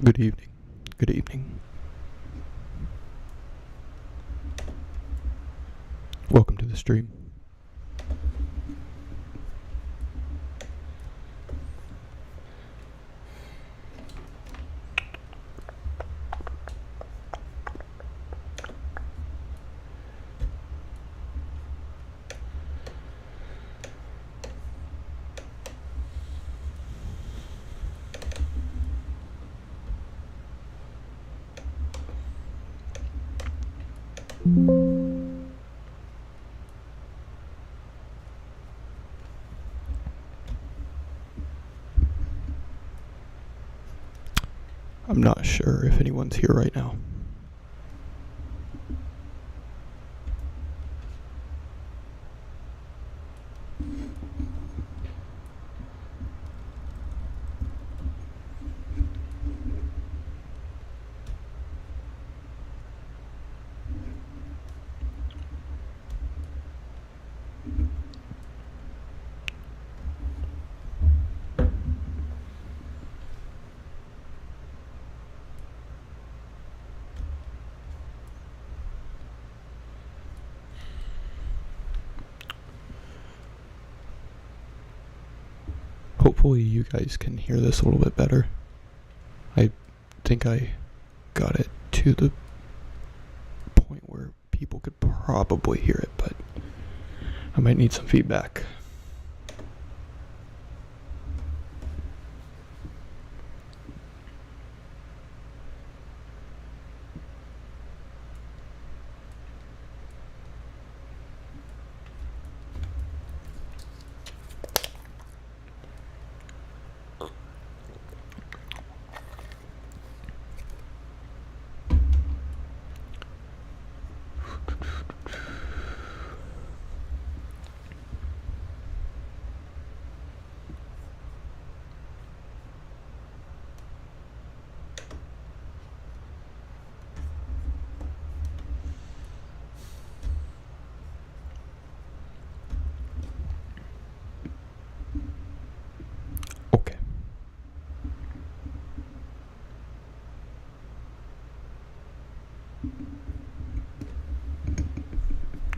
Good evening. Good evening. Welcome to the stream. I'm not sure if anyone's here right now. Hopefully you guys can hear this a little bit better. I think I got it to the point where people could probably hear it, but I might need some feedback. Okay.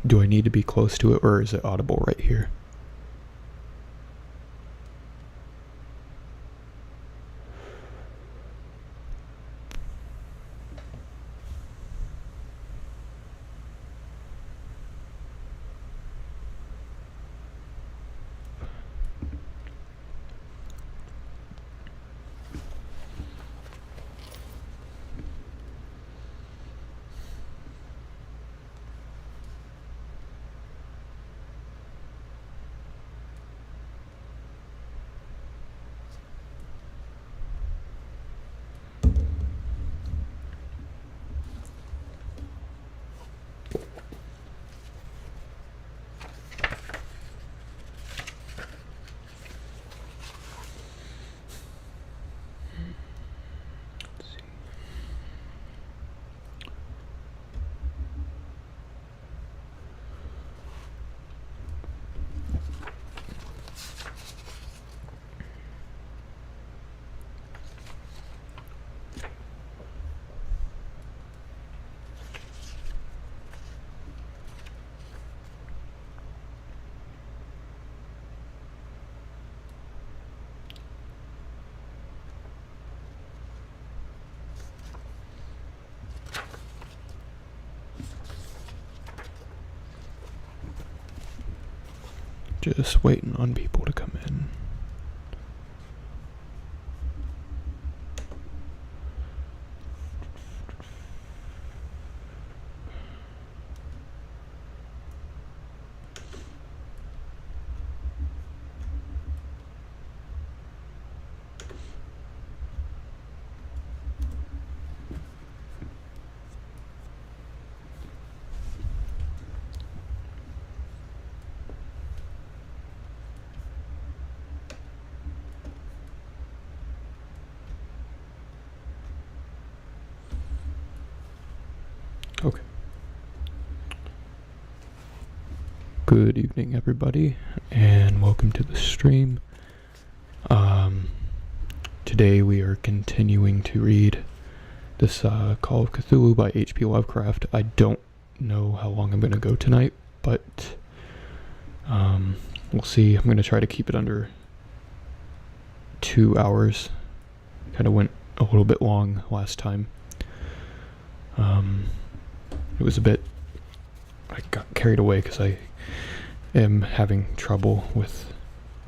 Do I need to be close to it, or is it audible right here? Just waiting on people to come in. Okay. Good evening, everybody, and welcome to the stream. Today we are continuing to read this Call of Cthulhu by H.P. Lovecraft. I don't know how long I'm going to go tonight, but we'll see. I'm going to try to keep it under 2 hours. Kind of went a little bit long last time. It was a bit... I got carried away because I am having trouble with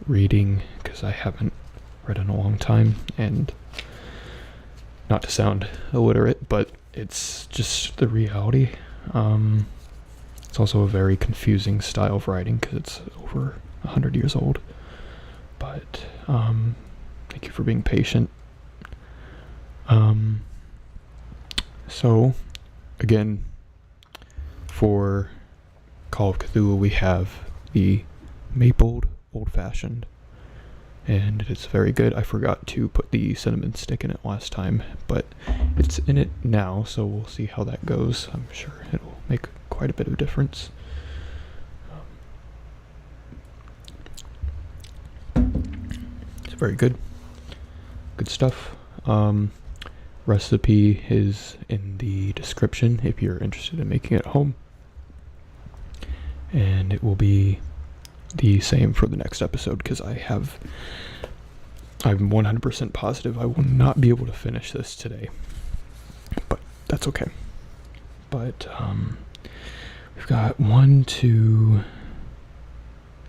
reading because I haven't read in a long time, and not to sound illiterate, but it's just the reality. It's also a very confusing style of writing because it's over 100 years old, but thank you for being patient. So again, for Call of Cthulhu we have the mapled old-fashioned, and it's very good. I forgot to put the cinnamon stick in it last time, but it's in it now, so we'll see how that goes. I'm sure it'll make quite a bit of difference. It's very good. Good stuff. Recipe is in the description if you're interested in making it at home. And it will be the same for the next episode because I'm 100% positive I will not be able to finish this today, but that's okay. But we've got 1, 2,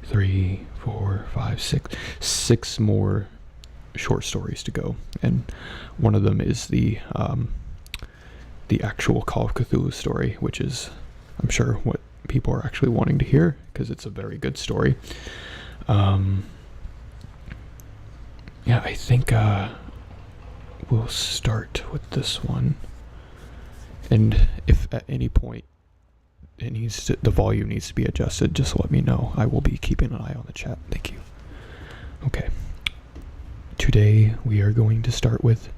3, 4, 5, 6 more short stories to go, and one of them is the actual Call of Cthulhu story, which is, I'm sure, what people are actually wanting to hear because it's a very good story. Yeah, I think we'll start with this one, and if at any point the volume needs to be adjusted, just let me know. I will be keeping an eye on the chat. Thank you. Okay. Today we are going to start with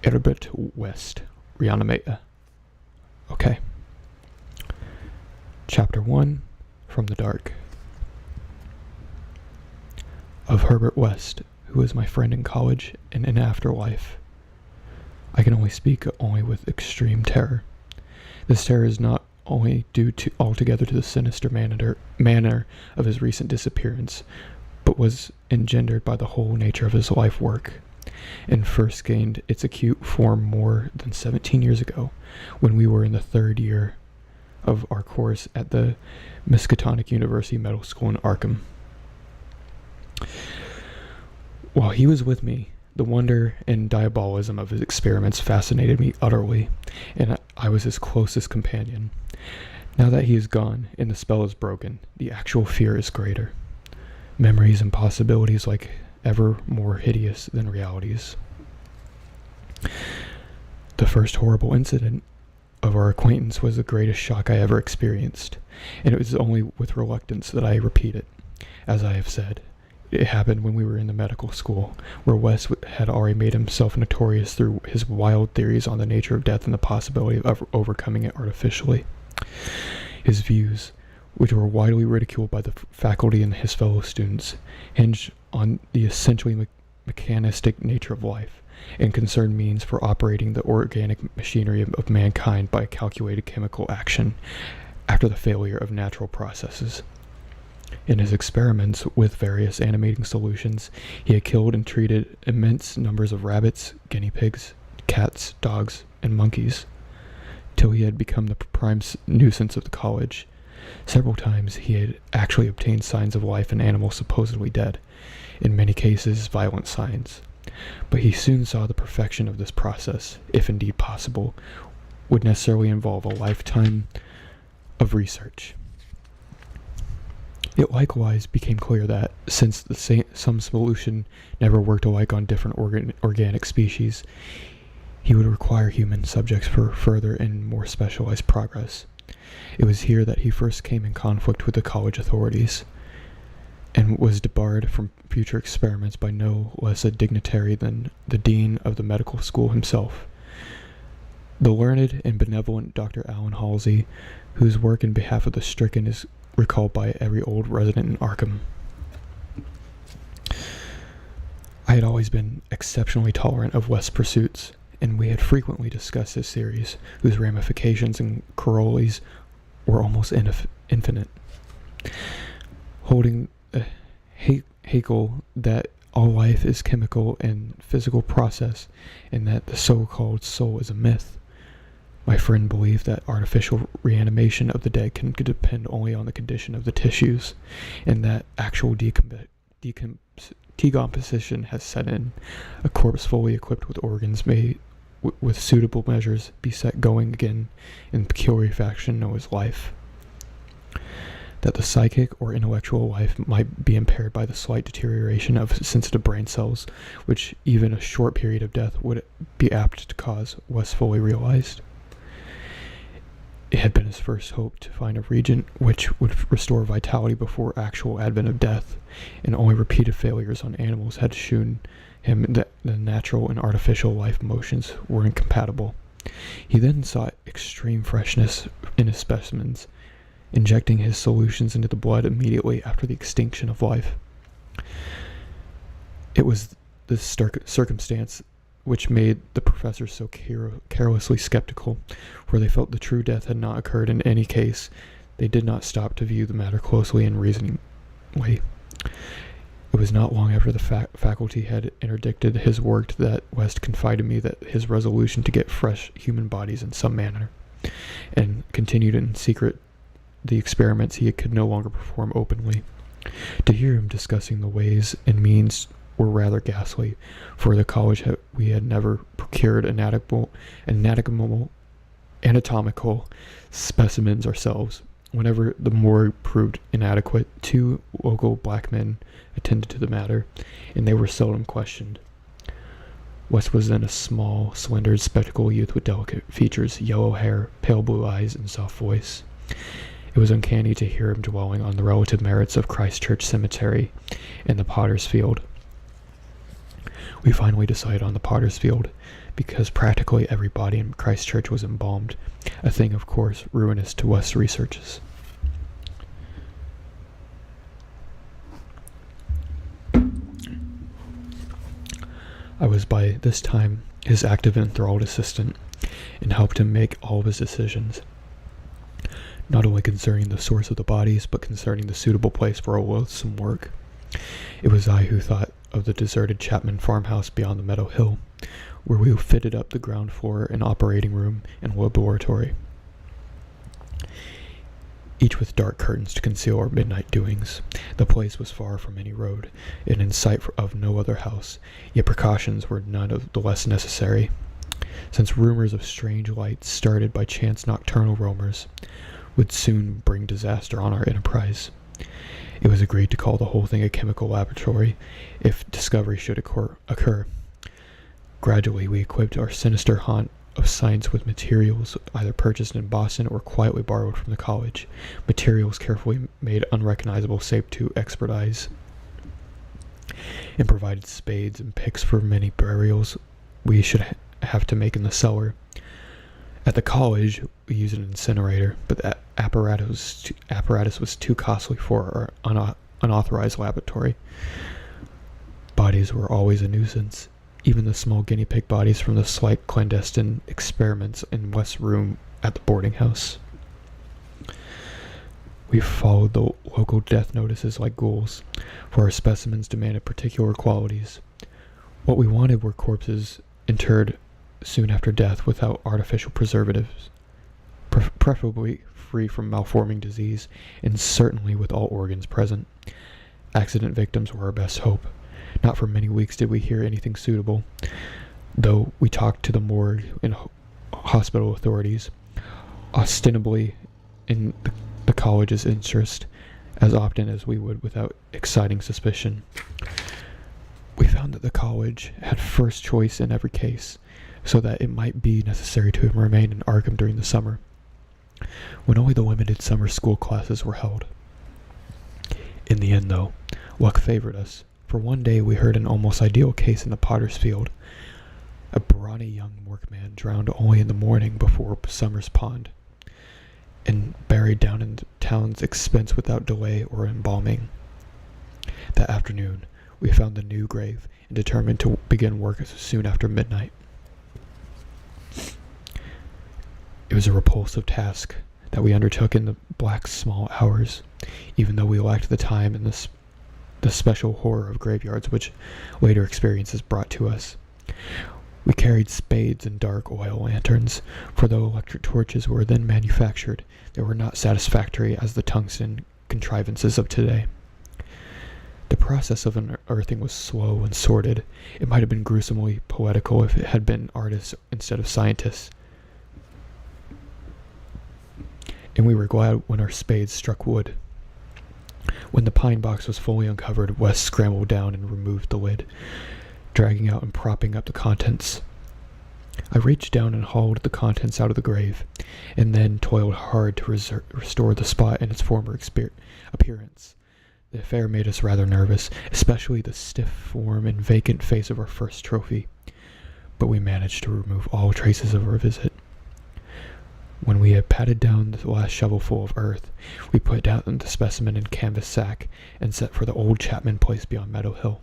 Herbert West Reanimata. Okay. Chapter 1, From the Dark. Of Herbert West, who was my friend in college and in afterlife, I can only speak with extreme terror. This terror is not only due altogether to the sinister manner of his recent disappearance, but was engendered by the whole nature of his life work, and first gained its acute form more than 17 years ago, when we were in the 3rd year of our course at the Miskatonic University Medical School in Arkham. While he was with me, the wonder and diabolism of his experiments fascinated me utterly, and I was his closest companion. Now that he is gone and the spell is broken, the actual fear is greater. Memories and possibilities like ever more hideous than realities. The first horrible incident of our acquaintance was the greatest shock I ever experienced, and it was only with reluctance that I repeat it. As I have said, it happened when we were in the medical school, where West had already made himself notorious through his wild theories on the nature of death and the possibility of overcoming it artificially. His views, which were widely ridiculed by the faculty and his fellow students, hinged on the essentially mechanistic nature of life, and concerned means for operating the organic machinery of mankind by calculated chemical action after the failure of natural processes. In his experiments with various animating solutions, he had killed and treated immense numbers of rabbits, guinea pigs, cats, dogs, and monkeys, till he had become the prime nuisance of the college. Several times he had actually obtained signs of life in animals supposedly dead, in many cases violent signs. But he soon saw the perfection of this process, if indeed possible, would necessarily involve a lifetime of research. It likewise became clear that, since some solution never worked alike on different organic species, he would require human subjects for further and more specialized progress. It was here that he first came in conflict with the college authorities, and was debarred from future experiments by no less a dignitary than the dean of the medical school himself, the learned and benevolent Dr. Alan Halsey, whose work in behalf of the stricken is recalled by every old resident in Arkham. I I had always been exceptionally tolerant of West's pursuits, and we had frequently discussed his theories, whose ramifications and corollaries were almost infinite. Holding a Haeckel that all life is chemical and physical process, and that the so-called soul is a myth, my friend believed that artificial reanimation of the dead can depend only on the condition of the tissues, and that actual decomposition has set in. A corpse fully equipped with organs may, with suitable measures, be set going again in the peculiar fashion known as life. That the psychic or intellectual life might be impaired by the slight deterioration of sensitive brain cells, which even a short period of death would be apt to cause, was fully realized. It had been his first hope to find a regent which would restore vitality before actual advent of death, and only repeated failures on animals had shown him that the natural and artificial life motions were incompatible. He then sought extreme freshness in his specimens, injecting his solutions into the blood immediately after the extinction of life. It was this circumstance which made the professors so carelessly skeptical, for they felt the true death had not occurred in any case. They did not stop to view the matter closely and reasoningly. It was not long after the faculty had interdicted his work that West confided me that his resolution to get fresh human bodies in some manner, and continued in secret the experiments he could no longer perform openly. To hear him discussing the ways and means were rather ghastly, for the college we had never procured anatomical specimens ourselves. Whenever the morgue proved inadequate, 2 local black men attended to the matter, and they were seldom questioned. West was then a small, slender, spectacled youth with delicate features, yellow hair, pale blue eyes, and soft voice. It was uncanny to hear him dwelling on the relative merits of Christ Church Cemetery and the Potter's Field. We finally decided on the Potter's Field, because practically every body in Christ Church was embalmed, a thing, of course, ruinous to West's researches. I was by this time his active and enthralled assistant, and helped him make all of his decisions, not only concerning the source of the bodies, but concerning the suitable place for a loathsome work. It was I who thought of the deserted Chapman farmhouse beyond the Meadow Hill, where we fitted up the ground floor, an operating room, and laboratory, each with dark curtains to conceal our midnight doings. The place was far from any road, and in sight of no other house, yet precautions were none of the less necessary, since rumors of strange lights, started by chance nocturnal roamers, would soon bring disaster on our enterprise. It was agreed to call the whole thing a chemical laboratory, if discovery should occur. Gradually, we equipped our sinister haunt of science with materials either purchased in Boston or quietly borrowed from the college, materials carefully made unrecognizable save to expert eyes, and provided spades and picks for many burials we should have to make in the cellar. At the college, we used an incinerator, but the apparatus was too costly for our unauthorized laboratory. Bodies were always a nuisance, even the small guinea pig bodies from the slight clandestine experiments in West's room at the boarding house. We followed the local death notices like ghouls, for our specimens demanded particular qualities. What we wanted were corpses interred soon after death without artificial preservatives, preferably free from malforming disease, and certainly with all organs present. Accident victims were our best hope. Not for many weeks did we hear anything suitable, though we talked to the morgue and hospital authorities, ostensibly in the college's interest, as often as we would without exciting suspicion. We found that the college had first choice in every case, so that it might be necessary to remain in Arkham during the summer, when only the limited summer school classes were held. In the end, though, luck favored us, for one day we heard an almost ideal case in the Potter's Field. A brawny young workman drowned only in the morning before Summer's Pond, and buried down in the town's expense without delay or embalming. That afternoon, we found the new grave, and determined to begin work soon after midnight. It was a repulsive task that we undertook in the black small hours, even though we lacked the time and the special horror of graveyards which later experiences brought to us. We carried spades and dark oil lanterns, for though electric torches were then manufactured, they were not satisfactory as the tungsten contrivances of today. The process of unearthing was slow and sordid. It might have been gruesomely poetical if it had been artists instead of scientists. And we were glad when our spades struck wood. When the pine box was fully uncovered, Wes scrambled down and removed the lid, dragging out and propping up the contents. I reached down and hauled the contents out of the grave, and then toiled hard to restore the spot in its former appearance. The affair made us rather nervous, especially the stiff form and vacant face of our first trophy, but we managed to remove all traces of our visit. When we had patted down the last shovelful of earth, we put down the specimen in canvas sack and set for the old Chapman place beyond Meadow Hill.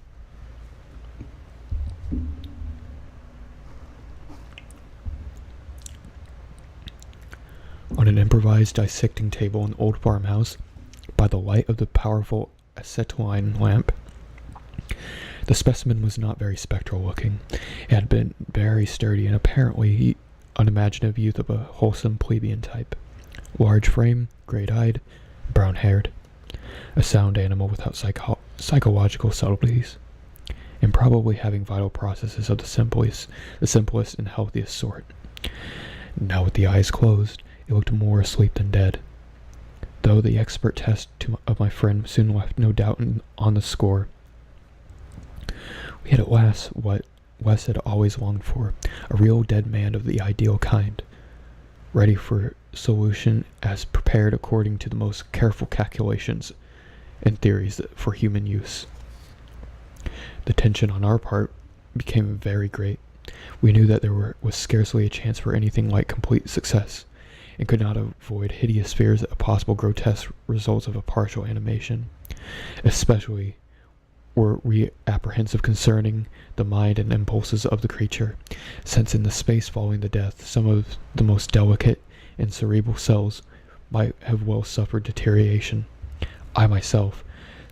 On an improvised dissecting table in the old farmhouse, by the light of the powerful acetylene lamp, the specimen was not very spectral looking. It had been very sturdy and apparently unimaginative youth of a wholesome plebeian type. Large frame, great-eyed, brown-haired. A sound animal without psychological subtleties, and probably having vital processes of the simplest and healthiest sort. Now with the eyes closed, it looked more asleep than dead, though the expert test of my friend soon left no doubt on the score. We had at last what Wes had always longed for, a real dead man of the ideal kind, ready for solution as prepared according to the most careful calculations and theories for human use. The tension on our part became very great. We knew that there was scarcely a chance for anything like complete success, and could not avoid hideous fears at possible grotesque results of a partial animation. Especially were we apprehensive concerning the mind and impulses of the creature, since in the space following the death, some of the most delicate and cerebral cells might have well suffered deterioration. I myself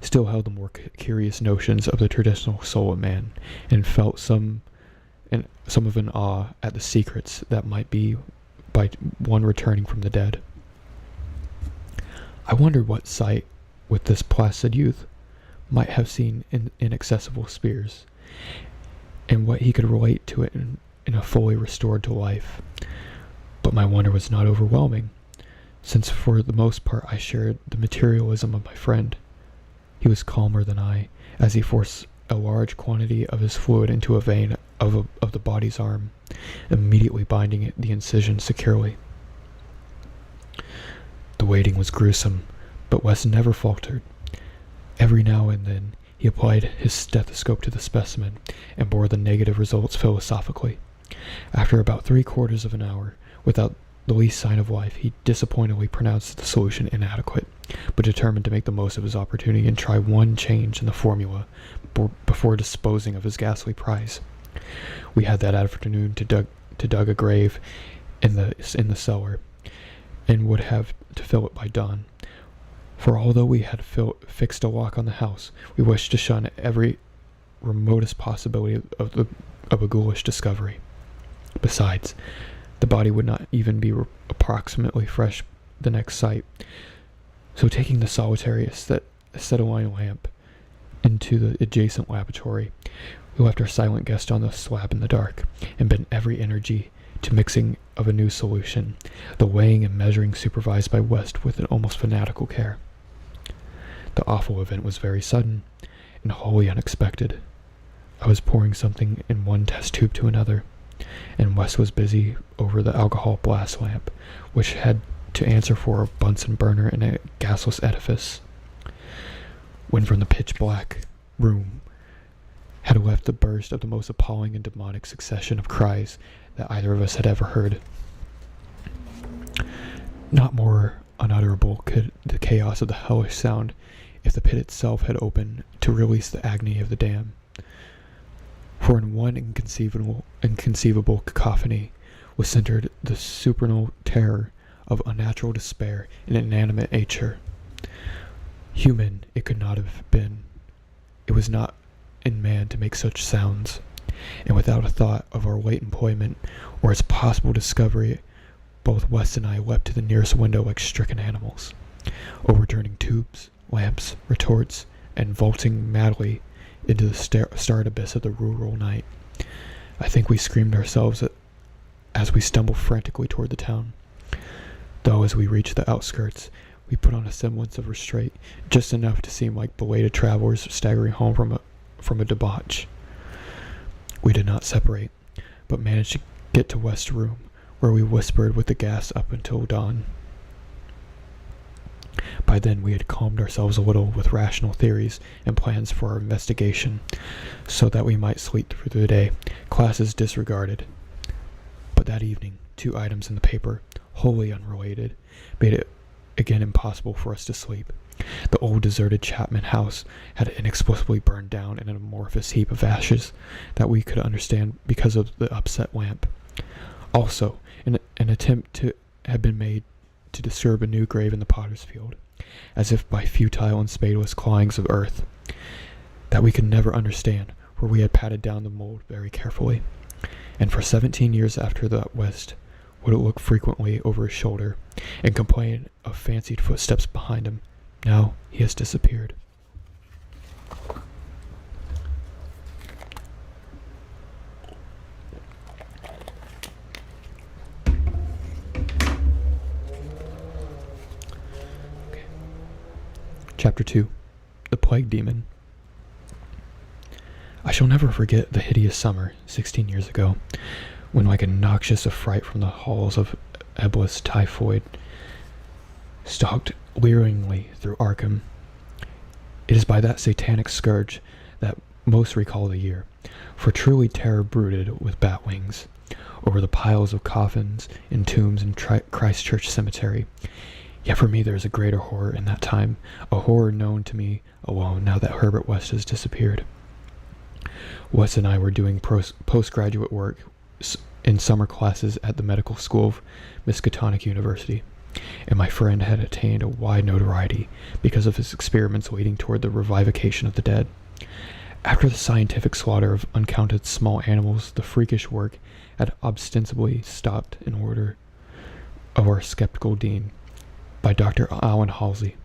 still held the more curious notions of the traditional soul of man, and felt some of an awe at the secrets that might be by one returning from the dead. I wondered what sight, with this placid youth, might have seen in inaccessible spheres, and what he could relate to it in a fully restored to life. But my wonder was not overwhelming, since for the most part I shared the materialism of my friend. He was calmer than I, as he forced a large quantity of his fluid into a vein of the body's arm, immediately binding the incision securely. The waiting was gruesome, but Wes never faltered. Every now and then he applied his stethoscope to the specimen and bore the negative results philosophically. After about 3/4 of an hour, without the least sign of life, he disappointingly pronounced the solution inadequate, but determined to make the most of his opportunity and try one change in the formula before disposing of his ghastly prize. We had that afternoon to dug a grave in the cellar, and would have to fill it by dawn. For although we had fixed a lock on the house, we wished to shun every remotest possibility of a ghoulish discovery. Besides, the body would not even be approximately fresh the next sight. So taking the solitary acetylene lamp into the adjacent laboratory, we left our silent guest on the slab in the dark, and bent every energy to mixing of a new solution, the weighing and measuring supervised by West with an almost fanatical care. The awful event was very sudden, and wholly unexpected. I was pouring something in one test tube to another, and West was busy over the alcohol blast lamp, which had to answer for a Bunsen burner in a gasless edifice, when from the pitch-black room had left the burst of the most appalling and demonic succession of cries that either of us had ever heard. Not more unutterable could the chaos of the hellish sound if the pit itself had opened to release the agony of the damned. For in one inconceivable cacophony was centered the supernal terror of unnatural despair in inanimate nature. Human it could not have been. It was not in man to make such sounds, and without a thought of our late employment or its possible discovery, both West and I leapt to the nearest window like stricken animals, overturning tubes, lamps, retorts, and vaulting madly into the starred abyss of the rural night. I think we screamed ourselves as we stumbled frantically toward the town, though as we reached the outskirts, we put on a semblance of restraint, just enough to seem like belated travelers staggering home from a debauch. We did not separate, but managed to get to West's room, where we whispered with the gas up until dawn. By then we had calmed ourselves a little with rational theories and plans for our investigation, so that we might sleep through the day, classes disregarded. But that evening, 2 items in the paper, wholly unrelated, made it again impossible for us to sleep. The old deserted Chapman house had inexplicably burned down in an amorphous heap of ashes that we could understand because of the upset lamp. Also, an attempt had been made to disturb a new grave in the potter's field, as if by futile and spadeless clawings of earth that we could never understand, where we had patted down the mold very carefully. And for 17 years after that, West would look frequently over his shoulder and complain of fancied footsteps behind him. Now he has disappeared. Chapter 2. The Plague Demon. I shall never forget the hideous summer, 16 years ago, when like a noxious affright from the halls of Eblis typhoid stalked leeringly through Arkham. It is by that satanic scourge that most recall the year, for truly terror brooded with bat wings over the piles of coffins and tombs in Christchurch Cemetery. Yet for me there is a greater horror in that time, a horror known to me alone now that Herbert West has disappeared. West and I were doing postgraduate work in summer classes at the medical school of Miskatonic University, and my friend had attained a wide notoriety because of his experiments leading toward the revivification of the dead. After the scientific slaughter of uncounted small animals, the freakish work had ostensibly stopped in order of our skeptical dean by Dr. Allen Halsey,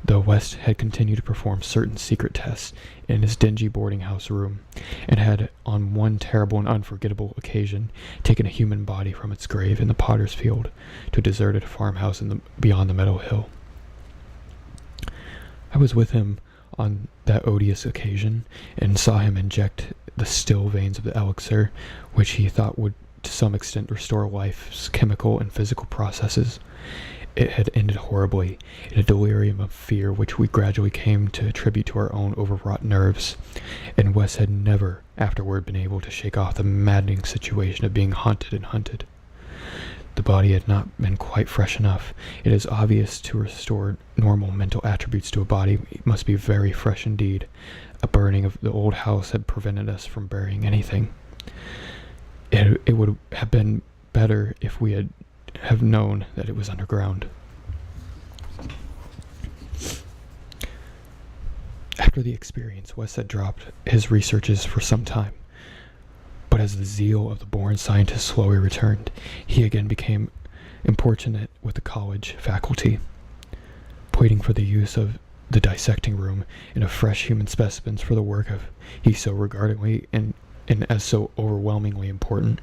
though West had continued to perform certain secret tests in his dingy boarding house room, and had, on one terrible and unforgettable occasion, taken a human body from its grave in the potter's field to a deserted farmhouse beyond the Meadow Hill. I was with him on that odious occasion, and saw him inject the still veins of the elixir, which he thought would to some extent restore life's chemical and physical processes. It had ended horribly, in a delirium of fear which we gradually came to attribute to our own overwrought nerves, and Wes had never afterward been able to shake off the maddening situation of being haunted and hunted. The body had not been quite fresh enough. It is obvious to restore normal mental attributes to a body it must be very fresh indeed. A burning of the old house had prevented us from burying anything. It would have been better if we had have known that it was underground. After the experience, Wes had dropped his researches for some time, but as the zeal of the born scientist slowly returned, he again became importunate with the college faculty, pleading for the use of the dissecting room and of fresh human specimens for the work of he so regardedly and as so overwhelmingly important.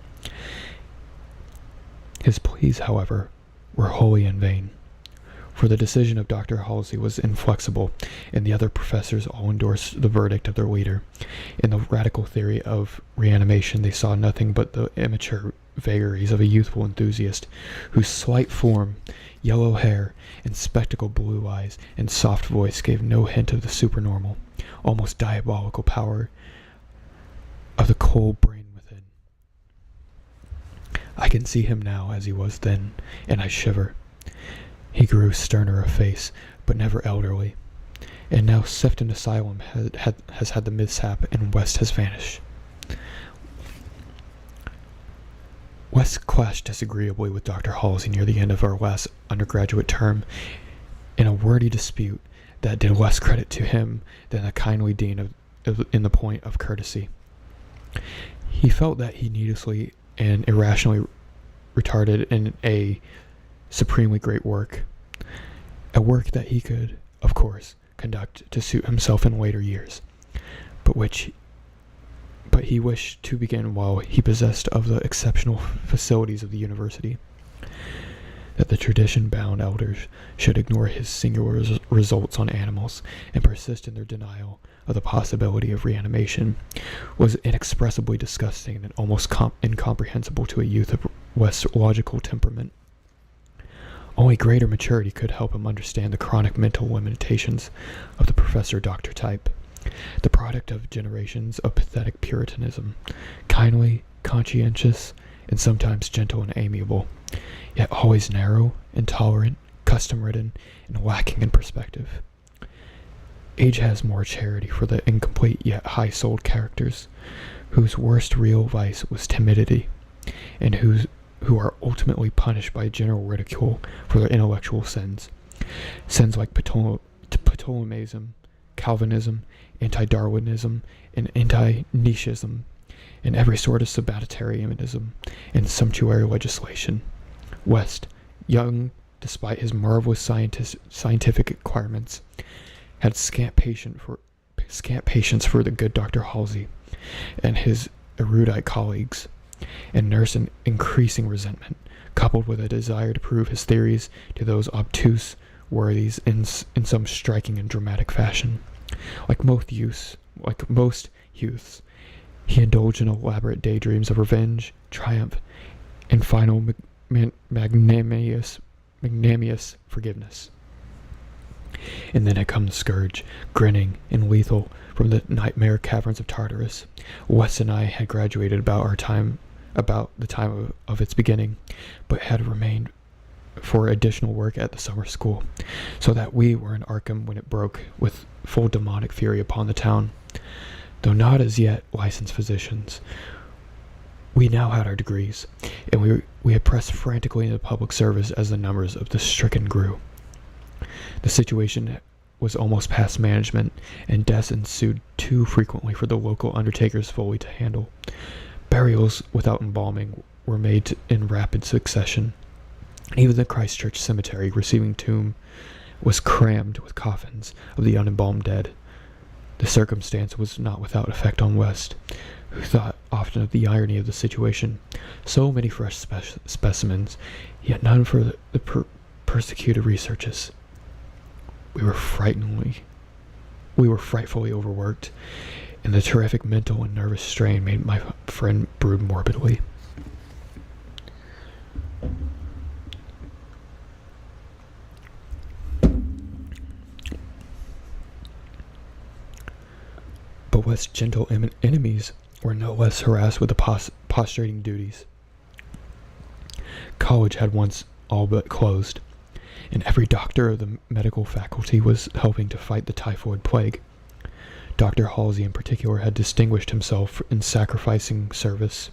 His pleas, however, were wholly in vain, for the decision of Dr. Halsey was inflexible, and the other professors all endorsed the verdict of their leader. In the radical theory of reanimation, they saw nothing but the immature vagaries of a youthful enthusiast, whose slight form, yellow hair, and spectacled blue eyes and soft voice gave no hint of the supernormal, almost diabolical power of the cold brain. I can see him now as he was then, and I shiver. He grew sterner of face, but never elderly, and now Sefton Asylum has had the mishap, and West has vanished. West clashed disagreeably with Dr. Halsey near the end of our last undergraduate term in a wordy dispute that did less credit to him than a kindly dean in the point of courtesy. He felt that he needlessly and irrationally retarded in a supremely great work, a work that he could, of course, conduct to suit himself in later years, but he wished to begin while he possessed of the exceptional facilities of the university. That the tradition-bound elders should ignore his singular results on animals and persist in their denial of the possibility of reanimation was inexpressibly disgusting and almost incomprehensible to a youth of West's logical temperament. Only greater maturity could help him understand the chronic mental limitations of the professor-doctor type, the product of generations of pathetic puritanism, kindly, conscientious, and sometimes gentle and amiable, yet always narrow, intolerant, custom-ridden, and lacking in perspective. Age has more charity for the incomplete yet high-souled characters, whose worst real vice was timidity, and who are ultimately punished by general ridicule for their intellectual sins like Ptolemism, Calvinism, anti-Darwinism, and anti-Nietzscheism, and every sort of sabbatarianism and sumptuary legislation. West, young despite his marvelous scientific acquirements, had scant patience for the good Dr. Halsey and his erudite colleagues, and nursed an increasing resentment, coupled with a desire to prove his theories to those obtuse worthies in some striking and dramatic fashion. Like most youths, he indulged in elaborate daydreams of revenge, triumph, and final magnanimous forgiveness. And then had come the scourge, grinning and lethal from the nightmare caverns of Tartarus. Wes and I had graduated about the time of its beginning, but had remained for additional work at the summer school, so that we were in Arkham when it broke with full demonic fury upon the town. Though not as yet licensed physicians, we now had our degrees, and we had pressed frantically into public service as the numbers of the stricken grew. The situation was almost past management, and deaths ensued too frequently for the local undertakers fully to handle. Burials without embalming were made in rapid succession. Even the Christchurch cemetery receiving tomb was crammed with coffins of the unembalmed dead. The circumstance was not without effect on West, who thought often of the irony of the situation. So many fresh specimens, yet none for the persecuted researches. We were frightfully overworked, and the terrific mental and nervous strain made my friend brood morbidly. But West's gentle enemies were no less harassed with the prostrating duties. College had once all but closed, and every doctor of the medical faculty was helping to fight the typhoid plague. Dr. Halsey in particular had distinguished himself in sacrificing service,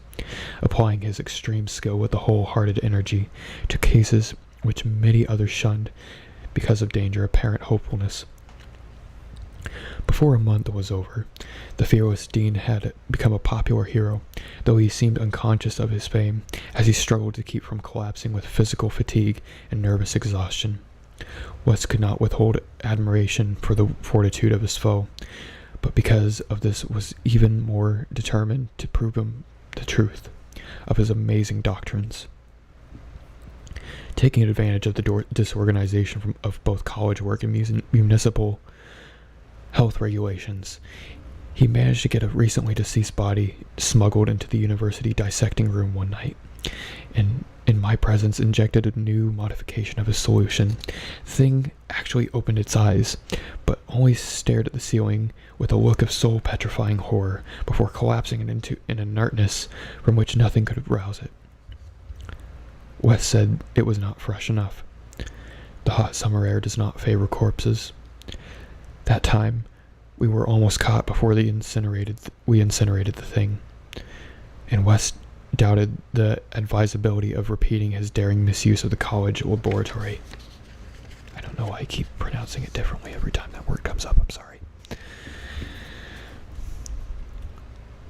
applying his extreme skill with a wholehearted energy to cases which many others shunned because of danger apparent hopefulness. Before a month was over, the fearless Dean had become a popular hero, though he seemed unconscious of his fame as he struggled to keep from collapsing with physical fatigue and nervous exhaustion. West could not withhold admiration for the fortitude of his foe, but because of this was even more determined to prove him the truth of his amazing doctrines. Taking advantage of the disorganization of both college work and municipal health regulations, he managed to get a recently deceased body smuggled into the university dissecting room one night, and in my presence injected a new modification of his solution. The thing actually opened its eyes, but only stared at the ceiling with a look of soul-petrifying horror before collapsing into an inertness from which nothing could rouse it. West said it was not fresh enough. The hot summer air does not favor corpses. That time, we were almost caught before we incinerated the thing, and West doubted the advisability of repeating his daring misuse of the college laboratory. I don't know why I keep pronouncing it differently every time that word comes up. I'm sorry.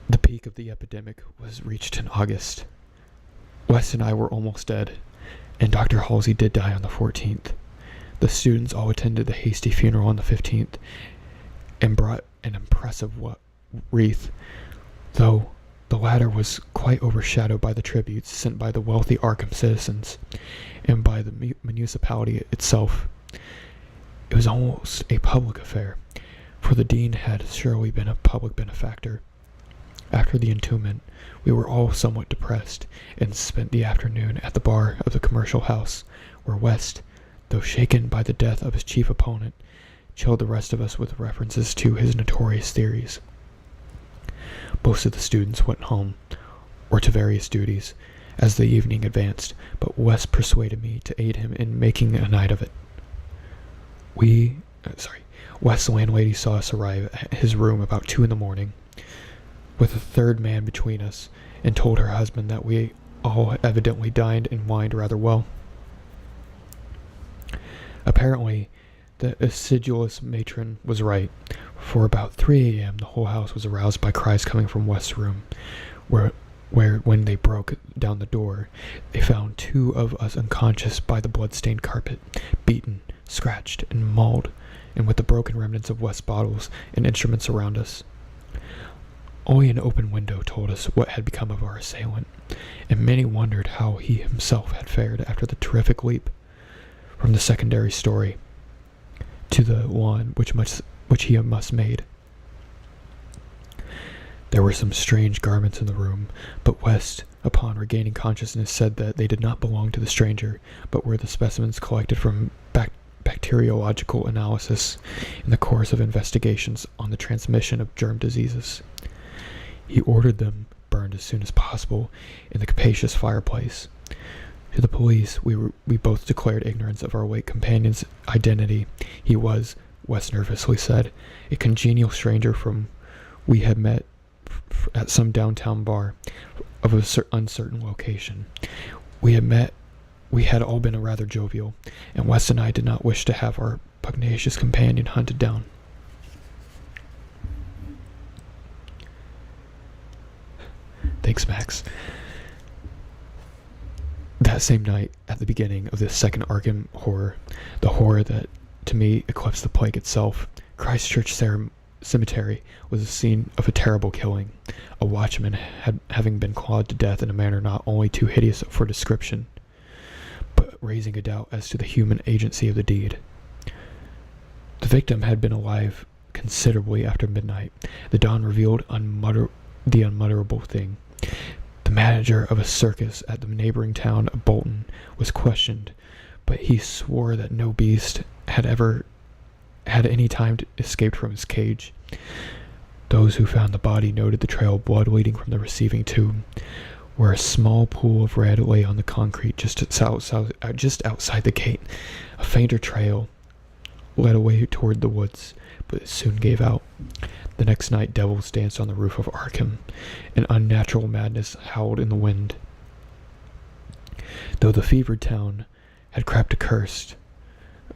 The peak of the epidemic was reached in August. Wes and I were almost dead, and Dr. Halsey did die on the 14th. The students all attended the hasty funeral on the 15th and brought an impressive wreath, though the latter was quite overshadowed by the tributes sent by the wealthy Arkham citizens and by the municipality itself. It was almost a public affair, for the dean had surely been a public benefactor. After the entombment, we were all somewhat depressed and spent the afternoon at the bar of the commercial house, where West, though shaken by the death of his chief opponent, chilled the rest of us with references to his notorious theories. Most of the students went home, or to various duties, as the evening advanced, but West persuaded me to aid him in making a night of it. West's landlady saw us arrive at his room about 2 a.m, with a third man between us, and told her husband that we all evidently dined and wined rather well. Apparently, the assiduous matron was right, for about 3 a.m. the whole house was aroused by cries coming from West's room, where when they broke down the door, they found 2 of us unconscious by the blood-stained carpet, beaten, scratched, and mauled, and with the broken remnants of West's bottles and instruments around us. Only an open window told us what had become of our assailant, and many wondered how he himself had fared after the terrific leap from the secondary story to the one which he must made. There were some strange garments in the room, but West, upon regaining consciousness, said that they did not belong to the stranger, but were the specimens collected from bacteriological analysis in the course of investigations on the transmission of germ diseases. He ordered them burned as soon as possible in the capacious fireplace. To the police, we both declared ignorance of our late companion's identity. He was, West nervously said, a congenial stranger we had met at some downtown bar of an uncertain location. We had all been rather jovial, and West and I did not wish to have our pugnacious companion hunted down. Thanks, Max. That same night, at the beginning of this second Arkham horror, the horror that, to me, eclipsed the plague itself, Christchurch Cemetery was the scene of a terrible killing, a watchman having been clawed to death in a manner not only too hideous for description, but raising a doubt as to the human agency of the deed. The victim had been alive considerably after midnight. The dawn revealed the unmutterable thing. The manager of a circus at the neighboring town of Bolton was questioned, but he swore that no beast had ever had any time escaped from his cage. Those who found the body noted the trail of blood leading from the receiving tube, where a small pool of red lay on the concrete just outside the gate. A fainter trail led away toward the woods, but it soon gave out. The next night, devils danced on the roof of Arkham, and unnatural madness howled in the wind. Though the fevered town had crept a curse,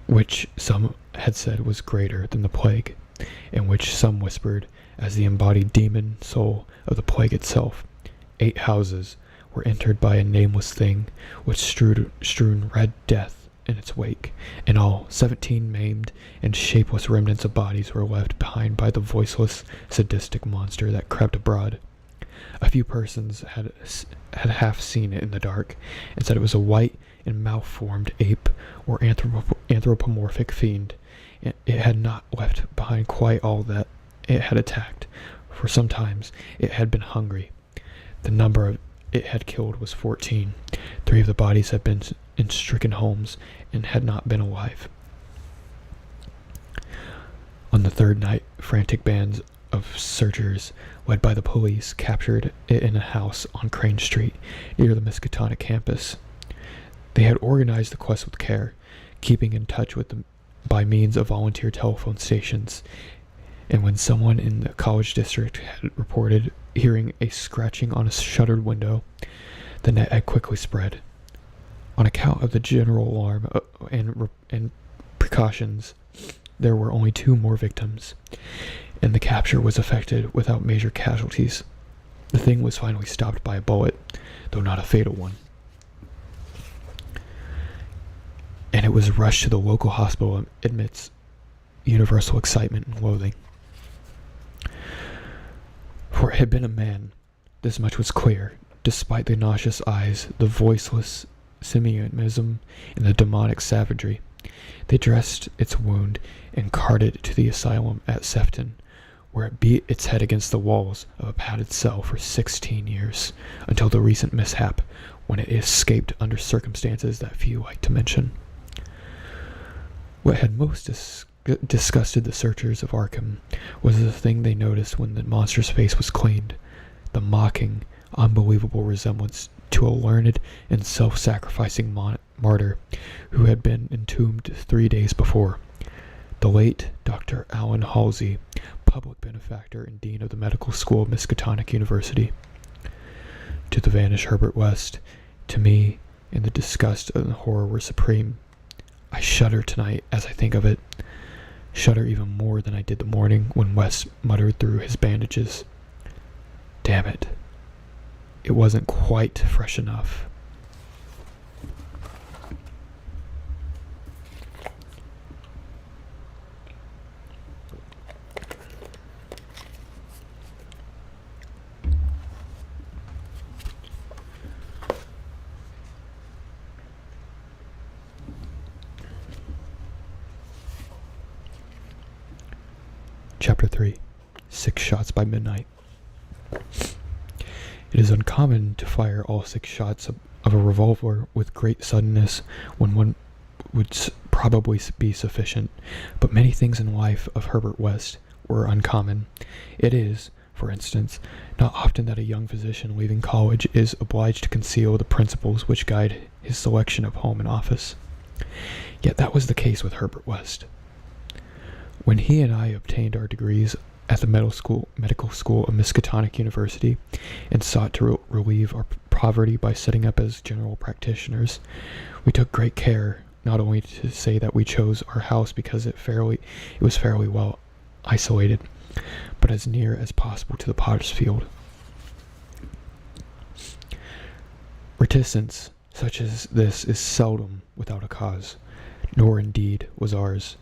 which some had said was greater than the plague, and which some whispered as the embodied demon soul of the plague itself, 8 houses were entered by a nameless thing, which strewn red death in its wake. In all, 17 maimed and shapeless remnants of bodies were left behind by the voiceless, sadistic monster that crept abroad. A few persons had half seen it in the dark, and said it was a white and malformed ape or anthropomorphic fiend. It had not left behind quite all that it had attacked, for sometimes it had been hungry. The number it had killed was 14. 3 of the bodies had been in stricken homes and had not been alive. On the 3rd night, frantic bands of searchers, led by the police, captured it in a house on Crane Street, near the Miskatonic campus. They had organized the quest with care, keeping in touch with them by means of volunteer telephone stations, and when someone in the college district had reported hearing a scratching on a shuttered window. The net had quickly spread. On account of the general alarm and precautions, there were only 2 more victims, and the capture was effected without major casualties. The thing was finally stopped by a bullet, though not a fatal one, and it was rushed to the local hospital amidst universal excitement and loathing. For it had been a man, this much was clear, despite the nauseous eyes, the voiceless simianism, and the demonic savagery. They dressed its wound and carted it to the asylum at Sefton, where it beat its head against the walls of a padded cell for 16 years, until the recent mishap, when it escaped under circumstances that few like to mention. What had most disgusted the searchers of Arkham was the thing they noticed when the monster's face was cleaned, the mocking, unbelievable resemblance to a learned and self-sacrificing martyr who had been entombed 3 days before. The late Dr. Alan Halsey, public benefactor and dean of the medical school of Miskatonic University. To the vanished Herbert West, to me, and the disgust and the horror were supreme. I shudder tonight as I think of it. Shudder even more than I did the morning when West muttered through his bandages. Damn it. It wasn't quite fresh enough. Chapter 3. 6 shots by midnight. It is uncommon to fire all 6 shots of a revolver with great suddenness when one would probably be sufficient, but many things in life of Herbert West were uncommon. It is, for instance, not often that a young physician leaving college is obliged to conceal the principles which guide his selection of home and office. Yet that was the case with Herbert West. When he and I obtained our degrees at the medical school of Miskatonic University and sought to relieve our poverty by setting up as general practitioners, we took great care not only to say that we chose our house because it was fairly well isolated, but as near as possible to the potter's field. Reticence such as this is seldom without a cause, nor indeed was ours.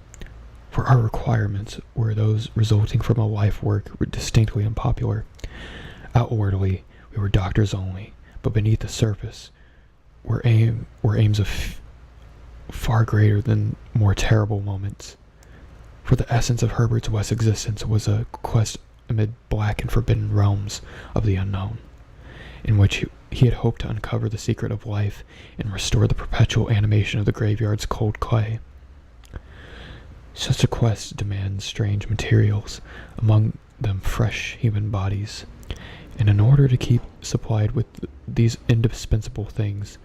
For our requirements were those resulting from a life work were distinctly unpopular. Outwardly, we were doctors only, but beneath the surface were aims of far greater than more terrible moments. For the essence of Herbert West's existence was a quest amid black and forbidden realms of the unknown, in which he had hoped to uncover the secret of life and restore the perpetual animation of the graveyard's cold clay. Such a quest demands strange materials, among them fresh human bodies, and in order to keep supplied with these indispensable things,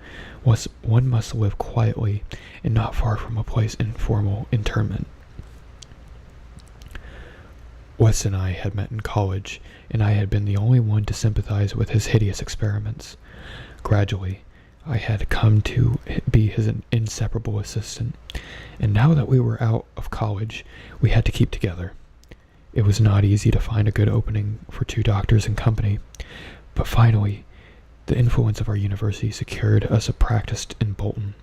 one must live quietly and not far from a place of informal interment. West and I had met in college, and I had been the only one to sympathize with his hideous experiments. Gradually, I had come to be his inseparable assistant, and now that we were out of college, we had to keep together. It was not easy to find a good opening for 2 doctors in company, but finally, the influence of our university secured us a practice in Bolton,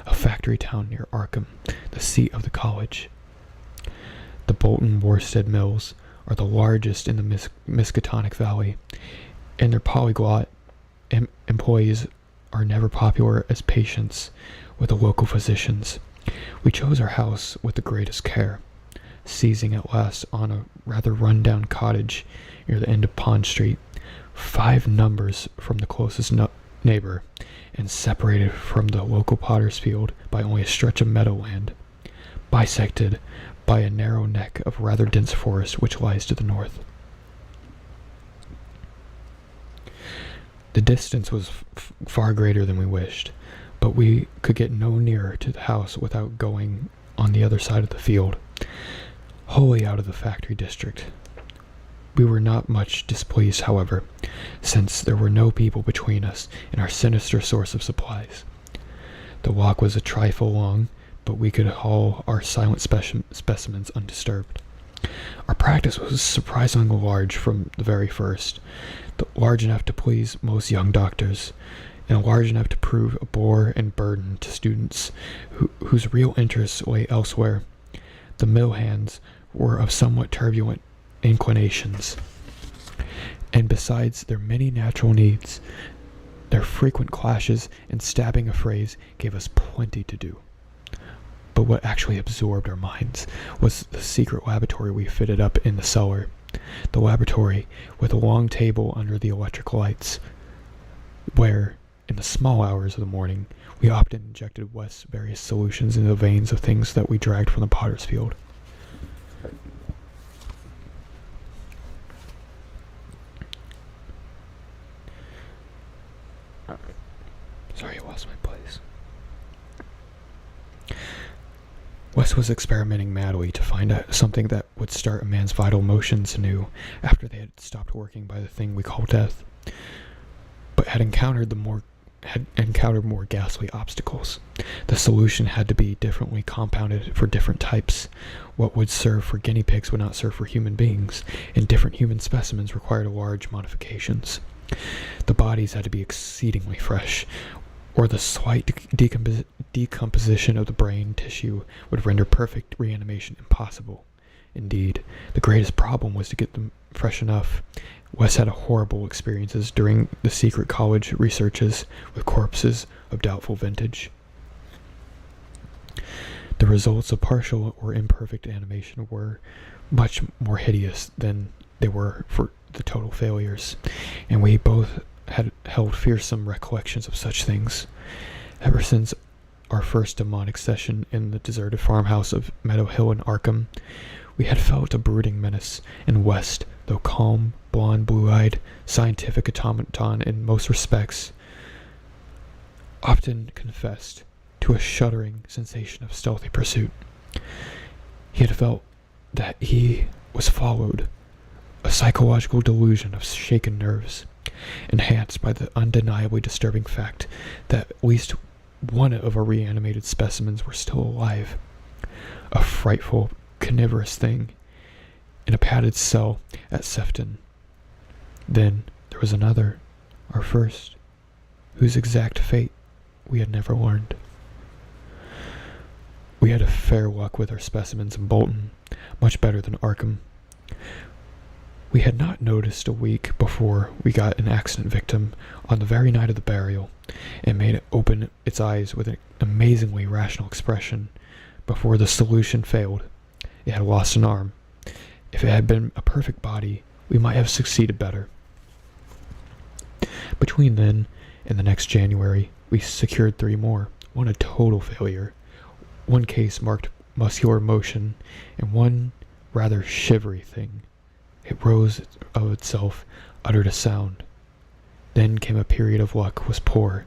a factory town near Arkham, the seat of the college. The Bolton Worsted Mills are the largest in the Miskatonic Valley, and their polyglot employees are never popular as patients with the local physicians. We chose our house with the greatest care, seizing at last on a rather run-down cottage near the end of Pond Street, 5 numbers from the closest neighbor, and separated from the local potter's field by only a stretch of meadowland, bisected by a narrow neck of rather dense forest which lies to the north. The distance was far greater than we wished, but we could get no nearer to the house without going on the other side of the field, wholly out of the factory district. We were not much displeased, however, since there were no people between us and our sinister source of supplies. The walk was a trifle long, but we could haul our silent specimens undisturbed. Our practice was surprisingly large from the very first, large enough to please most young doctors, and large enough to prove a bore and burden to students whose real interests lay elsewhere. The mill hands were of somewhat turbulent inclinations, and besides their many natural needs, their frequent clashes and stabbing affrays gave us plenty to do. But what actually absorbed our minds was the secret laboratory we fitted up in the cellar. The laboratory with a long table under the electric lights, where, in the small hours of the morning, we often injected Wes various solutions into the veins of things that we dragged from the potter's field. Sorry, I lost my place. Wes was experimenting madly to find out something that would start a man's vital motions anew after they had stopped working by the thing we call death, but had encountered more ghastly obstacles. The solution had to be differently compounded for different types. What would serve for guinea pigs would not serve for human beings, and different human specimens required large modifications. The bodies had to be exceedingly fresh, or the slight decomposition of the brain tissue would render perfect reanimation impossible. Indeed, the greatest problem was to get them fresh enough. Wes had horrible experiences during the secret college researches with corpses of doubtful vintage. The results of partial or imperfect animation were much more hideous than they were for the total failures, and we both had held fearsome recollections of such things. Ever since our first demonic session in the deserted farmhouse of Meadow Hill in Arkham, we had felt a brooding menace, and West, though calm, blonde, blue-eyed, scientific automaton in most respects, often confessed to a shuddering sensation of stealthy pursuit. He had felt that he was followed, a psychological delusion of shaken nerves, enhanced by the undeniably disturbing fact that at least one of our reanimated specimens were still alive. A frightful, carnivorous thing in a padded cell at Sefton. Then there was another, our first, whose exact fate we had never learned. We had a fair luck with our specimens in Bolton, much better than Arkham. We had not noticed a week before we got an accident victim on the very night of the burial, and made it open its eyes with an amazingly rational expression. Before the solution failed, it had lost an arm. If it had been a perfect body, we might have succeeded better. Between then and the next January, we secured 3 more, one a total failure, one case marked muscular motion, and one rather shivery thing. It rose of itself, uttered a sound. Then came a period of luck was poor.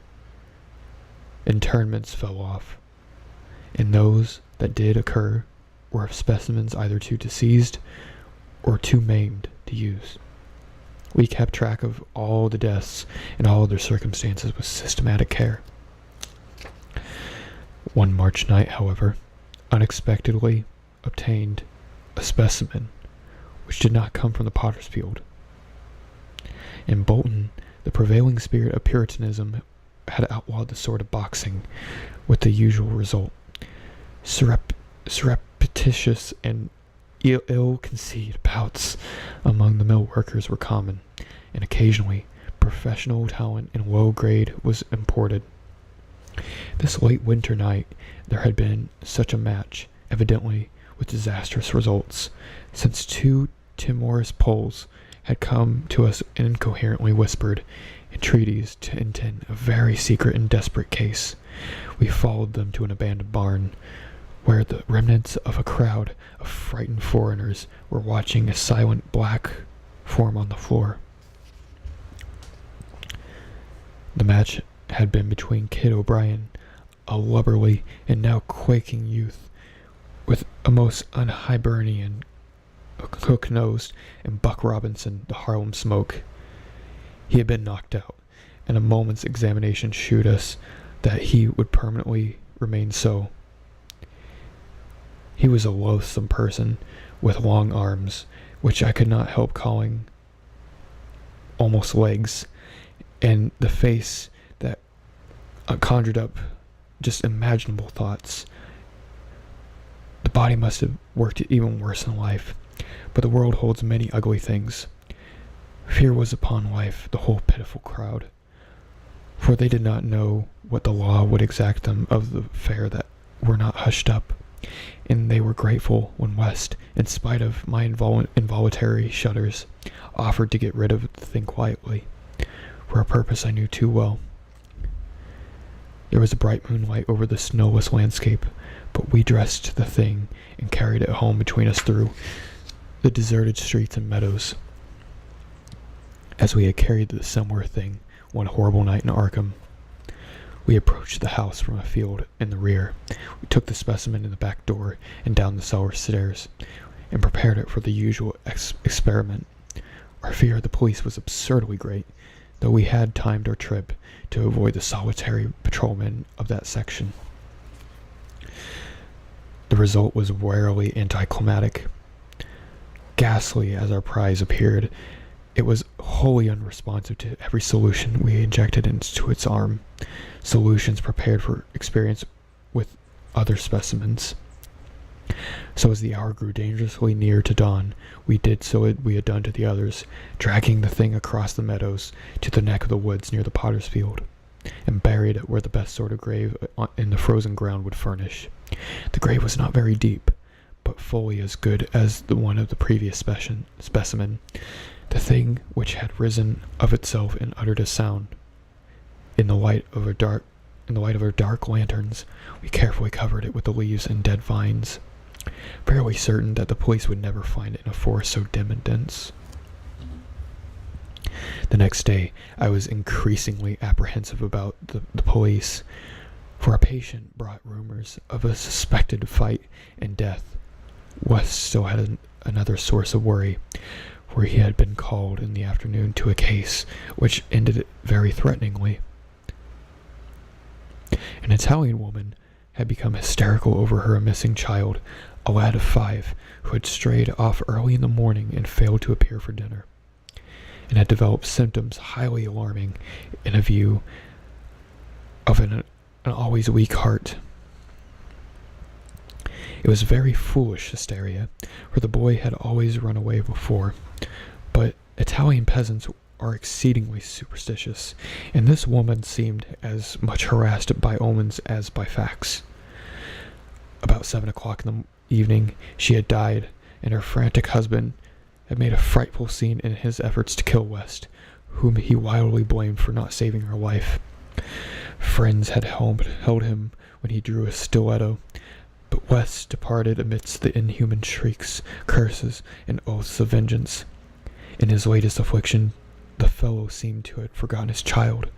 Internments fell off, and those that did occur were of specimens either too diseased or too maimed to use. We kept track of all the deaths and all their circumstances with systematic care. One March night, however, unexpectedly obtained a specimen which did not come from the potter's field. In Bolton, the prevailing spirit of Puritanism had outlawed the sort of boxing, with the usual result. Surreptitious and ill-conceived bouts among the mill workers were common, and occasionally professional talent in low grade was imported. This late winter night there had been such a match, evidently with disastrous results, since 2 timorous Poles had come to us and incoherently whispered entreaties to intend a very secret and desperate case. We followed them to an abandoned barn, where the remnants of a crowd of frightened foreigners were watching a silent black form on the floor. The match had been between Kid O'Brien, a lubberly and now quaking youth with a most un-Hibernian hook-nosed, and Buck Robinson, the Harlem Smoke. He had been knocked out, and a moment's examination showed us that he would permanently remain so. He was a loathsome person with long arms, which I could not help calling almost legs, and the face that conjured up just imaginable thoughts. The body must have worked even worse in life, but the world holds many ugly things. Fear was upon life the whole pitiful crowd, for they did not know what the law would exact them of the fare that were not hushed up, and they were grateful when West, in spite of my involuntary shudders, offered to get rid of the thing quietly, for a purpose I knew too well. There was a bright moonlight over the snowless landscape, but we dressed the thing and carried it home between us through the deserted streets and meadows, as we had carried the similar thing one horrible night in Arkham. We approached the house from a field in the rear. We took the specimen in the back door and down the cellar stairs, and prepared it for the usual experiment. Our fear of the police was absurdly great, though we had timed our trip to avoid the solitary patrolmen of that section. The result was rarely anticlimactic. Ghastly as our prize appeared, it was wholly unresponsive to every solution we injected into its arm, solutions prepared for experience with other specimens. So as the hour grew dangerously near to dawn, we did so we had done to the others, dragging the thing across the meadows to the neck of the woods near the potter's field, and buried it where the best sort of grave in the frozen ground would furnish. The grave was not very deep, but fully as good as the one of the previous specimen. The thing which had risen of itself and uttered a sound. In the light of our dark lanterns, we carefully covered it with the leaves and dead vines, fairly certain that the police would never find it in a forest so dim and dense. The next day, I was increasingly apprehensive about the police, for a patient brought rumors of a suspected fight and death. West still had another source of worry, for he had been called in the afternoon to a case which ended very threateningly. An Italian woman had become hysterical over her missing child, a lad of 5, who had strayed off early in the morning and failed to appear for dinner, and had developed symptoms highly alarming in a view of an always weak heart. It was very foolish hysteria, for the boy had always run away before, but Italian peasants are exceedingly superstitious, and this woman seemed as much harassed by omens as by facts. About 7 o'clock in the evening, she had died, and her frantic husband had made a frightful scene in his efforts to kill West, whom he wildly blamed for not saving her life. Friends had held him when he drew a stiletto, but West departed amidst the inhuman shrieks, curses, and oaths of vengeance. In his latest affliction, the fellow seemed to have forgotten his child,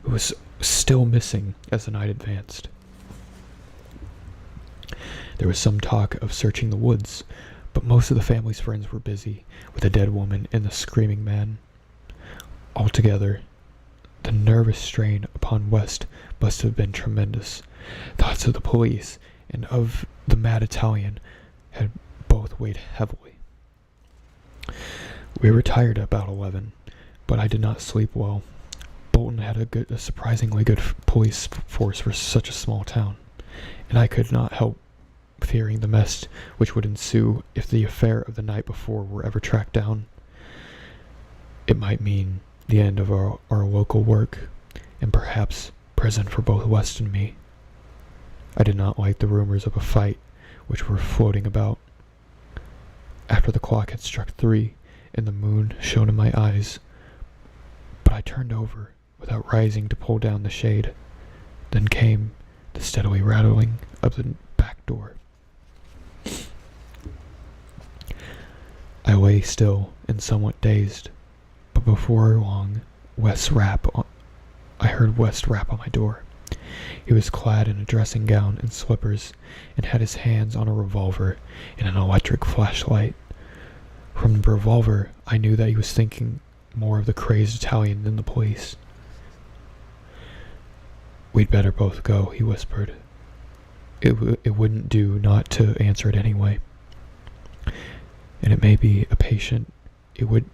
who was still missing as the night advanced. There was some talk of searching the woods, but most of the family's friends were busy with the dead woman and the screaming man. Altogether, the nervous strain upon West must have been tremendous. Thoughts of the police and of the mad Italian had both weighed heavily. We retired about 11, but I did not sleep well. Bolton had a surprisingly good police force for such a small town, and I could not help fearing the mess which would ensue if the affair of the night before were ever tracked down. It might mean the end of our local work, and perhaps prison for both West and me. I did not like the rumors of a fight which were floating about. After the clock had struck 3 and the moon shone in my eyes, but I turned over without rising to pull down the shade. Then came the steadily rattling of the back door. I lay still and somewhat dazed, but before long I heard West rap on my door. He was clad in a dressing gown and slippers, and had his hands on a revolver and an electric flashlight. From the revolver, I knew that he was thinking more of the crazed Italian than the police. "We'd better both go," he whispered. It wouldn't do not to answer it anyway. And it may be a patient. It would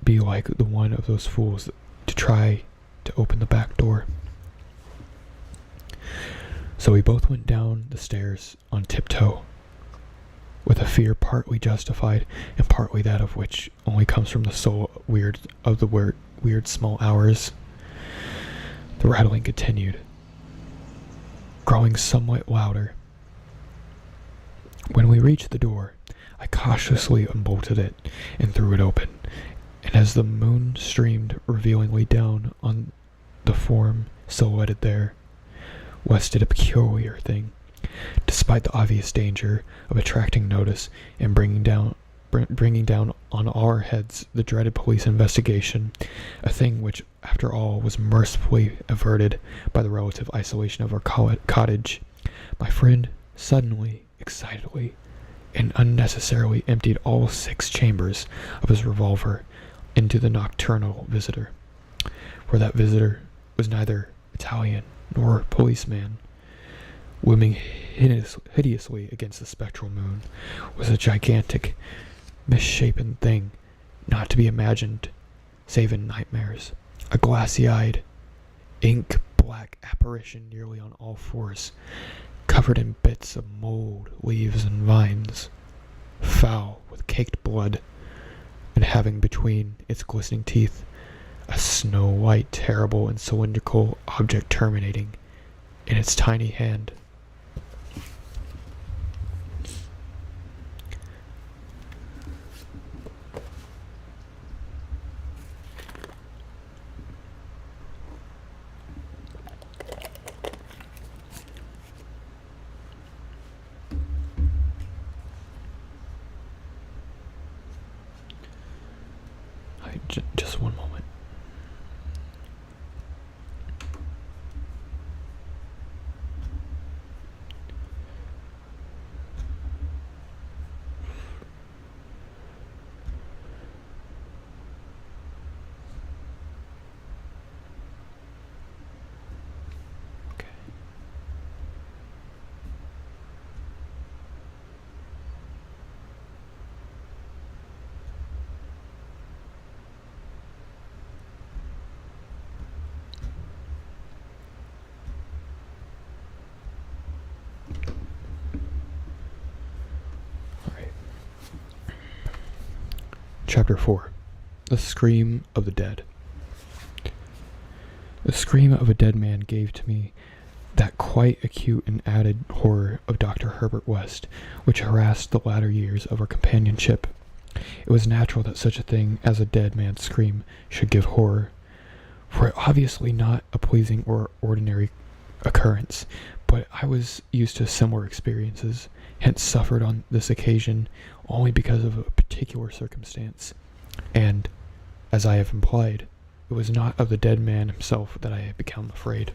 be like the one of those fools to try to open the back door. So we both went down the stairs on tiptoe, with a fear partly justified and partly that of which only comes from the soul weird small hours. The rattling continued, growing somewhat louder. When we reached the door, I cautiously unbolted it and threw it open, and as the moon streamed revealingly down on the form silhouetted there, West did a peculiar thing. Despite the obvious danger of attracting notice and bringing down on our heads the dreaded police investigation, a thing which, after all, was mercifully averted by the relative isolation of our cottage, my friend suddenly, excitedly, and unnecessarily emptied all 6 chambers of his revolver into the nocturnal visitor, for that visitor was neither Italian nor policeman. Looming hideously against the spectral moon was a gigantic, misshapen thing, not to be imagined save in nightmares. A glassy-eyed, ink-black apparition nearly on all fours, covered in bits of mold, leaves, and vines, foul with caked blood, and having between its glistening teeth a snow-white, terrible, and cylindrical object terminating in its tiny hand. Just one moment. Chapter 4. The Scream of the Dead. The scream of a dead man gave to me that quite acute and added horror of Dr. Herbert West, which harassed the latter years of our companionship. It was natural that such a thing as a dead man's scream should give horror, for it obviously not a pleasing or ordinary occurrence, but I was used to similar experiences, hence suffered on this occasion only because of a particular circumstance, and, as I have implied, it was not of the dead man himself that I had become afraid.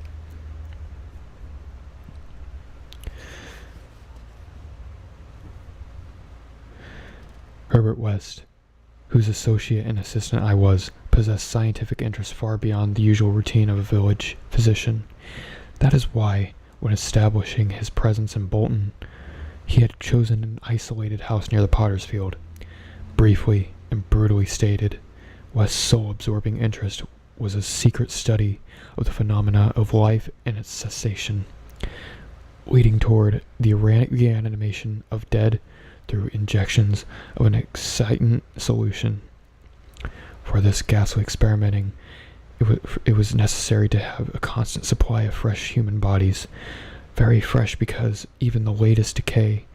Herbert West, whose associate and assistant I was, possessed scientific interests far beyond the usual routine of a village physician. That is why, when establishing his presence in Bolton, he had chosen an isolated house near the potter's field. Briefly and brutally stated, West's sole absorbing interest was a secret study of the phenomena of life and its cessation, leading toward the reanimation of dead through injections of an excitant solution. For this ghastly experimenting, it was necessary to have a constant supply of fresh human bodies, very fresh because even the latest decay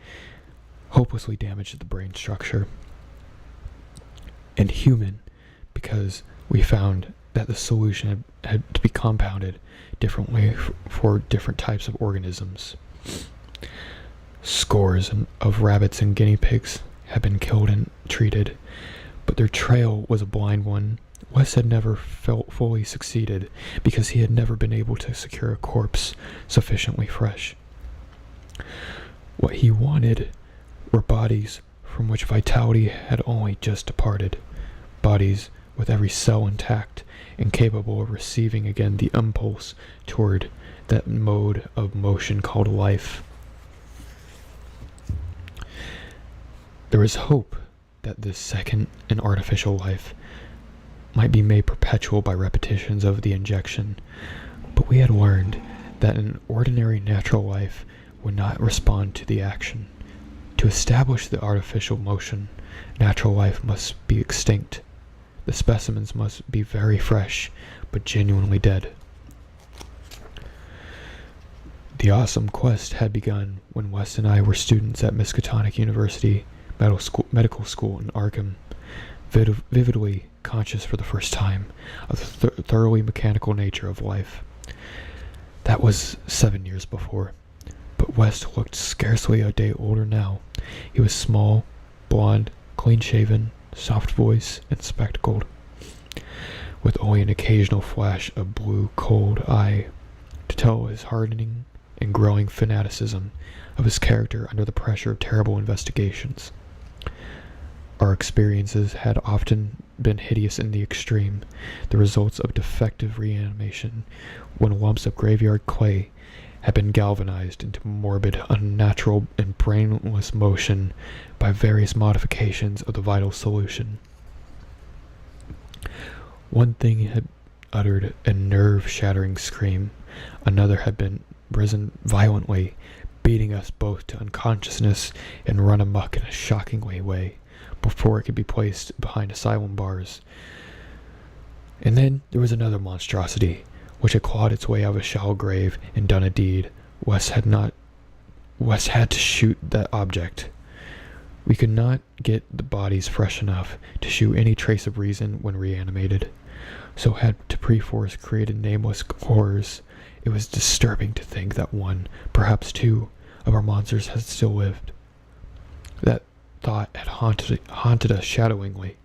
hopelessly damaged the brain structure, and human because we found that the solution had to be compounded differently for different types of organisms. Scores of rabbits and guinea pigs had been killed and treated, but their trail was a blind one. Wes had never felt fully succeeded because he had never been able to secure a corpse sufficiently fresh. What he wanted were bodies from which vitality had only just departed, bodies with every cell intact and capable of receiving again the impulse toward that mode of motion called life. There was hope that this second and artificial life might be made perpetual by repetitions of the injection, but we had learned that an ordinary natural life would not respond to the action. To establish the artificial motion, natural life must be extinct. The specimens must be very fresh, but genuinely dead. The awesome quest had begun when Wes and I were students at Miskatonic University Medical School in Arkham, vividly conscious for the first time of the thoroughly mechanical nature of life. That was 7 years before, but West looked scarcely a day older now. He was small, blond, clean-shaven, soft voice, and spectacled, with only an occasional flash of blue, cold eye to tell his hardening and growing fanaticism of his character under the pressure of terrible investigations. Our experiences had often been hideous in the extreme, the results of defective reanimation, when lumps of graveyard clay had been galvanized into morbid, unnatural, and brainless motion by various modifications of the vital solution. One thing had uttered a nerve-shattering scream, another had been risen violently, beating us both to unconsciousness and run amok in a shockingly way, before it could be placed behind asylum bars. And then there was another monstrosity, which had clawed its way out of a shallow grave and done a deed. Wes had to shoot that object. We could not get the bodies fresh enough to shoot any trace of reason when reanimated, so had to perforce create nameless horrors. It was disturbing to think that one, perhaps two, of our monsters had still lived. That thought had haunted us shadowingly,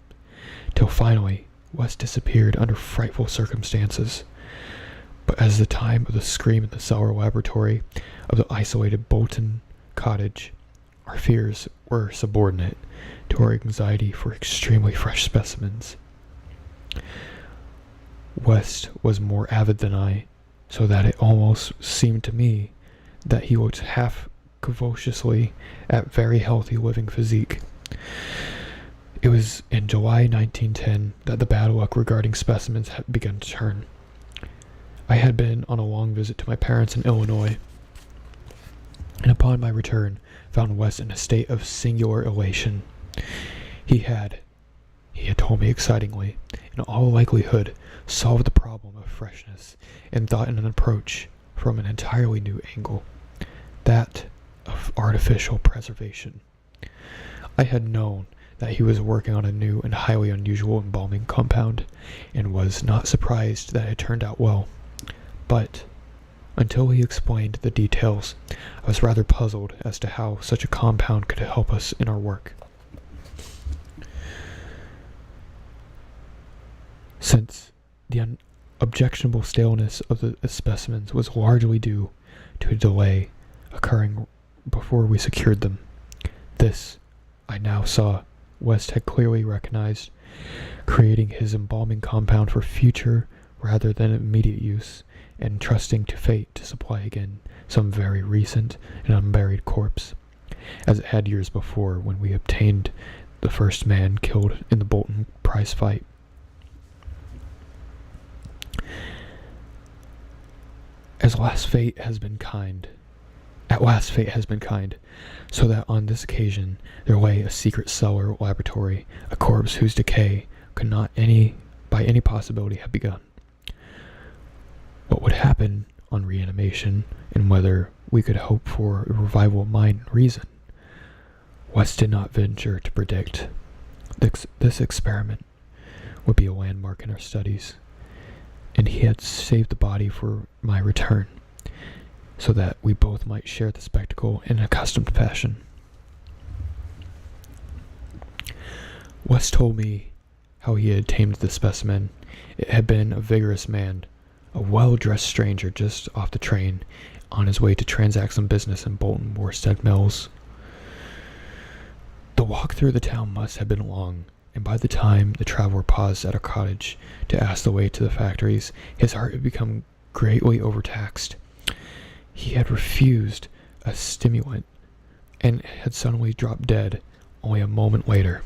till finally Wes disappeared under frightful circumstances. But as the time of the scream in the cellar laboratory of the isolated Bolton cottage, our fears were subordinate to our anxiety for extremely fresh specimens. West was more avid than I, so that it almost seemed to me that he looked half covetously at very healthy living physique. It was in July 1910 that the bad luck regarding specimens had begun to turn. I had been on a long visit to my parents in Illinois, and upon my return found Wes in a state of singular elation. He had told me excitingly, in all likelihood, solved the problem of freshness, and thought in an approach from an entirely new angle, that of artificial preservation. I had known that he was working on a new and highly unusual embalming compound, and was not surprised that it turned out well. But until he explained the details, I was rather puzzled as to how such a compound could help us in our work. Since the unobjectionable staleness of the specimens was largely due to a delay occurring before we secured them, this, I now saw, West had clearly recognized, creating his embalming compound for future rather than immediate use, and trusting to fate to supply again some very recent and unburied corpse, as it had years before when we obtained the first man killed in the Bolton prize fight. At last fate has been kind, so that on this occasion there lay a secret cellar laboratory, a corpse whose decay could not by any possibility have begun. What would happen on reanimation, and whether we could hope for a revival of mind and reason, West did not venture to predict. This experiment would be a landmark in our studies, and he had saved the body for my return, so that we both might share the spectacle in an accustomed fashion. West told me how he had tamed the specimen. It had been a vigorous man, a well-dressed stranger just off the train, on his way to transact some business in Bolton Morstead Mills. The The walk through the town must have been long, and by the time the traveler paused at a cottage to ask the way to the factories, his heart had become greatly overtaxed. He had refused a stimulant and had suddenly dropped dead only a moment later.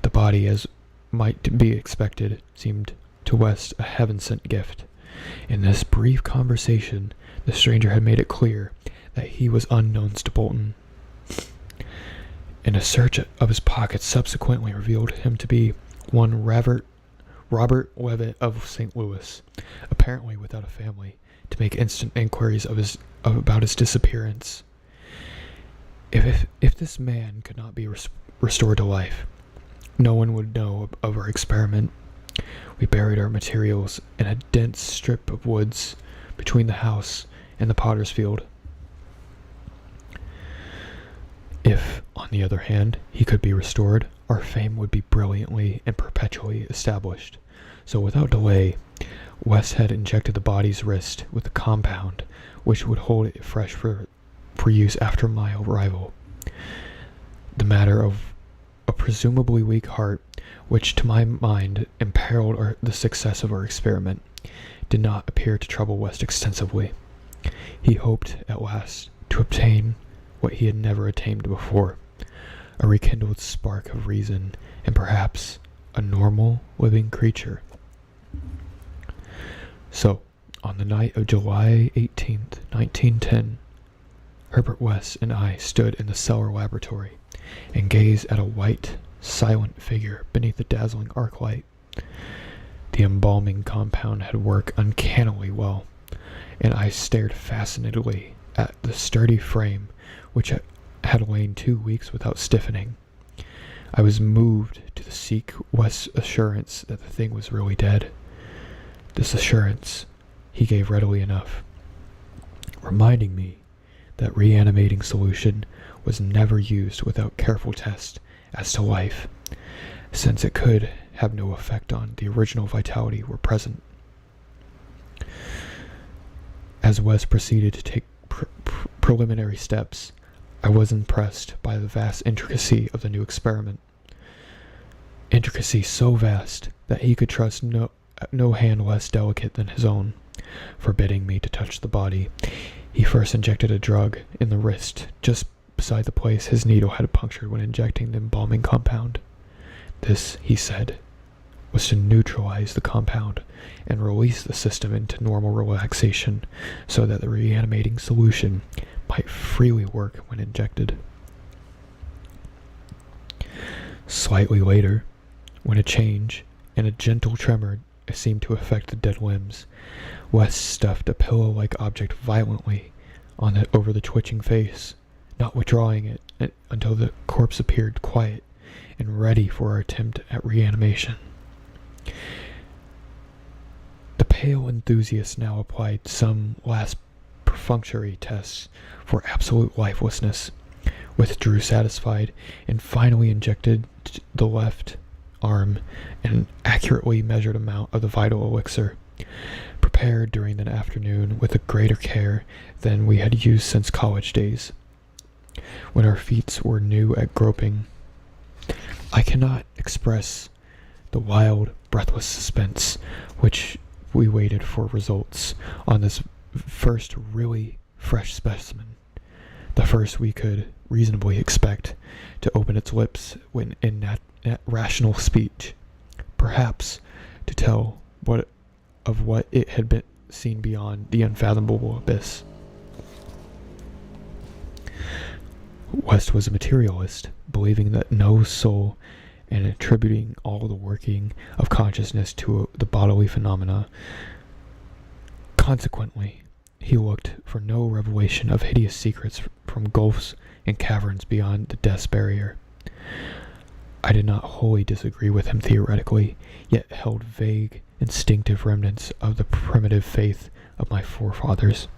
The body, as might be expected, seemed to West a heaven-sent gift. In this brief conversation, the stranger had made it clear that he was unknown to Bolton, and a search of his pockets subsequently revealed him to be one Robert Levitt of St. Louis, apparently without a family, to make instant inquiries about his disappearance. If this man could not be restored to life, no one would know of our experiment. We buried our materials in a dense strip of woods between the house and the potter's field. If, on the other hand, he could be restored, our fame would be brilliantly and perpetually established. So without delay, West had injected the body's wrist with a compound which would hold it fresh for use after my arrival. The matter of a presumably weak heart, which to my mind imperiled the success of our experiment, did not appear to trouble West extensively. He hoped at last to obtain what he had never attained before, a rekindled spark of reason, and perhaps a normal living creature. So, on the night of July 18th, 1910, Herbert West and I stood in the cellar laboratory and gazed at a white, silent figure beneath the dazzling arc light. The embalming compound had worked uncannily well, and I stared fascinatedly at the sturdy frame which had lain 2 weeks without stiffening. I was moved to seek West's assurance that the thing was really dead. This assurance he gave readily enough, reminding me that reanimating solution was never used without careful test as to life, since it could have no effect on the original vitality were present. As West proceeded to take preliminary steps, I was impressed by the vast intricacy of the new experiment. Intricacy so vast that he could trust no hand less delicate than his own. Forbidding me to touch the body, he first injected a drug in the wrist just beside the place his needle had punctured when injecting the embalming compound. This, he said, was to neutralize the compound and release the system into normal relaxation so that the reanimating solution might freely work when injected. Slightly later, when a change and a gentle tremor seemed to affect the dead limbs, West stuffed a pillow-like object violently over the twitching face, not withdrawing it until the corpse appeared quiet and ready for our attempt at reanimation. The pale enthusiast now applied some last perfunctory tests for absolute lifelessness, withdrew satisfied, and finally injected the left arm an accurately measured amount of the vital elixir, prepared during the afternoon with a greater care than we had used since college days, when our feet were new at groping. I cannot express the wild, breathless suspense which we waited for results on this first really fresh specimen, the first we could reasonably expect to open its lips when in rational speech, perhaps to tell what it had been seen beyond the unfathomable abyss. West was a materialist, believing that no soul, and attributing all the working of consciousness to the bodily phenomena. Consequently, he looked for no revelation of hideous secrets from gulfs and caverns beyond the death's barrier. I did not wholly disagree with him theoretically, yet held vague, instinctive remnants of the primitive faith of my forefathers,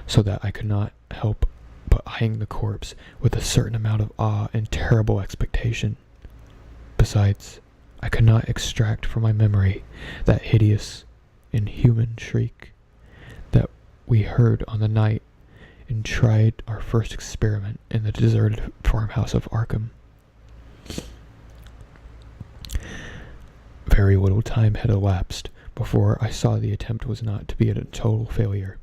so that I could not help but eyeing the corpse with a certain amount of awe and terrible expectation. Besides, I could not extract from my memory that hideous, inhuman shriek that we heard on the night and tried our first experiment in the deserted farmhouse of Arkham. Very little time had elapsed before I saw the attempt was not to be a total failure.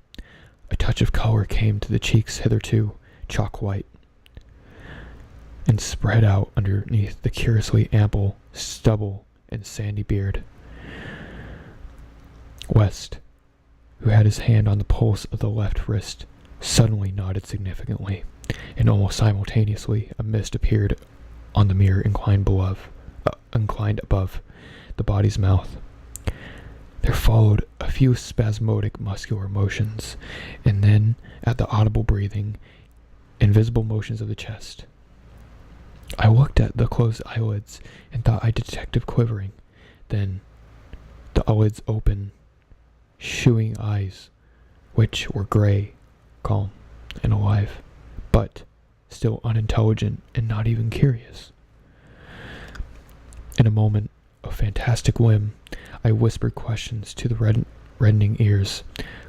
A touch of color came to the cheeks hitherto chalk white, and spread out underneath the curiously ample stubble and sandy beard. West, who had his hand on the pulse of the left wrist, suddenly nodded significantly, and almost simultaneously a mist appeared on the mirror inclined above the body's mouth. There followed a few spasmodic muscular motions, and then, at the audible breathing, invisible motions of the chest. I looked at the closed eyelids and thought I detected quivering. Then, the eyelids opened, shewing eyes, which were gray, calm, and alive, but still unintelligent and not even curious. In a moment of fantastic whim, I whispered questions to the reddening ears,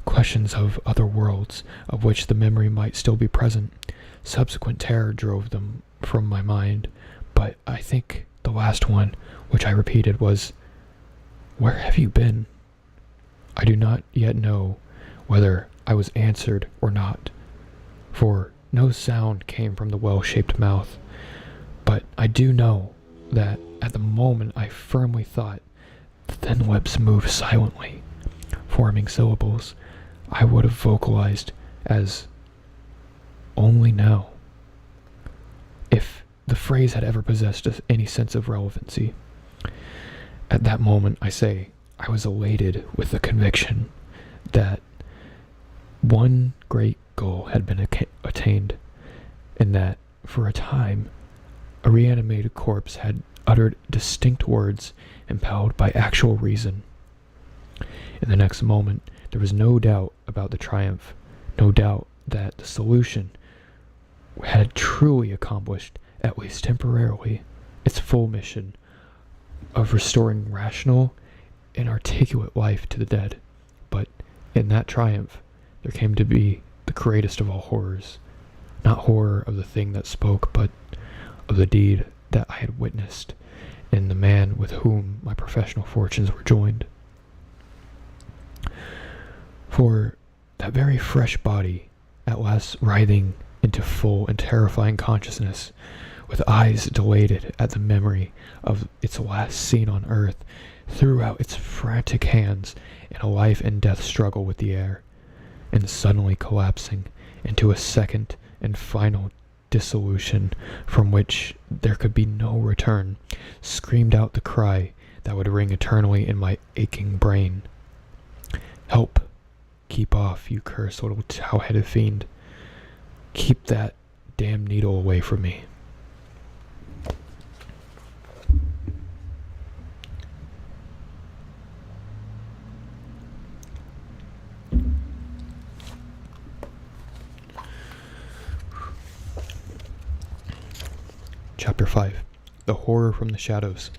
questions of other worlds of which the memory might still be present. Subsequent terror drove them from my mind, but I think the last one, which I repeated, was, "Where have you been?" I do not yet know whether I was answered or not, for no sound came from the well-shaped mouth, but I do know that at the moment I firmly thought the thin lips moved silently, forming syllables I would have vocalized as "only now," if the phrase had ever possessed any sense of relevancy. At that moment, I say, I was elated with the conviction that one great goal had been attained, and that, for a time, a reanimated corpse had uttered distinct words impelled by actual reason. In the next moment, there was no doubt about the triumph, no doubt that the solution had truly accomplished, at least temporarily, its full mission of restoring rational and articulate life to the dead. But in that triumph, there came to be the greatest of all horrors, not horror of the thing that spoke, but of the deed that I had witnessed in the man with whom my professional fortunes were joined. For that very fresh body, at last writhing into full and terrifying consciousness, with eyes dilated at the memory of its last scene on earth, threw out its frantic hands in a life and death struggle with the air, and suddenly collapsing into a second and final dissolution from which there could be no return, screamed out the cry that would ring eternally in my aching brain. "Help! Keep off, you cursed little tow-headed fiend. Keep that damn needle away from me." Chapter 5. The Horror from the Shadows.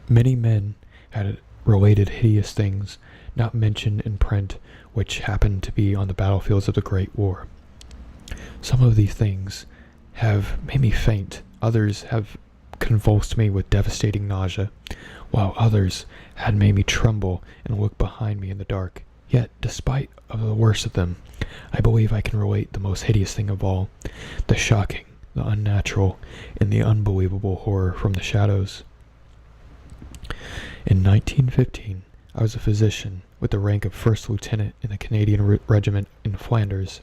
Many men had related hideous things not mentioned in print which happened to be on the battlefields of the Great War. Some of these things have made me faint, others have convulsed me with devastating nausea, while others had made me tremble and look behind me in the dark. Yet, despite of the worst of them, I believe I can relate the most hideous thing of all, the shocking, the unnatural, and the unbelievable horror from the shadows. In 1915, I was a physician with the rank of first lieutenant in the Canadian regiment in Flanders,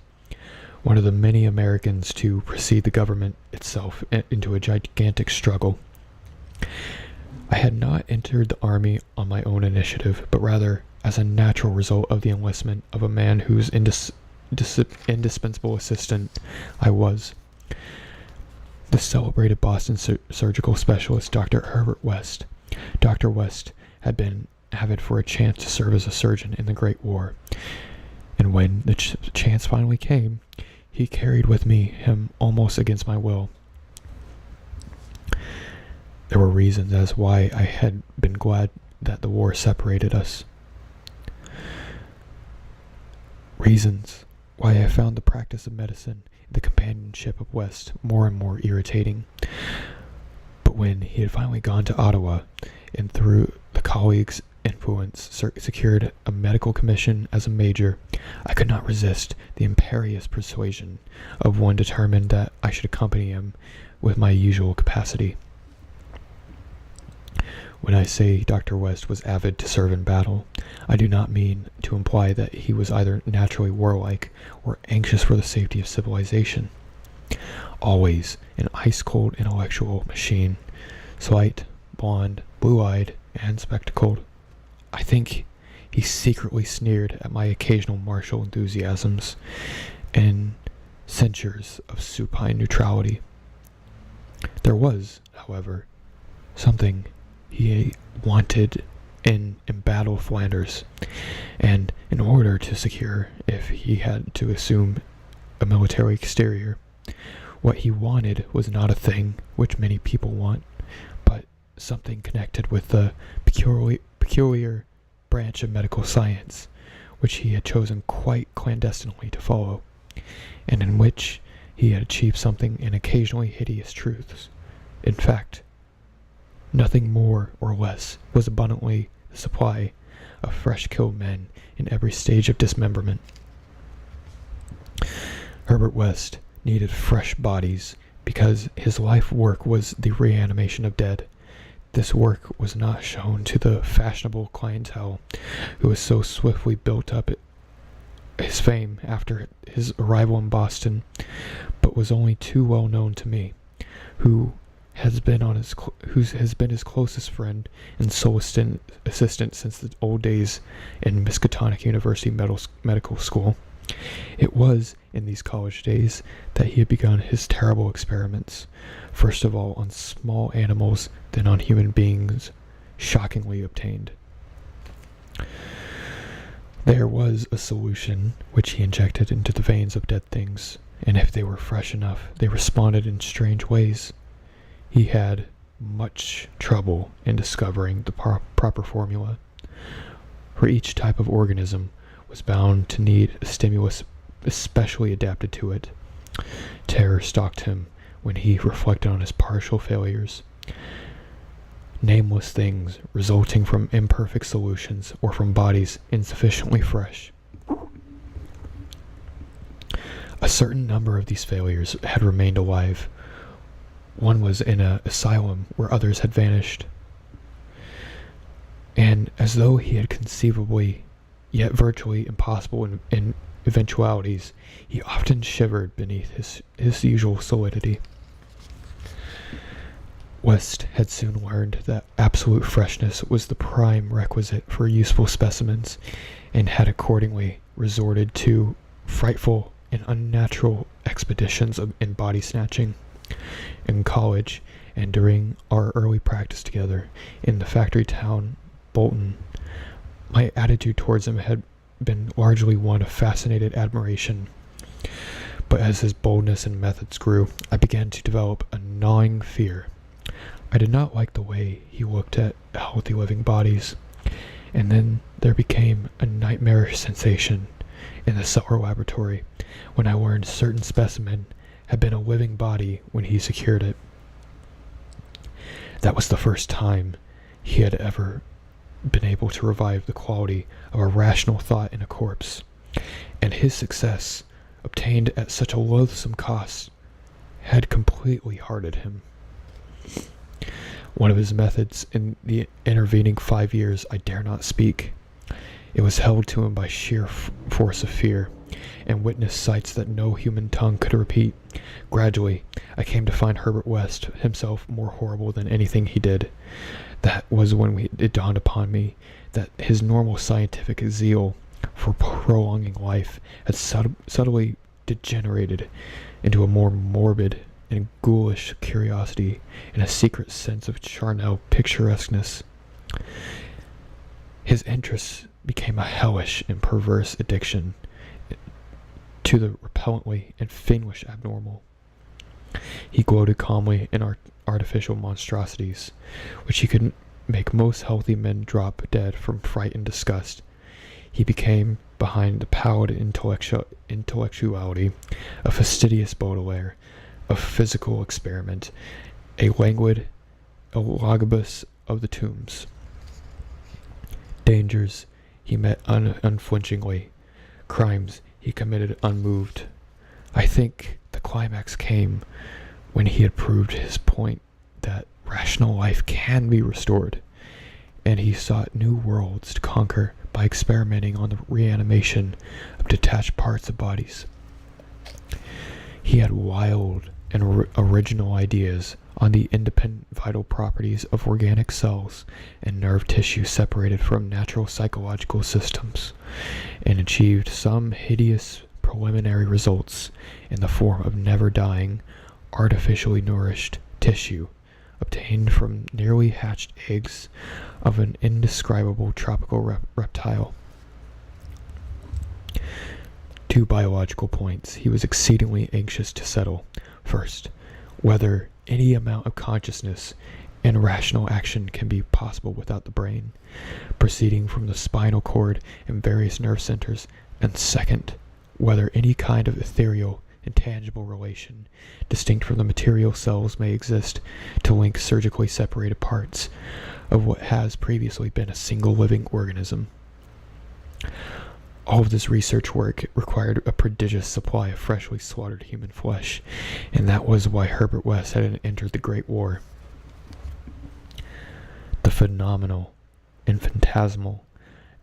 one of the many Americans to precede the government itself into a gigantic struggle. I had not entered the army on my own initiative, but rather as a natural result of the enlistment of a man whose indispensable assistant I was. The celebrated Boston surgical specialist, Dr. Herbert West. Dr. West had been avid for a chance to serve as a surgeon in the Great War, and when the chance finally came, he carried with him almost against my will. There were reasons as why I had been glad that the war separated us. Reasons why I found the practice of medicine, the companionship of West, more and more irritating. But when he had finally gone to Ottawa and through the colleagues' influence secured a medical commission as a major, I could not resist the imperious persuasion of one determined that I should accompany him with my usual capacity. When I say Dr. West was avid to serve in battle, I do not mean to imply that he was either naturally warlike or anxious for the safety of civilization. Always an ice-cold intellectual machine, slight, blonde, blue-eyed, and spectacled, I think he secretly sneered at my occasional martial enthusiasms and censures of supine neutrality. There was, however, something he wanted in embattled Flanders, and in order to secure, if he had to assume a military exterior, what he wanted was not a thing which many people want, but something connected with the peculiar branch of medical science which he had chosen quite clandestinely to follow, and in which he had achieved something in occasionally hideous truths. In fact, nothing more or less was abundantly the supply of fresh-killed men in every stage of dismemberment. Herbert West needed fresh bodies because his life work was the reanimation of dead. This work was not shown to the fashionable clientele who was so swiftly built up his fame after his arrival in Boston, but was only too well known to me, who has been his closest friend and sole assistant since the old days in Miskatonic University Medical School. It was in these college days that he had begun his terrible experiments, first of all on small animals, then on human beings, shockingly obtained. There was a solution which he injected into the veins of dead things, and if they were fresh enough, they responded in strange ways. He had much trouble in discovering the proper formula, for each type of organism was bound to need a stimulus especially adapted to it. Terror stalked him when he reflected on his partial failures. Nameless things resulting from imperfect solutions or from bodies insufficiently fresh. A certain number of these failures had remained alive. One was in an asylum where others had vanished. And as though he had conceivably, yet virtually impossible in eventualities, he often shivered beneath his usual solidity. West had soon learned that absolute freshness was the prime requisite for useful specimens, and had accordingly resorted to frightful and unnatural expeditions in body snatching. In college, and during our early practice together in the factory town, Bolton, my attitude towards him had been largely one of fascinated admiration. But as his boldness and methods grew, I began to develop a gnawing fear. I did not like the way he looked at healthy living bodies, and then there became a nightmarish sensation in the cellar laboratory when I learned a certain specimen had been a living body when he secured it. That was the first time he had ever been able to revive the quality of a rational thought in a corpse, and his success, obtained at such a loathsome cost, had completely hearted him. One of his methods in the intervening 5 years I dare not speak. It was held to him by sheer force of fear, and witnessed sights that no human tongue could repeat. Gradually, I came to find Herbert West himself more horrible than anything he did. That was when it dawned upon me that his normal scientific zeal for prolonging life had subtly degenerated into a more morbid and ghoulish curiosity and a secret sense of charnel picturesqueness. His interests became a hellish and perverse addiction to the repellently and fiendish abnormal. He gloated calmly in artificial monstrosities, which he could make most healthy men drop dead from fright and disgust. He became, behind the pallid intellectuality of fastidious Baudelaire, of physical experiment, a languid a logibus of the tombs. Dangers he met unflinchingly. Crimes he committed unmoved. I think the climax came when he had proved his point that rational life can be restored, and he sought new worlds to conquer by experimenting on the reanimation of detached parts of bodies. He had wild and original ideas on the independent vital properties of organic cells and nerve tissue separated from natural psychological systems, and achieved some hideous preliminary results in the form of never-dying, artificially nourished tissue obtained from nearly hatched eggs of an indescribable tropical reptile. 2 biological points he was exceedingly anxious to settle. First, whether any amount of consciousness and rational action can be possible without the brain, proceeding from the spinal cord and various nerve centers, and second, whether any kind of ethereal, intangible relation, distinct from the material cells, may exist to link surgically separated parts of what has previously been a single living organism. All of this research work required a prodigious supply of freshly slaughtered human flesh, and that was why Herbert West had entered the Great War. The phenomenal and phantasmal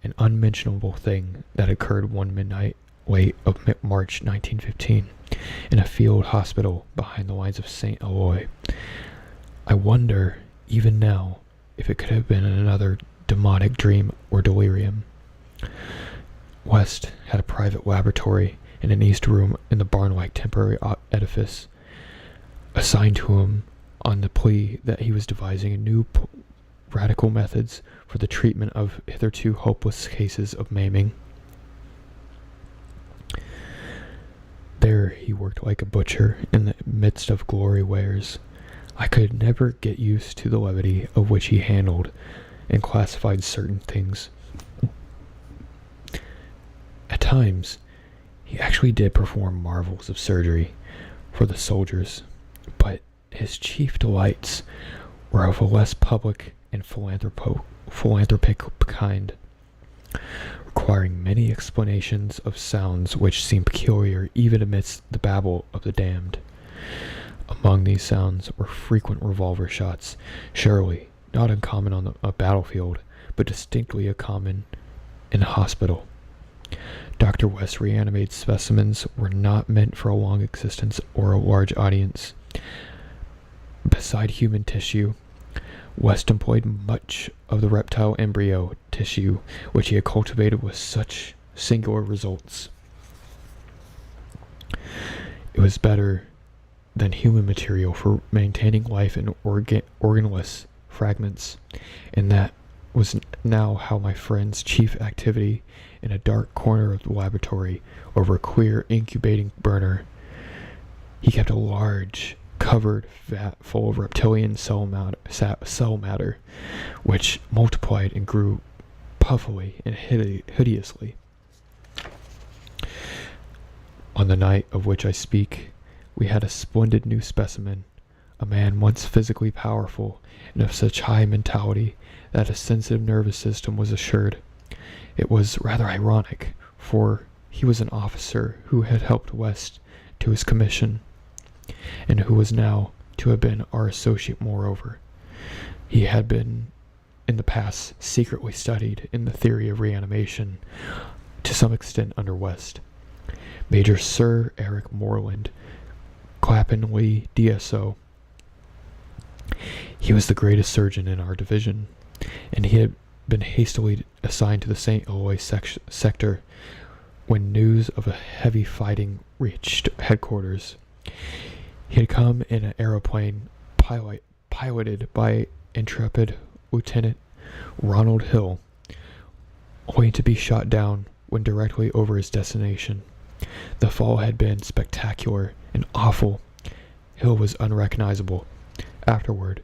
and unmentionable thing that occurred one midnight late of March 1915 in a field hospital behind the lines of St. Eloi. I wonder, even now, if it could have been another demonic dream or delirium. West had a private laboratory in an east room in the barn-like temporary edifice, assigned to him on the plea that he was devising new radical methods for the treatment of hitherto hopeless cases of maiming. There he worked like a butcher in the midst of glory wares. I could never get used to the levity of which he handled and classified certain things. At times, he actually did perform marvels of surgery for the soldiers, but his chief delights were of a less public and philanthropic kind, requiring many explanations of sounds which seemed peculiar even amidst the babble of the damned. Among these sounds were frequent revolver shots, surely not uncommon on a battlefield, but distinctly common in a hospital. Dr. West's reanimated specimens were not meant for a long existence or a large audience. Beside human tissue, West employed much of the reptile embryo tissue, which he had cultivated with such singular results. It was better than human material for maintaining life in organless fragments, and that was now how my friend's chief activity in a dark corner of the laboratory over a queer incubating burner. He kept a large, covered vat full of reptilian cell matter, which multiplied and grew puffily and hideously. On the night of which I speak, we had a splendid new specimen, a man once physically powerful and of such high mentality that a sensitive nervous system was assured. It was rather ironic, for he was an officer who had helped West to his commission, and who was now to have been our associate moreover. He had been, in the past, secretly studied in the theory of reanimation, to some extent under West. Major Sir Eric Moreland, Clapham Lee DSO. He was the greatest surgeon in our division, and he had been hastily assigned to the St. Eloi sector when news of a heavy fighting reached headquarters. He had come in an aeroplane piloted by intrepid Lieutenant Ronald Hill, only to be shot down when directly over his destination. The fall had been spectacular and awful. Hill was unrecognizable afterward,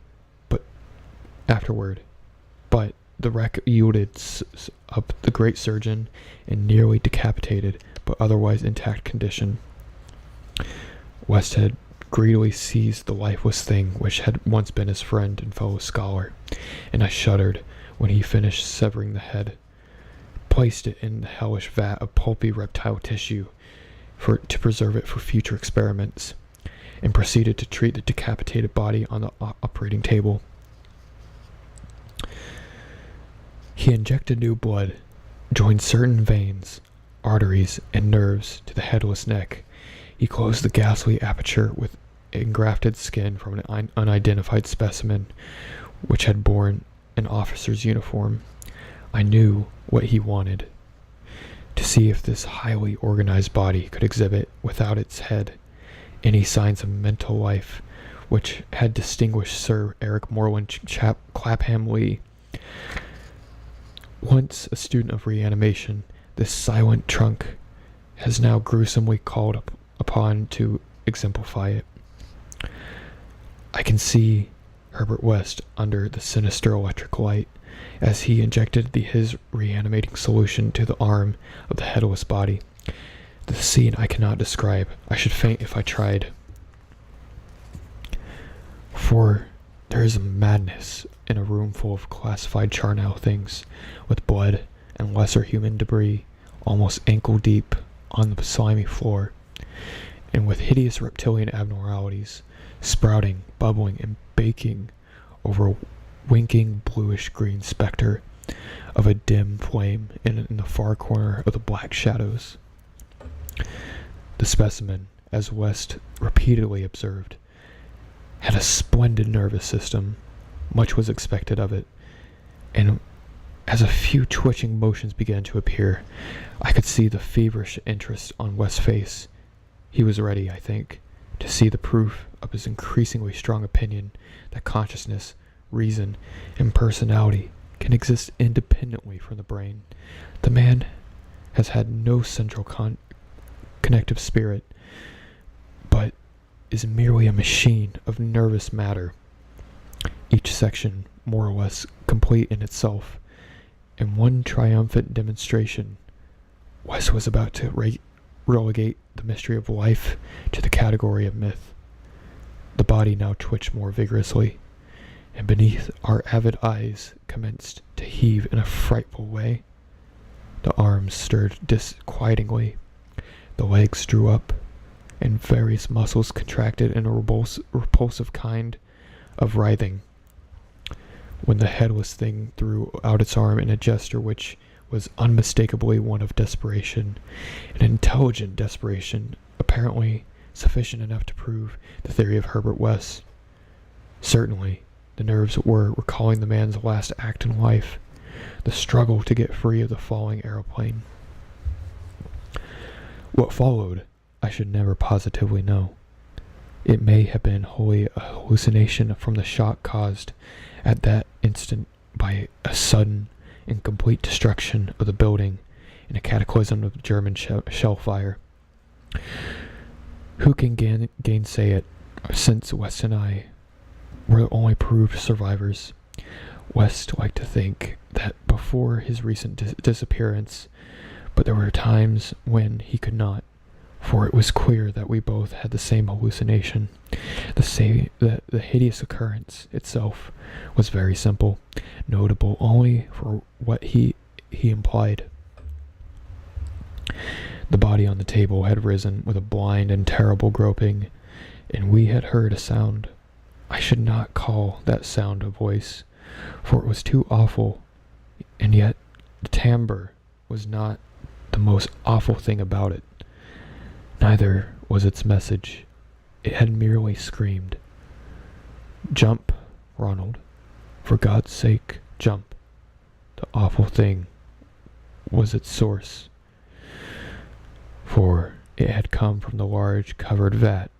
but the wreck yielded up the great surgeon in nearly decapitated but otherwise intact condition. West had greedily seized the lifeless thing which had once been his friend and fellow scholar, and I shuddered when he finished severing the head, placed it in the hellish vat of pulpy reptile tissue to preserve it for future experiments, and proceeded to treat the decapitated body on the operating table. He injected new blood, joined certain veins, arteries, and nerves to the headless neck. He closed the ghastly aperture with engrafted skin from an unidentified specimen which had borne an officer's uniform. I knew what he wanted: to see if this highly organized body could exhibit, without its head, any signs of mental life which had distinguished Sir Eric Moreland Clapham Lee. Once a student of reanimation, this silent trunk has now gruesomely called upon to exemplify it. I can see Herbert West under the sinister electric light as he injected his reanimating solution to the arm of the headless body. The scene I cannot describe. I should faint if I tried. For there is a madness in a room full of classified charnel things, with blood and lesser human debris almost ankle deep on the slimy floor, and with hideous reptilian abnormalities sprouting, bubbling, and baking over a winking bluish-green specter of a dim flame in the far corner of the black shadows. The specimen, as West repeatedly observed, had a splendid nervous system. Much was expected of it, and as a few twitching motions began to appear, I could see the feverish interest on West's face. He was ready, I think, to see the proof of his increasingly strong opinion that consciousness, reason, and personality can exist independently from the brain. The man has had no central connective spirit, but is merely a machine of nervous matter, each section more or less complete in itself. In one triumphant demonstration, West was about to relegate the mystery of life to the category of myth. The body now twitched more vigorously, and beneath our avid eyes commenced to heave in a frightful way. The arms stirred disquietingly, the legs drew up, and various muscles contracted in a repulsive kind of writhing, when the headless thing threw out its arm in a gesture which was unmistakably one of desperation, an intelligent desperation, apparently sufficient enough to prove the theory of Herbert West. Certainly, the nerves were recalling the man's last act in life, the struggle to get free of the falling aeroplane. What followed, I should never positively know. It may have been wholly a hallucination from the shock caused at that instant by a sudden and complete destruction of the building in a cataclysm of German shell fire. Who can gainsay it, since West and I were the only proved survivors? West liked to think that before his recent disappearance, but there were times when he could not, for it was clear that we both had the same hallucination. The hideous occurrence itself was very simple, notable only for what he implied. The body on the table had risen with a blind and terrible groping, and we had heard a sound. I should not call that sound a voice, for it was too awful, and yet the timbre was not the most awful thing about it. Neither was its message. It had merely screamed, "Jump, Ronald. For God's sake, jump." The awful thing was its source, for it had come from the large covered vat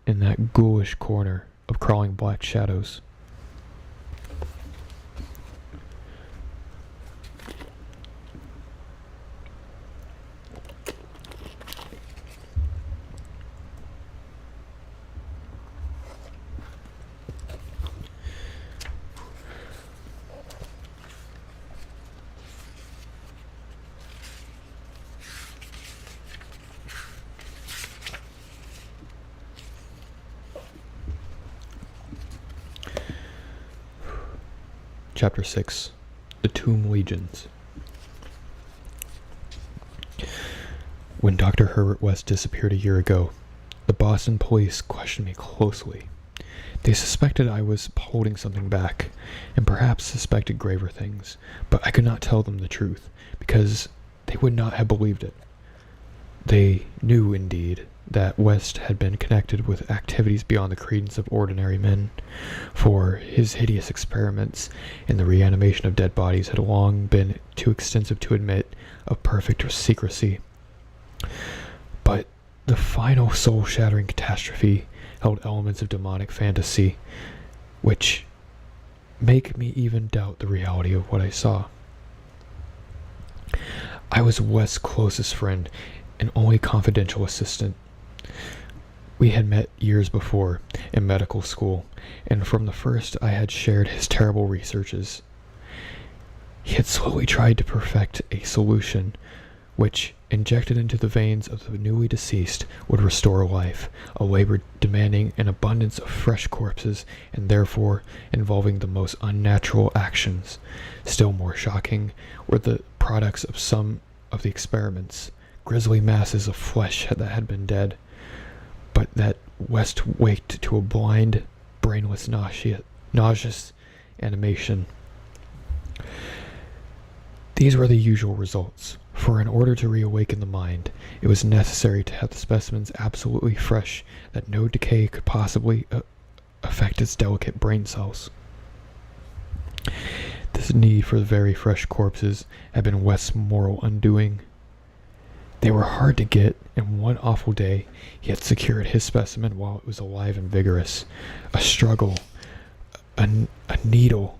in that ghoulish corner of crawling black shadows. Chapter 6, The Tomb Legions. When Dr. Herbert West disappeared a year ago, the Boston police questioned me closely. They suspected I was holding something back, and perhaps suspected graver things, but I could not tell them the truth, because they would not have believed it. They knew, indeed, that West had been connected with activities beyond the credence of ordinary men, for his hideous experiments in the reanimation of dead bodies had long been too extensive to admit of perfect secrecy. But the final soul-shattering catastrophe held elements of demonic fantasy, which make me even doubt the reality of what I saw. I was West's closest friend and only confidential assistant. We had met years before in medical school, and from the first I had shared his terrible researches. He had slowly tried to perfect a solution which, injected into the veins of the newly deceased, would restore life, a labor demanding an abundance of fresh corpses and therefore involving the most unnatural actions. Still more shocking were the products of some of the experiments, grisly masses of flesh that had been dead, but that West waked to a blind, brainless, nauseous animation. These were the usual results, for in order to reawaken the mind, it was necessary to have the specimens absolutely fresh, that no decay could possibly affect its delicate brain cells. This need for very fresh corpses had been West's moral undoing. They were hard to get, and one awful day he had secured his specimen while it was alive and vigorous. A struggle, a needle,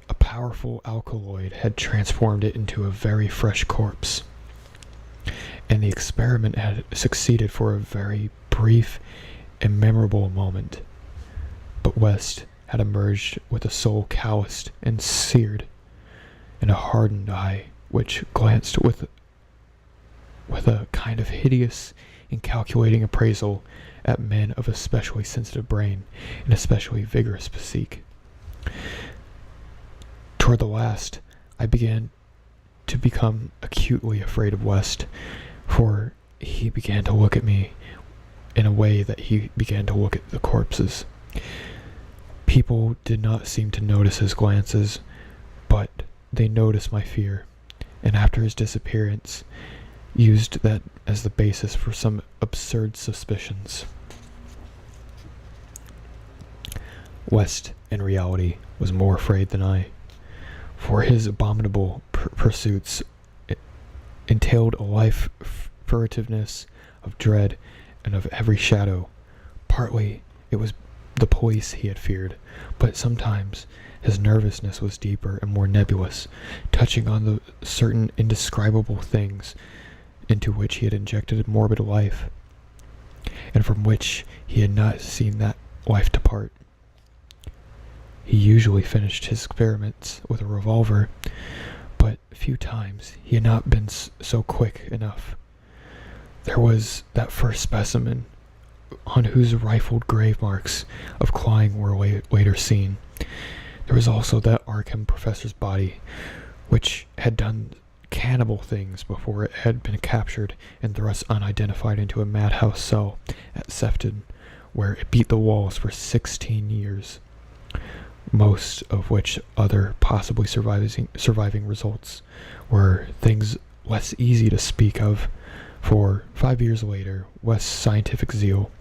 a powerful alkaloid had transformed it into a very fresh corpse. And the experiment had succeeded for a very brief and memorable moment. But West had emerged with a soul calloused and seared, and a hardened eye which glanced with a kind of hideous, incalculating appraisal at men of especially sensitive brain and especially vigorous physique. Toward the last, I began to become acutely afraid of West, for he began to look at me in a way that he began to look at the corpses. People did not seem to notice his glances, but they noticed my fear, and after his disappearance, used that as the basis for some absurd suspicions. West, in reality, was more afraid than I, for his abominable pursuits entailed a life furtiveness of dread and of every shadow. Partly it was the police he had feared, but sometimes his nervousness was deeper and more nebulous, touching on the certain indescribable things into which he had injected morbid life, and from which he had not seen that life depart. He usually finished his experiments with a revolver, but few times he had not been so quick enough. There was that first specimen, on whose rifled grave marks of clawing were later seen. There was also that Arkham professor's body, which had done cannibal things before it had been captured and thrust unidentified into a madhouse cell at Sefton, where it beat the walls for 16 years. Most of which other possibly surviving results were things less easy to speak of, for 5 years later, West's scientific zeal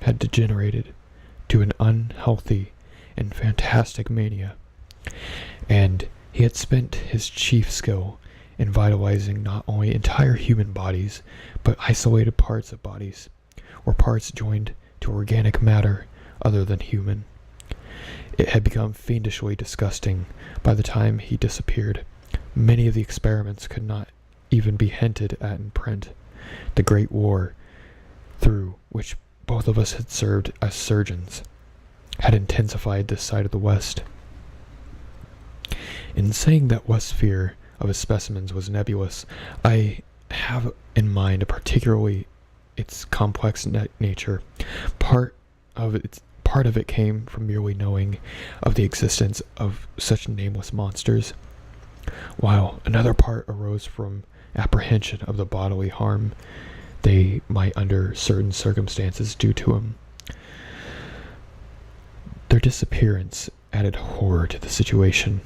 had degenerated to an unhealthy and fantastic mania, and he had spent his chief skill in vitalizing not only entire human bodies, but isolated parts of bodies, or parts joined to organic matter other than human. It had become fiendishly disgusting by the time he disappeared. Many of the experiments could not even be hinted at in print. The Great War, through which both of us had served as surgeons, had intensified this side of the West. In saying that West's fear of his specimens was nebulous, I have in mind particularly its complex nature. Part Part of it came from merely knowing of the existence of such nameless monsters, while another part arose from apprehension of the bodily harm they might under certain circumstances do to him. Their disappearance added horror to the situation.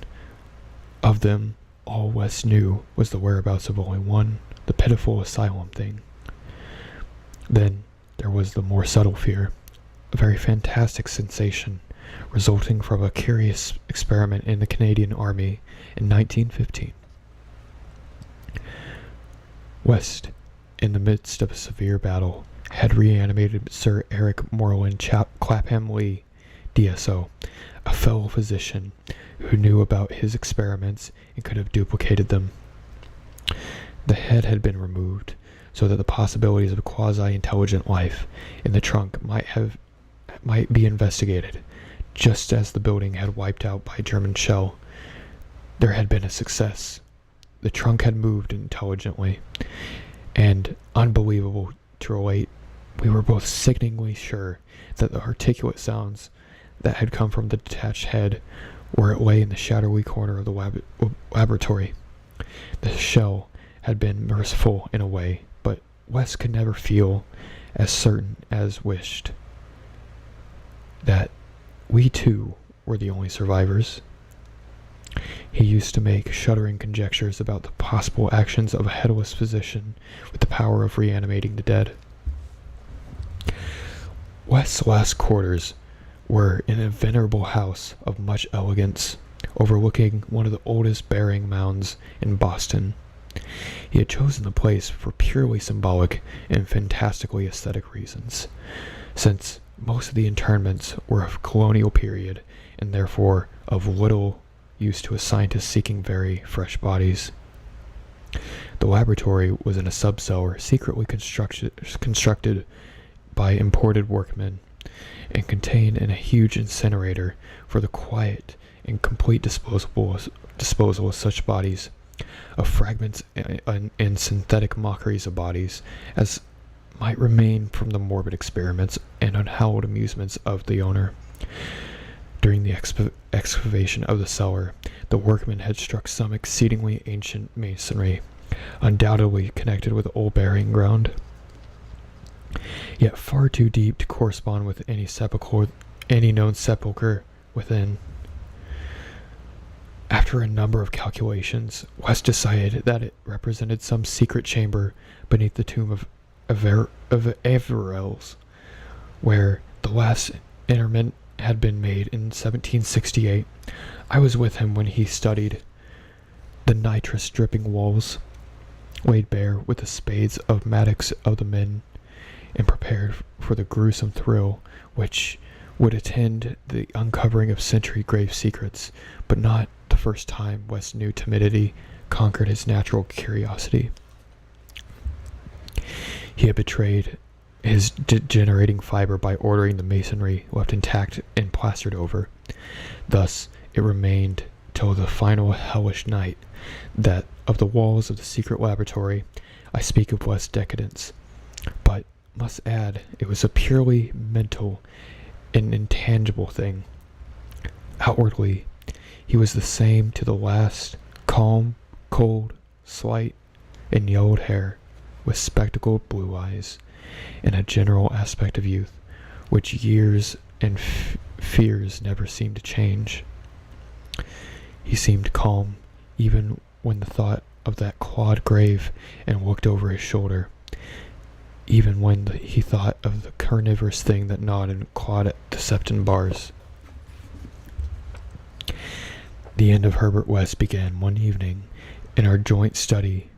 Of them, all Wes knew was the whereabouts of only one, the pitiful asylum thing. Then there was the more subtle fear, a very fantastic sensation resulting from a curious experiment in the Canadian Army in 1915. West, in the midst of a severe battle, had reanimated Sir Eric Moreland Clapham Lee, DSO, a fellow physician who knew about his experiments and could have duplicated them. The head had been removed so that the possibilities of quasi-intelligent life in the trunk might be investigated. Just as the building had wiped out by a German shell, there had been a success. The trunk had moved intelligently, and unbelievable to relate, we were both sickeningly sure that the articulate sounds that had come from the detached head where it lay in the shadowy corner of the laboratory. The shell had been merciful in a way, but Wes could never feel as certain as wished that we too were the only survivors. He used to make shuddering conjectures about the possible actions of a headless physician with the power of reanimating the dead. West's last quarters were in a venerable house of much elegance, overlooking one of the oldest burying mounds in Boston. He had chosen the place for purely symbolic and fantastically aesthetic reasons, since most of the interments were of colonial period and therefore of little use to a scientist seeking very fresh bodies. The laboratory was in a sub-cellar secretly constructed by imported workmen and contained in a huge incinerator for the quiet and complete disposal of such bodies, of fragments and synthetic mockeries of bodies as might remain from the morbid experiments and unhallowed amusements of the owner. During the excavation of the cellar, the workmen had struck some exceedingly ancient masonry, undoubtedly connected with the old burying ground, yet far too deep to correspond with any known sepulchre within. After a number of calculations, West decided that it represented some secret chamber beneath the tomb of Averell's, where the last interment had been made in 1768. I was with him when he studied the nitrous-dripping walls, laid bare with the spades of mattocks of the men, and prepared for the gruesome thrill which would attend the uncovering of century-grave secrets, but not the first time West knew timidity conquered his natural curiosity. He had betrayed his degenerating fiber by ordering the masonry left intact and plastered over. Thus, it remained till the final hellish night that of the walls of the secret laboratory I speak of West's decadence, but must add it was a purely mental and intangible thing. Outwardly, he was the same to the last, calm, cold, slight, and yellowed hair, with spectacled blue eyes, and a general aspect of youth, which years and fears never seemed to change. He seemed calm, even when the thought of that clawed grave and looked over his shoulder, even when he thought of the carnivorous thing that gnawed and clawed at the septon bars. The end of Herbert West began one evening in our joint study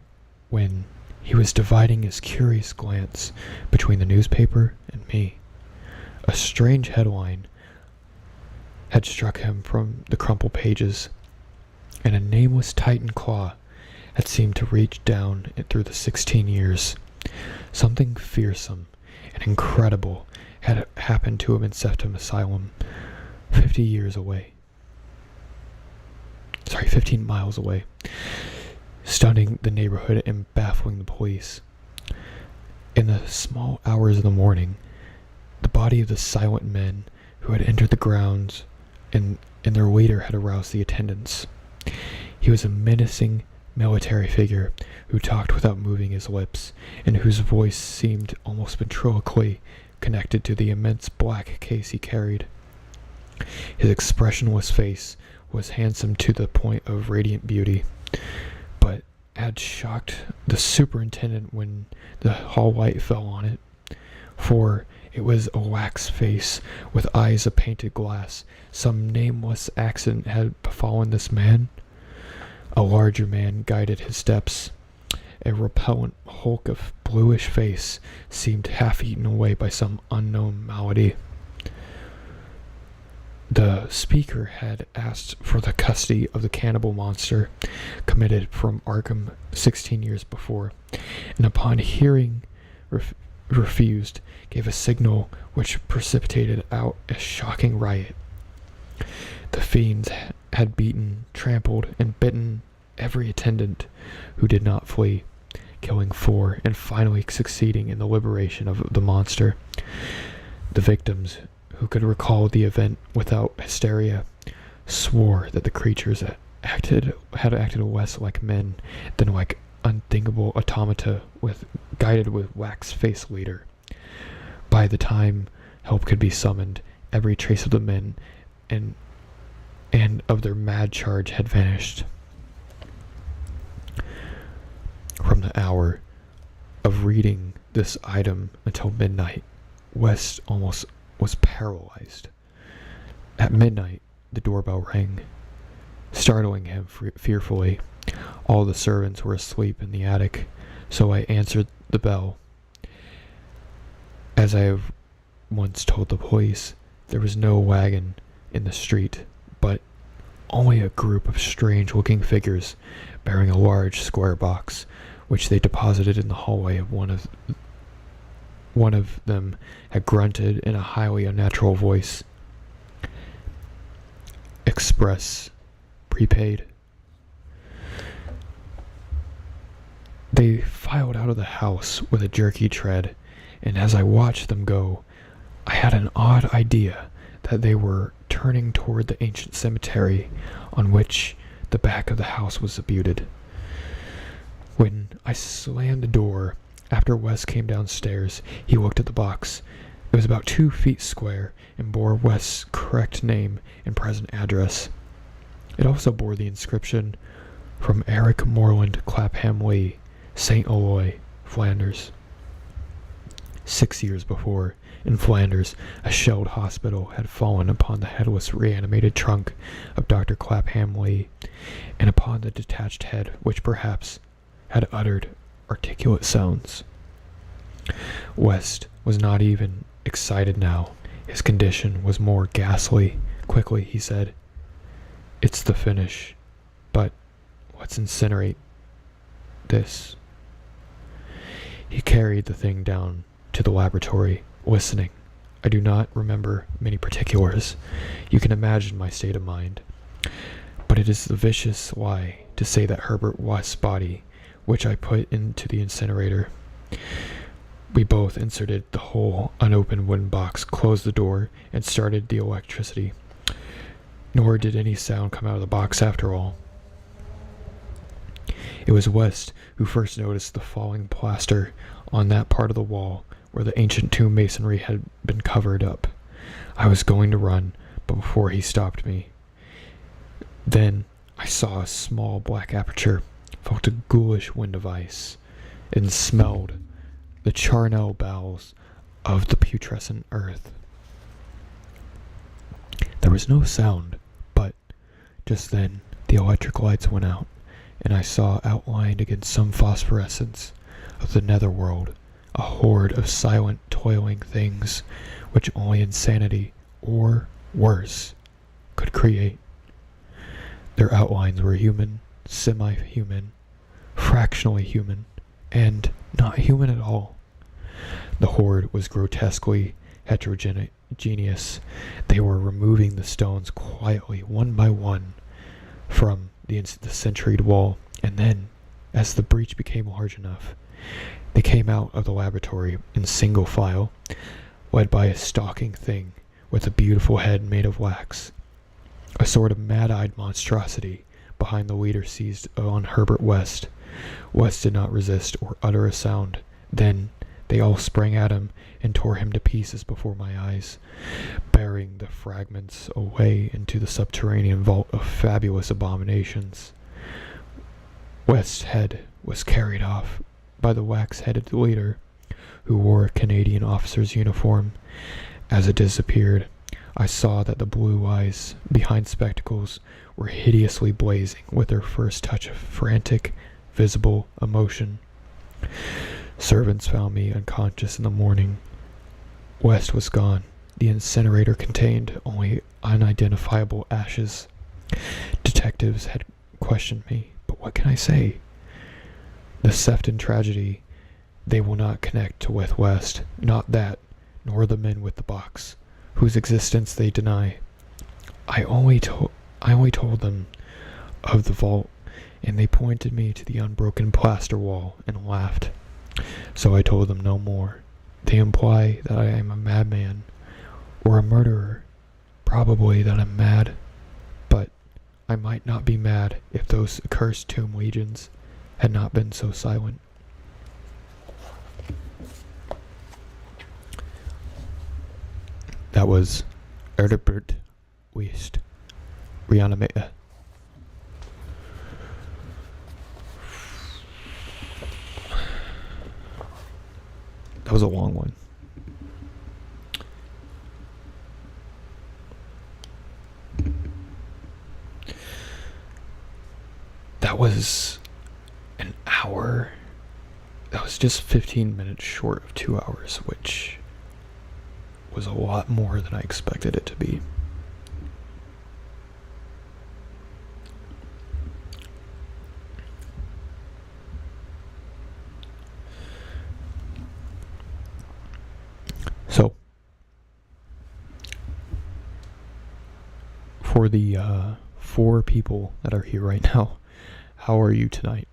when he was dividing his curious glance between the newspaper and me. A strange headline had struck him from the crumpled pages, and a nameless Titan claw had seemed to reach down through the 16 years. Something fearsome and incredible had happened to him in Septum Asylum, 15 miles away, stunning the neighborhood and baffling the police. In the small hours of the morning, the body of the silent men who had entered the grounds, and their leader had aroused the attendants. He was a menacing military figure who talked without moving his lips, and whose voice seemed almost ventriloquially connected to the immense black case he carried. His expressionless face was handsome to the point of radiant beauty, but had shocked the superintendent when the hall light fell on it, for it was a wax face with eyes of painted glass. Some nameless accident had befallen this man. A larger man guided his steps. A repellent hulk of bluish face seemed half eaten away by some unknown malady. The speaker had asked for the custody of the cannibal monster committed from Arkham 16 years before, and upon hearing refused, gave a signal which precipitated out a shocking riot. The fiends had beaten, trampled, and bitten every attendant who did not flee, killing 4 and finally succeeding in the liberation of the monster. The victims, who could recall the event without hysteria, swore that the creatures had acted less like men than like unthinkable automata guided with wax-faced leader. By the time help could be summoned, every trace of the men and of their mad charge had vanished. From the hour of reading this item until midnight, West almost was paralyzed. At midnight, the doorbell rang, startling him fearfully. All the servants were asleep in the attic, so I answered the bell. As I have once told the police, there was no wagon in the street, but only a group of strange-looking figures bearing a large square box, which they deposited in the hallway of one of them had grunted in a highly unnatural voice. Express. Prepaid. They filed out of the house with a jerky tread, and as I watched them go, I had an odd idea that they were turning toward the ancient cemetery on which the back of the house was abutted. When I slammed the door, after Wes came downstairs, he looked at the box. It was about 2 feet square and bore Wes' correct name and present address. It also bore the inscription, "From Eric Moreland Clapham Lee, St. Eloi, Flanders." 6 years before, in Flanders, a shelled hospital had fallen upon the headless reanimated trunk of Dr. Clapham Lee, and upon the detached head which perhaps had uttered articulate sounds. West was not even excited now. His condition was more ghastly. Quickly, he said, "It's the finish, but let's incinerate this." He carried the thing down to the laboratory, listening. I do not remember many particulars. You can imagine my state of mind. But it is the vicious lie to say that Herbert West's body, which I put into the incinerator. We both inserted the whole unopened wooden box, closed the door, and started the electricity. Nor did any sound come out of the box after all. It was West who first noticed the falling plaster on that part of the wall where the ancient tomb masonry had been covered up. I was going to run, but before he stopped me. Then I saw a small black aperture, felt a ghoulish wind of ice, and smelled the charnel bowels of the putrescent earth. There was no sound, but just then the electric lights went out, and I saw outlined against some phosphorescence of the netherworld a horde of silent, toiling things which only insanity, or worse, could create. Their outlines were human, semi-human, fractionally human, and not human at all. The horde was grotesquely heterogeneous. They were removing the stones quietly, one by one, from the centuried wall, and then, as the breach became large enough, they came out of the laboratory in single file, led by a stalking thing with a beautiful head made of wax, a sort of mad-eyed monstrosity behind the leader seized on Herbert West. West did not resist or utter a sound. Then they all sprang at him and tore him to pieces before my eyes, bearing the fragments away into the subterranean vault of fabulous abominations. West's head was carried off by the wax-headed leader, who wore a Canadian officer's uniform. As it disappeared, I saw that the blue eyes behind spectacles were hideously blazing with their first touch of frantic, visible emotion. Servants found me unconscious in the morning. West was gone. The incinerator contained only unidentifiable ashes. Detectives had questioned me, but what can I say? The Sefton tragedy they will not connect with West, not that, nor the men with the box, whose existence they deny. I only told them of the vault, and they pointed me to the unbroken plaster wall and laughed. So I told them no more. They imply that I am a madman, or a murderer. Probably that I'm mad, but I might not be mad if those accursed tomb legions had not been so silent. That was Erdebert West Reanimate. That was a long one. That was an hour. That was just 15 minutes short of 2 hours, which was a lot more than I expected it to be. So, for the 4 people that are here right now, how are you tonight?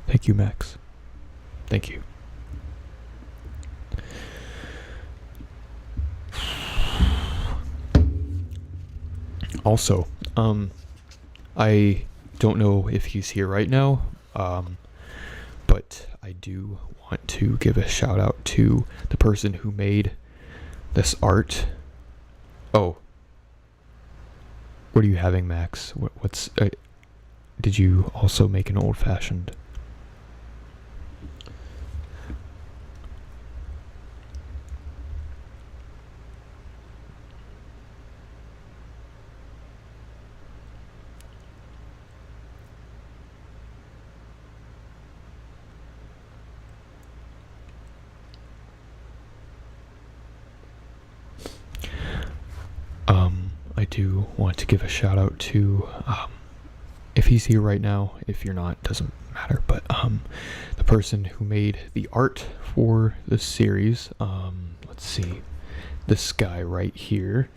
Thank you, Max. Thank you. Also, I don't know if he's here right now, but I do want to give a shout out to the person who made this art. Oh, what are you having, Max? What's did you also make an old-fashioned? I do want to give a shout out to, if he's here right now, if you're not, doesn't matter, but the person who made the art for this series. Let's see, this guy right here.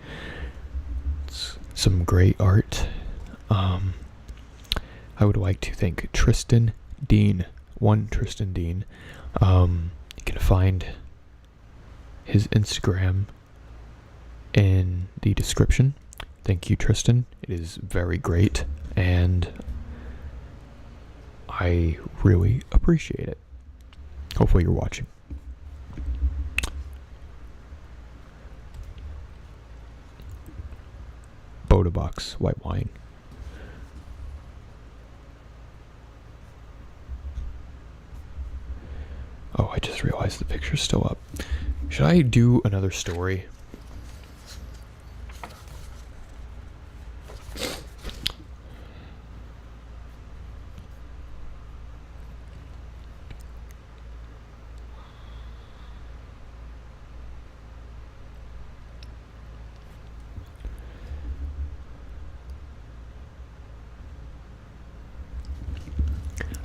It's some great art. I would like to thank Tristan Dean, Tristan Dean. You can find his Instagram in the description. Thank you, Tristan. It is very great, and I really appreciate it. Hopefully you're watching. Boda Box white wine. Oh, I just realized the picture's still up. Should I do another story?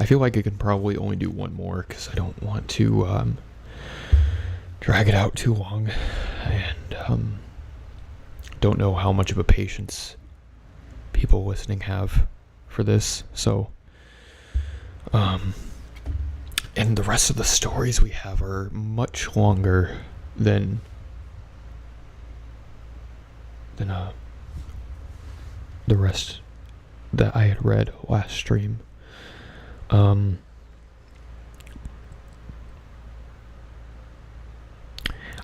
I feel like I can probably only do one more because I don't want to drag it out too long, and don't know how much of a patience people listening have for this. So, and the rest of the stories we have are much longer than the rest that I had read last stream.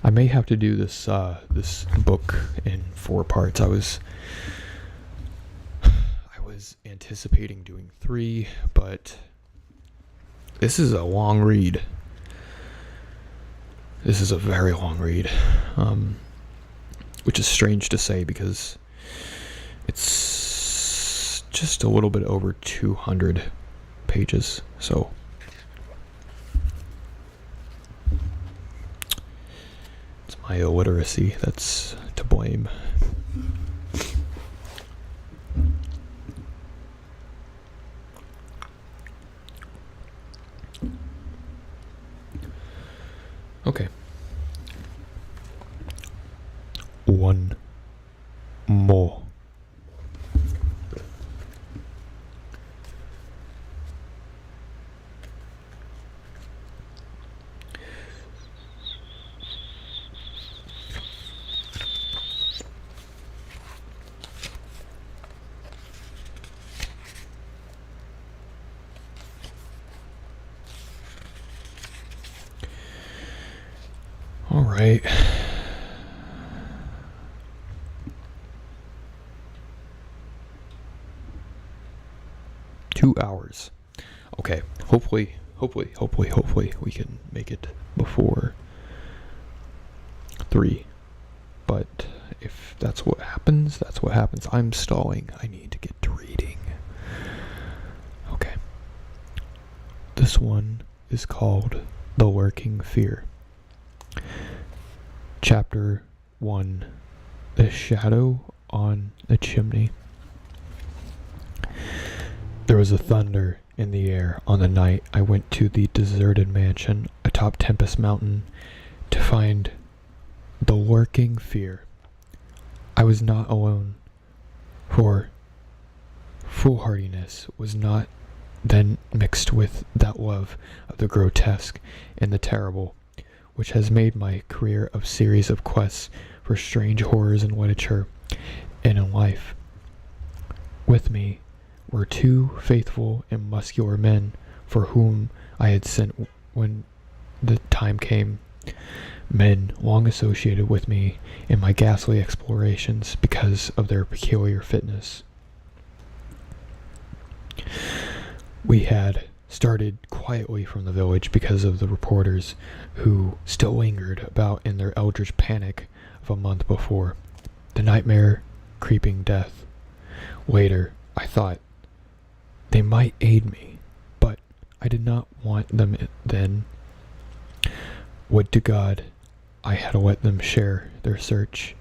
I may have to do this this book in 4 parts. I was anticipating doing 3, but this is a long read. This is a very long read, which is strange to say because it's just a little bit over 200 pages. So it's my illiteracy that's to blame. Okay. One more. All right. Two hours. Okay. Hopefully we can make it before 3. But if that's what happens, that's what happens. I'm stalling. I need to get to reading. Okay. This one is called The Lurking Fear. Chapter 1. The Shadow on the Chimney. There was a thunder in the air on the night I went to the deserted mansion atop Tempest Mountain to find the lurking fear. I was not alone, for foolhardiness was not then mixed with that love of the grotesque and the terrible, which has made my career a series of quests for strange horrors in literature and in life. With me were 2 faithful and muscular men for whom I had sent when the time came, men long associated with me in my ghastly explorations because of their peculiar fitness. We had started quietly from the village because of the reporters who still lingered about in their eldritch panic of a month before. The nightmare creeping death. Later, I thought they might aid me, but I did not want them then. Would to God I had let them share their search,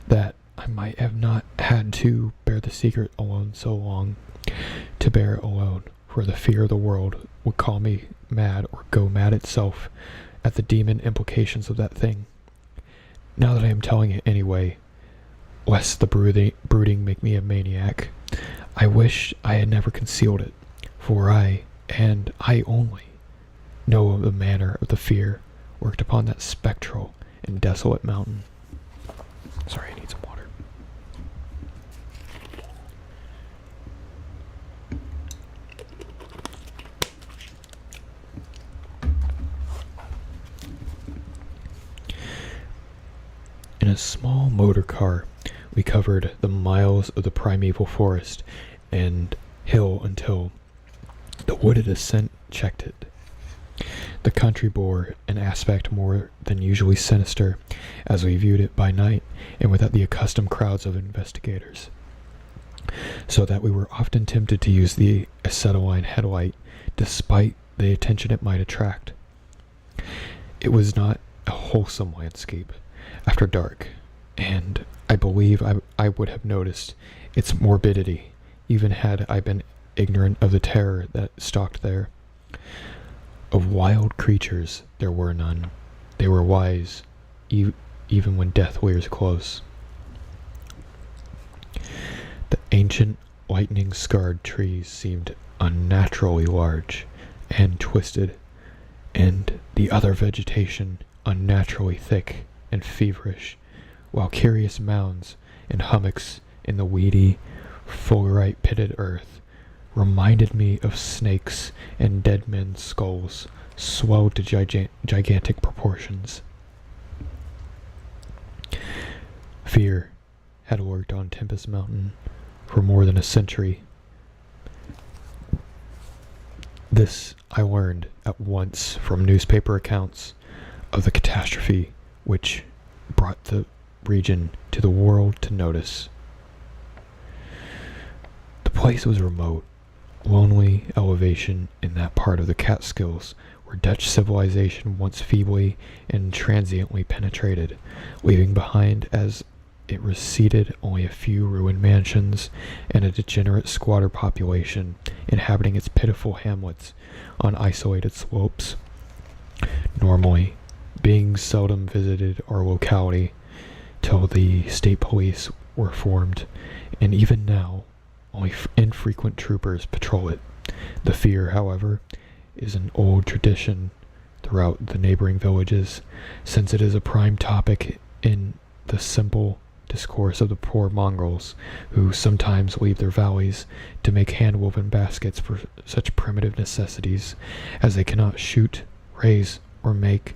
that I might have not had to bear the secret alone so long, to bear it alone, for the fear of the world would call me mad or go mad itself at the demon implications of that thing. Now that I am telling it anyway, lest the brooding make me a maniac, I wish I had never concealed it, for I, and I only, know of the manner of the fear worked upon that spectral and desolate mountain. Sorry, I need some water. In a small motor car, we covered the miles of the primeval forest and hill until the wooded ascent checked it. The country bore an aspect more than usually sinister as we viewed it by night and without the accustomed crowds of investigators, so that we were often tempted to use the acetylene headlight despite the attention it might attract. It was not a wholesome landscape after dark, and I believe I would have noticed its morbidity even had I been ignorant of the terror that stalked there. Of wild creatures there were none. They were wise, even when death wears close. The ancient, lightning-scarred trees seemed unnaturally large and twisted, and the other vegetation unnaturally thick and feverish, while curious mounds and hummocks in the weedy, fulgurite-pitted earth reminded me of snakes and dead men's skulls swelled to gigantic proportions. Fear had lurked on Tempest Mountain for more than a century. This I learned at once from newspaper accounts of the catastrophe which brought the region to the world to notice. The place was remote, lonely elevation in that part of the Catskills where Dutch civilization once feebly and transiently penetrated, leaving behind as it receded only a few ruined mansions and a degenerate squatter population inhabiting its pitiful hamlets on isolated slopes. Normally, beings seldom visited our locality till the state police were formed, and even now only infrequent troopers patrol it. The fear, however, is an old tradition throughout the neighboring villages, since it is a prime topic in the simple discourse of the poor mongrels who sometimes leave their valleys to make hand-woven baskets for such primitive necessities as they cannot shoot, raise, or make.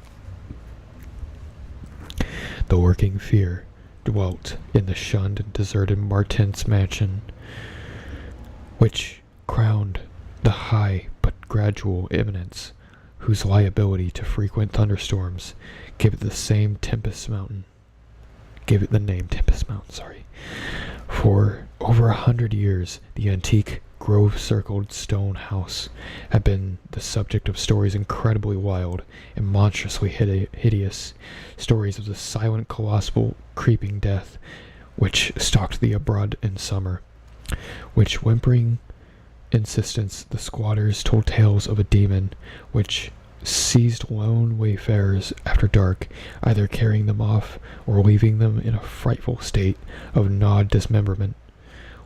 The lurking fear dwelt in the shunned and deserted Martins mansion, which crowned the high but gradual eminence whose liability to frequent thunderstorms gave it the name Tempest Mountain. For over 100 years, the antique grove-circled stone house had been the subject of stories incredibly wild and monstrously hideous, stories of the silent, colossal, creeping death which stalked the abroad in summer, which whimpering insistence the squatters told tales of a demon which seized lone wayfarers after dark, either carrying them off or leaving them in a frightful state of gnawed dismemberment,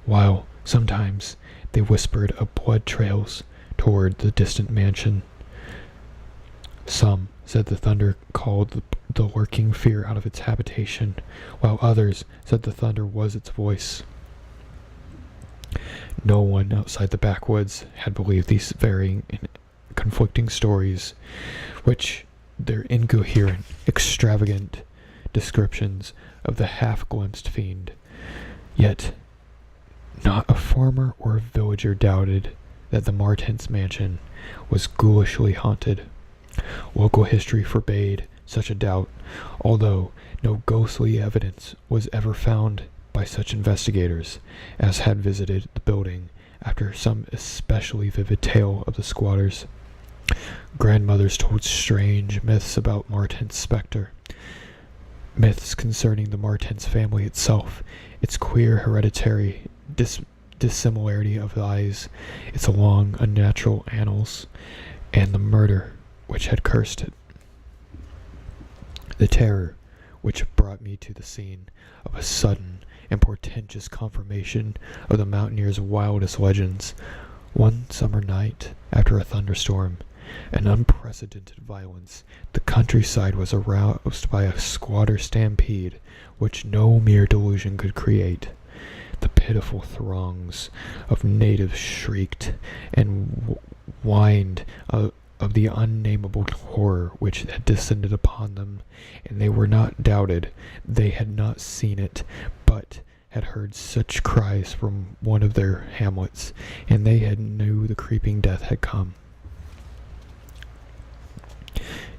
while sometimes they whispered of blood trails toward the distant mansion. Some said the thunder called the lurking fear out of its habitation, while others said the thunder was its voice. No one outside the backwoods had believed these varying and conflicting stories, which their incoherent, extravagant descriptions of the half-glimpsed fiend. Yet not a farmer or a villager doubted that the Martins mansion was ghoulishly haunted. Local history forbade such a doubt, although no ghostly evidence was ever found by such investigators as had visited the building after some especially vivid tale of the squatters. Grandmothers told strange myths about Martin's specter, myths concerning the Martins family itself, its queer hereditary dissimilarity of eyes, its long unnatural annals, and the murder which had cursed it. The terror which brought me to the scene of a sudden and portentous confirmation of the mountaineers' wildest legends. One summer night, after a thunderstorm, an unprecedented violence, the countryside was aroused by a squatter stampede which no mere delusion could create. The pitiful throngs of natives shrieked and whined of the unnameable horror which had descended upon them, and they were not doubted they had not seen it, but had heard such cries from one of their hamlets, and they had knew the creeping death had come.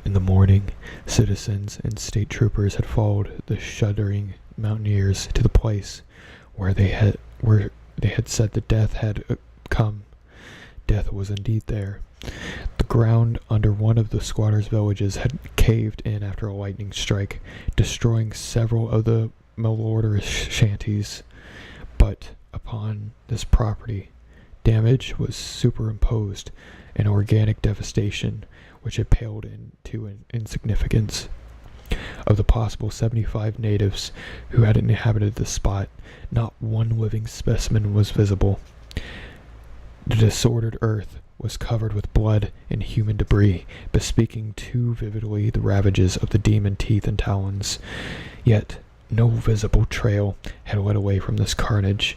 In the morning, citizens and state troopers had followed the shuddering mountaineers to the place where they had said the death had come. Death was indeed there. The ground under one of the squatters' villages had caved in after a lightning strike, destroying several of the malodorous shanties. But upon this property, damage was superimposed an organic devastation which had paled into an insignificance. Of the possible 75 natives who had inhabited the spot, not one living specimen was visible. The disordered earth was covered with blood and human debris, bespeaking too vividly the ravages of the demon teeth and talons. Yet no visible trail had led away from this carnage.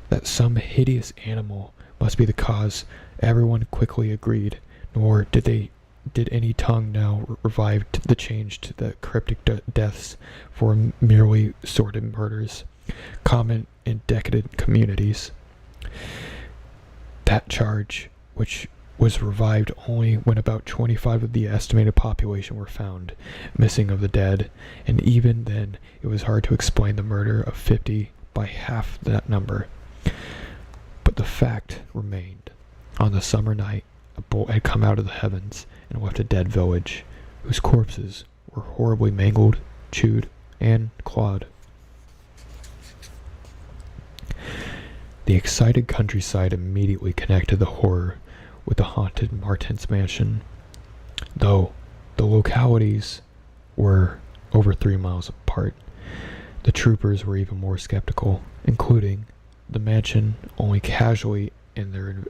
That some hideous animal must be the cause, everyone quickly agreed, nor did any tongue now revive the change to the cryptic deaths for merely sordid murders, common in decadent communities. That charge, which was revived only when about 25 of the estimated population were found missing of the dead, and even then it was hard to explain the murder of 50 by half that number. But the fact remained. On the summer night, a bolt had come out of the heavens and left a dead village, whose corpses were horribly mangled, chewed, and clawed. The excited countryside immediately connected the horror with the haunted Martins mansion, though the localities were over 3 miles apart. The troopers were even more skeptical, including the mansion only casually in the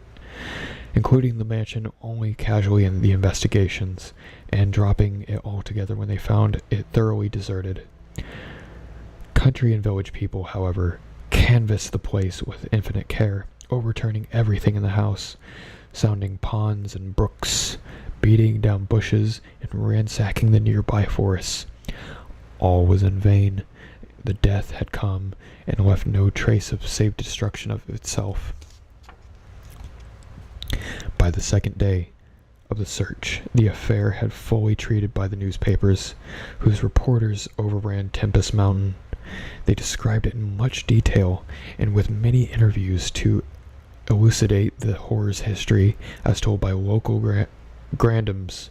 investigations, and dropping it altogether when they found it thoroughly deserted. Country and village people, however, canvassed the place with infinite care, overturning everything in the house, sounding ponds and brooks, beating down bushes, and ransacking the nearby forests. All was in vain. The death had come and left no trace of save destruction of itself. By the second day of the search, the affair had fully treated by the newspapers, whose reporters overran Tempest Mountain. They described it in much detail and with many interviews to elucidate the horror's history as told by local grandams.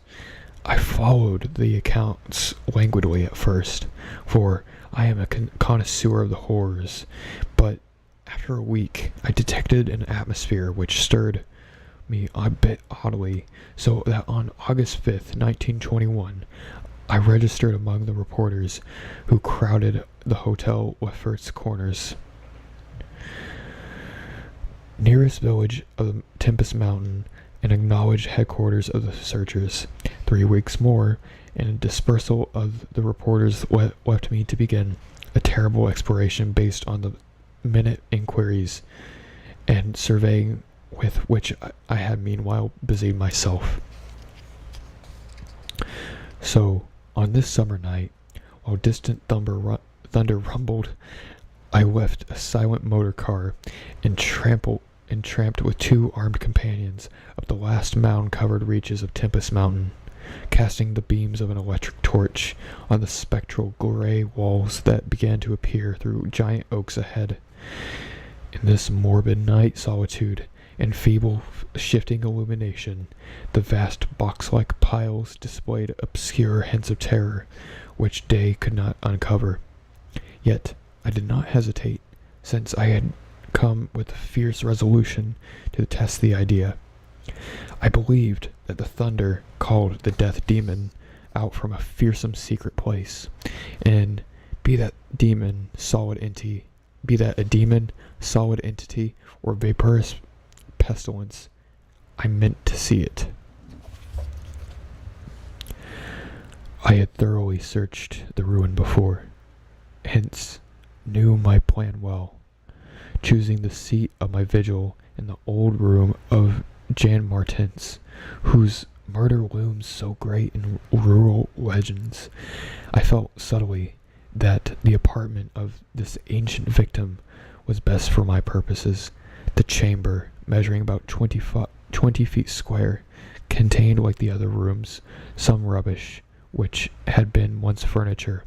I followed the accounts languidly at first, for I am a connoisseur of the horrors, but after a week I detected an atmosphere which stirred me a bit oddly, so that on August 5th, 1921, I registered among the reporters who crowded the Hotel Lefferts Corners. Nearest village of the Tempest Mountain, and acknowledged headquarters of the searchers. 3 weeks more, and a dispersal of the reporters left me to begin a terrible exploration based on the minute inquiries and surveying with which I had meanwhile busied myself. So, on this summer night, while distant thunder rumbled, I left a silent motor car and tramped with 2 armed companions up the last mound-covered reaches of Tempest Mountain, casting the beams of an electric torch on the spectral gray walls that began to appear through giant oaks ahead. In this morbid night solitude and feeble shifting illumination, the vast box-like piles displayed obscure hints of terror which day could not uncover. Yet I did not hesitate, since I had come with a fierce resolution to test the idea. I believed that the thunder called the death demon out from a fearsome secret place, and be that a demon, solid entity, or vaporous pestilence, I meant to see it. I had thoroughly searched the ruin before, hence knew my plan well, choosing the seat of my vigil in the old room of Jan Martins, whose murder looms so great in rural legends. I felt subtly that the apartment of this ancient victim was best for my purposes. The chamber, measuring about 20 feet square, contained, like the other rooms, some rubbish which had been once furniture.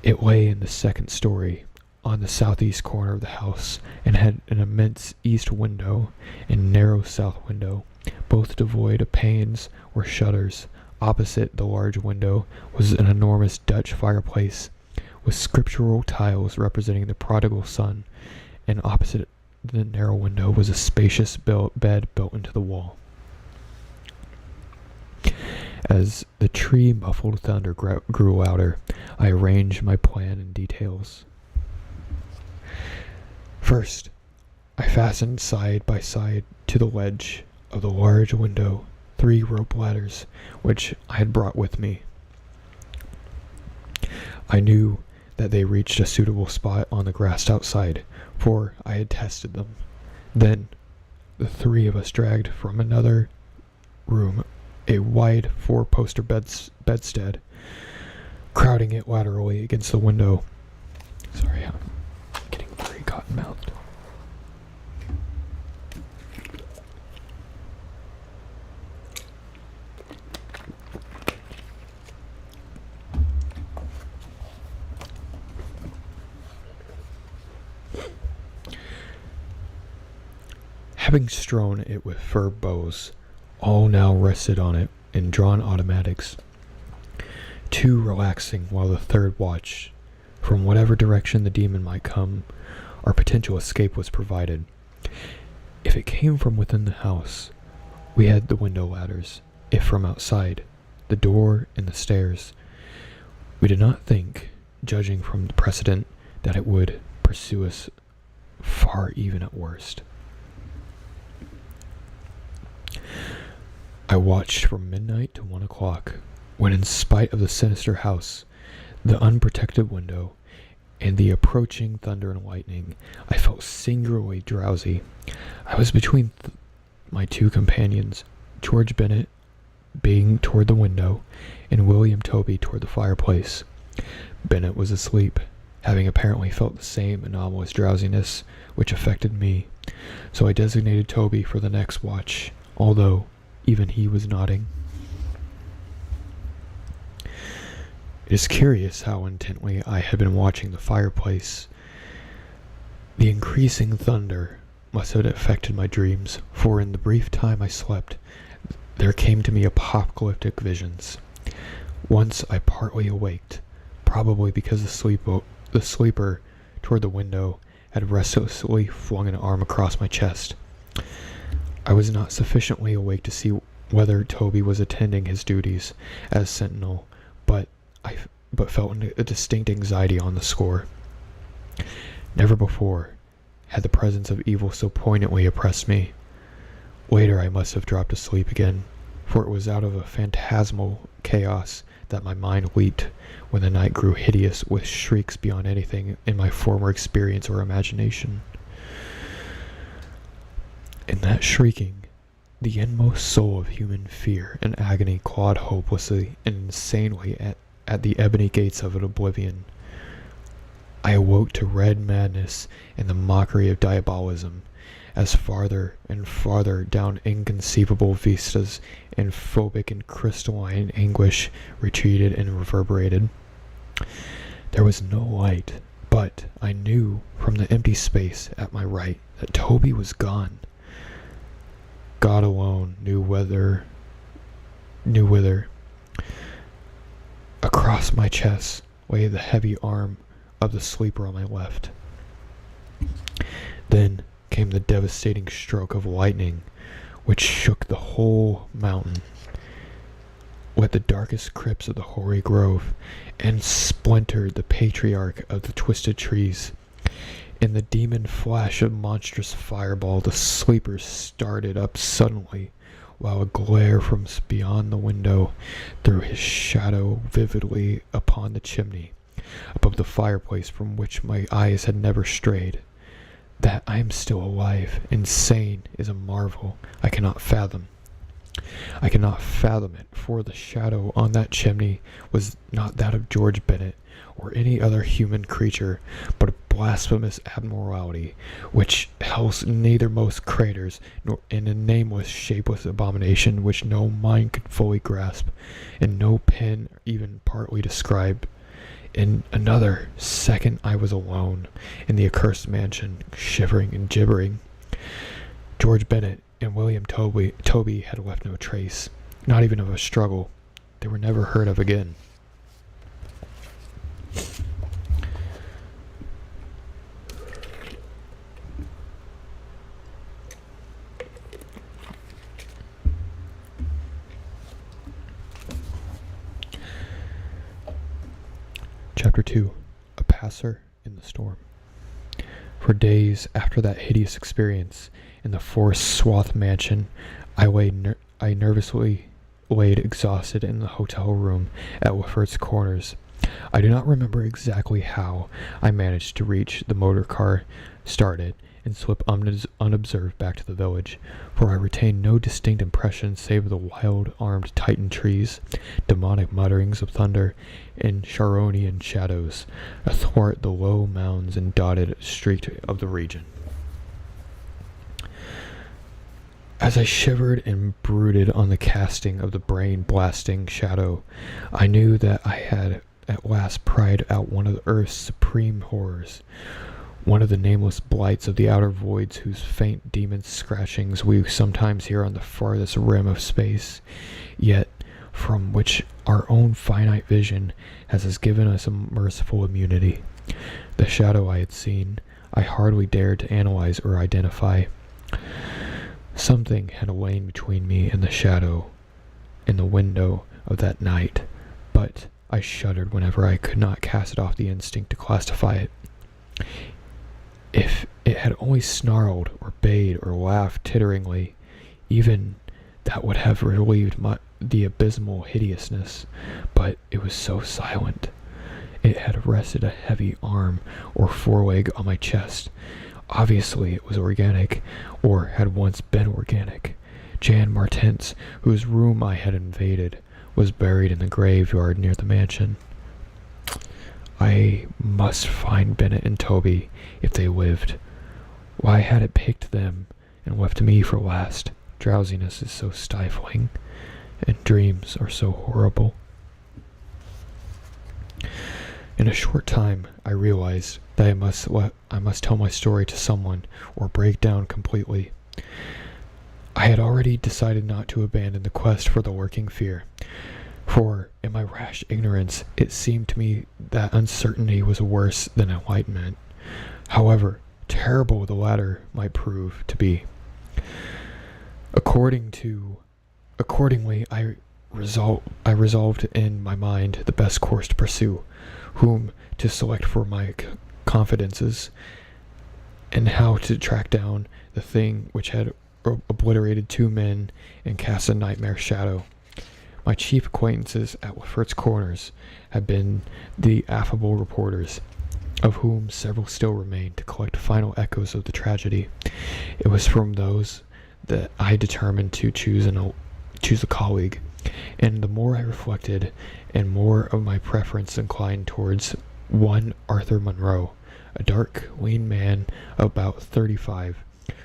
It lay in the second story, on the southeast corner of the house, and had an immense east window and narrow south window, both devoid of panes or shutters. Opposite the large window was an enormous Dutch fireplace with scriptural tiles representing the prodigal son, and opposite the narrow window was a spacious bed built into the wall. As the tree muffled thunder grew louder, I arranged my plan in details. First, I fastened side by side to the ledge of the large window 3 rope ladders, which I had brought with me. I knew that they reached a suitable spot on the grass outside, for I had tested them. Then, the 3 of us dragged from another room a wide 4-poster bedstead, crowding it laterally against the window. Sorry, I'm getting very cotton-mouthed. Having strewn it with fir bows, all now rested on it in drawn automatics, 2 relaxing while the 3rd watched. From whatever direction the demon might come, our potential escape was provided. If it came from within the house, we had the window ladders. If from outside, the door and the stairs. We did not think, judging from the precedent, that it would pursue us far even at worst. I watched from midnight to 1 o'clock, when in spite of the sinister house, the unprotected window, and the approaching thunder and lightning, I felt singularly drowsy. I was between my 2 companions, George Bennett being toward the window, and William Toby toward the fireplace. Bennett was asleep, having apparently felt the same anomalous drowsiness which affected me, so I designated Toby for the next watch, although even he was nodding. It is curious how intently I had been watching the fireplace. The increasing thunder must have affected my dreams, for in the brief time I slept, there came to me apocalyptic visions. Once I partly awaked, probably because the sleeper toward the window had restlessly flung an arm across my chest. I was not sufficiently awake to see whether Toby was attending his duties as sentinel, but felt a distinct anxiety on the score. Never before had the presence of evil so poignantly oppressed me. Later I must have dropped asleep again, for it was out of a phantasmal chaos that my mind leaped when the night grew hideous with shrieks beyond anything in my former experience or imagination. In that shrieking, the inmost soul of human fear and agony clawed hopelessly and insanely at the ebony gates of an oblivion. I awoke to red madness and the mockery of diabolism, as farther and farther down inconceivable vistas and phobic and crystalline anguish retreated and reverberated. There was no light, but I knew from the empty space at my right that Toby was gone. God alone knew whither. Across my chest lay the heavy arm of the sleeper on my left. Then came the devastating stroke of lightning, which shook the whole mountain, lit the darkest crypts of the hoary grove, and splintered the patriarch of the twisted trees. In the demon flash of monstrous fireball, the sleeper started up suddenly, while a glare from beyond the window threw his shadow vividly upon the chimney, above the fireplace from which my eyes had never strayed. That I am still alive and sane is a marvel I cannot fathom. I cannot fathom it, for the shadow on that chimney was not that of George Bennett or any other human creature, but a blasphemous abnormality which housed neither most craters nor in a nameless, shapeless abomination which no mind could fully grasp, and no pen even partly describe. In another second I was alone in the accursed mansion, shivering and gibbering. George Bennett and William Toby had left no trace, not even of a struggle. They were never heard of again. Chapter 2. A Passer in the Storm. For days after that hideous experience in the forest-swathed mansion, I nervously laid exhausted in the hotel room at Wilford's Corners. I do not remember exactly how I managed to reach the motor car, start it, and slip unobserved back to the village, for I retained no distinct impression save the wild-armed Titan trees, demonic mutterings of thunder, and Charonian shadows athwart the low mounds and dotted street of the region. As I shivered and brooded on the casting of the brain-blasting shadow, I knew that I had at last pried out one of the earth's supreme horrors, one of the nameless blights of the outer voids whose faint demon scratchings we sometimes hear on the farthest rim of space, yet from which our own finite vision has given us a merciful immunity. The shadow I had seen, I hardly dared to analyze or identify. Something had lain between me and the shadow in the window of that night, but I shuddered whenever I could not cast it off the instinct to classify it. If it had only snarled or bayed or laughed titteringly, even that would have relieved the abysmal hideousness, but it was so silent. It had rested a heavy arm or foreleg on my chest. Obviously it was organic, or had once been organic. Jan Martens, whose room I had invaded, was buried in the graveyard near the mansion. I must find Bennett and Toby if they lived. Why had it picked them and left me for last? Drowsiness is so stifling, and dreams are so horrible. In a short time, I realized that I must tell my story to someone or break down completely. I had already decided not to abandon the quest for the lurking fear, for in my rash ignorance it seemed to me that uncertainty was worse than enlightenment, however terrible the latter might prove to be. Accordingly, I resolved in my mind the best course to pursue, whom to select for my confidences, and how to track down the thing which had obliterated 2 men and cast a nightmare shadow. My chief acquaintances at Wilford's Corners had been the affable reporters, of whom several still remained to collect final echoes of the tragedy. It was from those that I determined to choose a colleague, and the more I reflected, and more of my preference inclined towards one Arthur Monroe, a dark, lean man of about 35,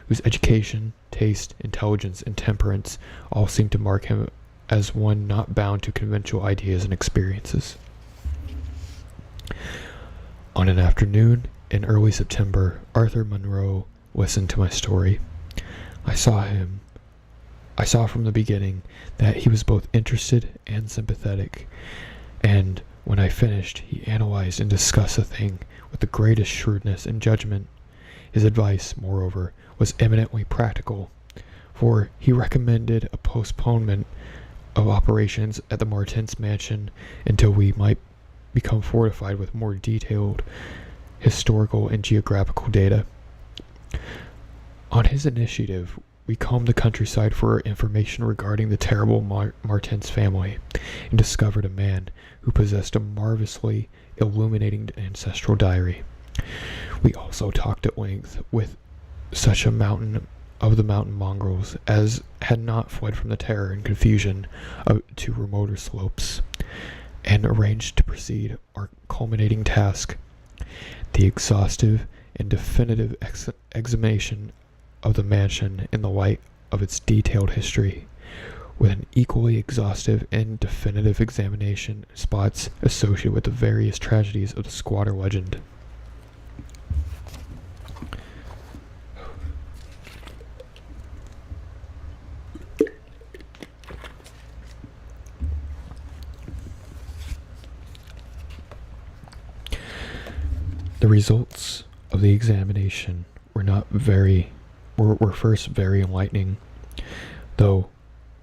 whose education, taste, intelligence, and temperance all seemed to mark him as one not bound to conventional ideas and experiences. On an afternoon in early September, Arthur Monroe listened to my story. I saw from the beginning that he was both interested and sympathetic, and when I finished, he analyzed and discussed the thing with the greatest shrewdness and judgment. His advice, moreover, was eminently practical, for he recommended a postponement of operations at the Martens mansion until we might become fortified with more detailed historical and geographical data. On his initiative, we combed the countryside for information regarding the terrible Martens family, and discovered a man who possessed a marvelously illuminating ancestral diary. We also talked at length with such a mountain mongrels as had not fled from the terror and confusion to remoter slopes, and arranged to proceed our culminating task, the exhaustive and definitive examination of the mansion in the light of its detailed history, with an equally exhaustive and definitive examination of spots associated with the various tragedies of the squatter legend. The results of the examination were first very enlightening, though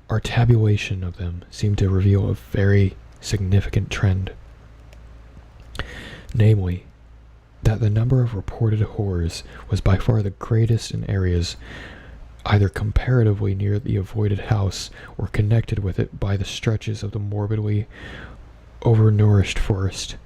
our tabulation of them seemed to reveal a very significant trend. namely, that the number of reported horrors was by far the greatest in areas either comparatively near the avoided house or connected with it by the stretches of the morbidly overnourished forest.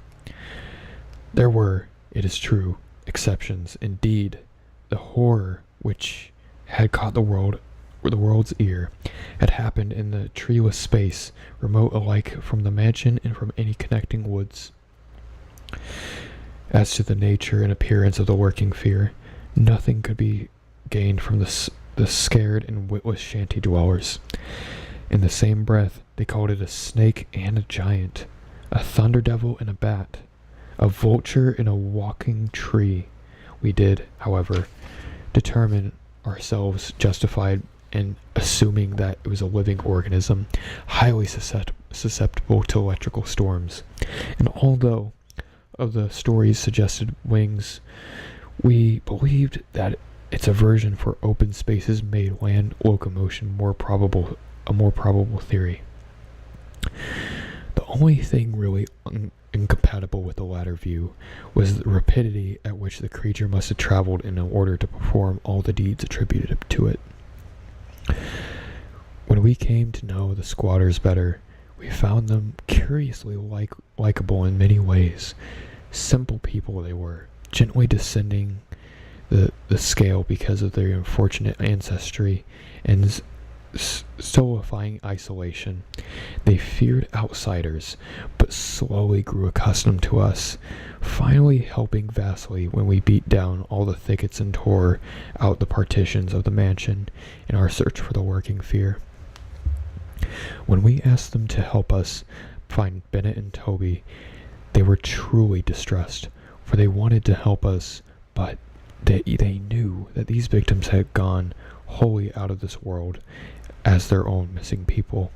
There were, it is true, exceptions. Indeed, the horror which had caught the world's ear had happened in the treeless space, remote alike from the mansion and from any connecting woods. As to the nature and appearance of the lurking fear, nothing could be gained from the scared and witless shanty dwellers. In the same breath, they called it a snake and a giant, a thunder devil and a bat, a vulture and a walking tree. We did, however, determine ourselves justified in assuming that it was a living organism, highly susceptible to electrical storms. And although of the stories suggested wings, we believed that its aversion for open spaces made land locomotion a more probable theory. The only thing really incompatible with the latter view was the rapidity at which the creature must have traveled in order to perform all the deeds attributed to it. When we came to know the squatters better, we found them curiously likable in many ways. Simple people they were, gently descending the scale because of their unfortunate ancestry and stultifying isolation. They feared outsiders, but slowly grew accustomed to us, finally helping vastly when we beat down all the thickets and tore out the partitions of the mansion in our search for the lurking fear. When we asked them to help us find Bennett and Toby, they were truly distressed, for they wanted to help us, but they knew that these victims had gone wholly out of this world as their own missing people,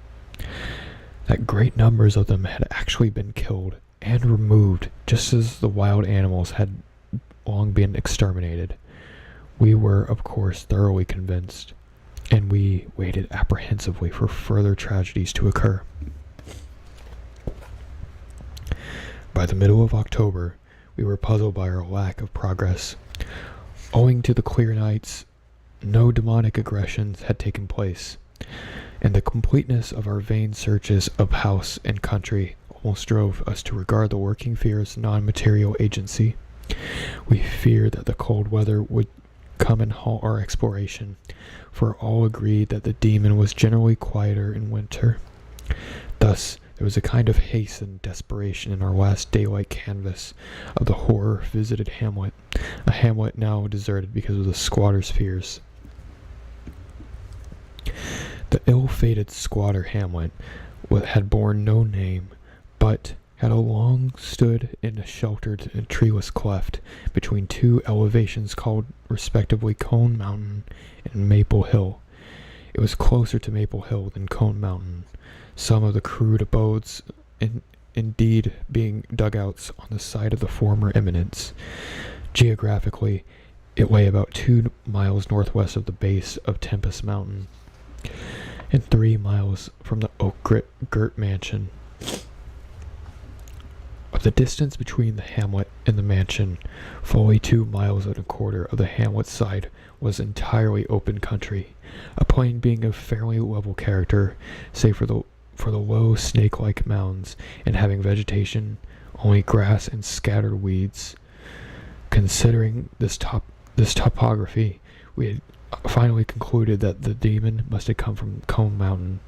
that great numbers of them had actually been killed and removed just as the wild animals had long been exterminated. We were, of course, thoroughly convinced, and we waited apprehensively for further tragedies to occur. By the middle of October, we were puzzled by our lack of progress. Owing to the clear nights, no demonic aggressions had taken place, and the completeness of our vain searches of house and country almost drove us to regard the lurking fear as non-material agency. We feared that the cold weather would come and halt our exploration, for all agreed that the demon was generally quieter in winter. Thus, there was a kind of haste and desperation in our last daylight canvass of the horror-visited hamlet, a hamlet now deserted because of the squatter's fears. The ill-fated squatter hamlet had borne no name, but had long stood in a sheltered and treeless cleft between two elevations called respectively Cone Mountain and Maple Hill. It was closer to Maple Hill than Cone Mountain, some of the crude abodes indeed being dugouts on the side of the former eminence. Geographically, it lay about 2 miles northwest of the base of Tempest Mountain, and 3 miles from the oak-girt mansion. Of the distance between the hamlet and the mansion, fully 2 miles and a quarter of the hamlet's side was entirely open country, a plain being of fairly level character, save for the low snake-like mounds, and having vegetation, only grass and scattered weeds. Considering this topography, we had finally concluded that the demon must have come from Cone Mountain,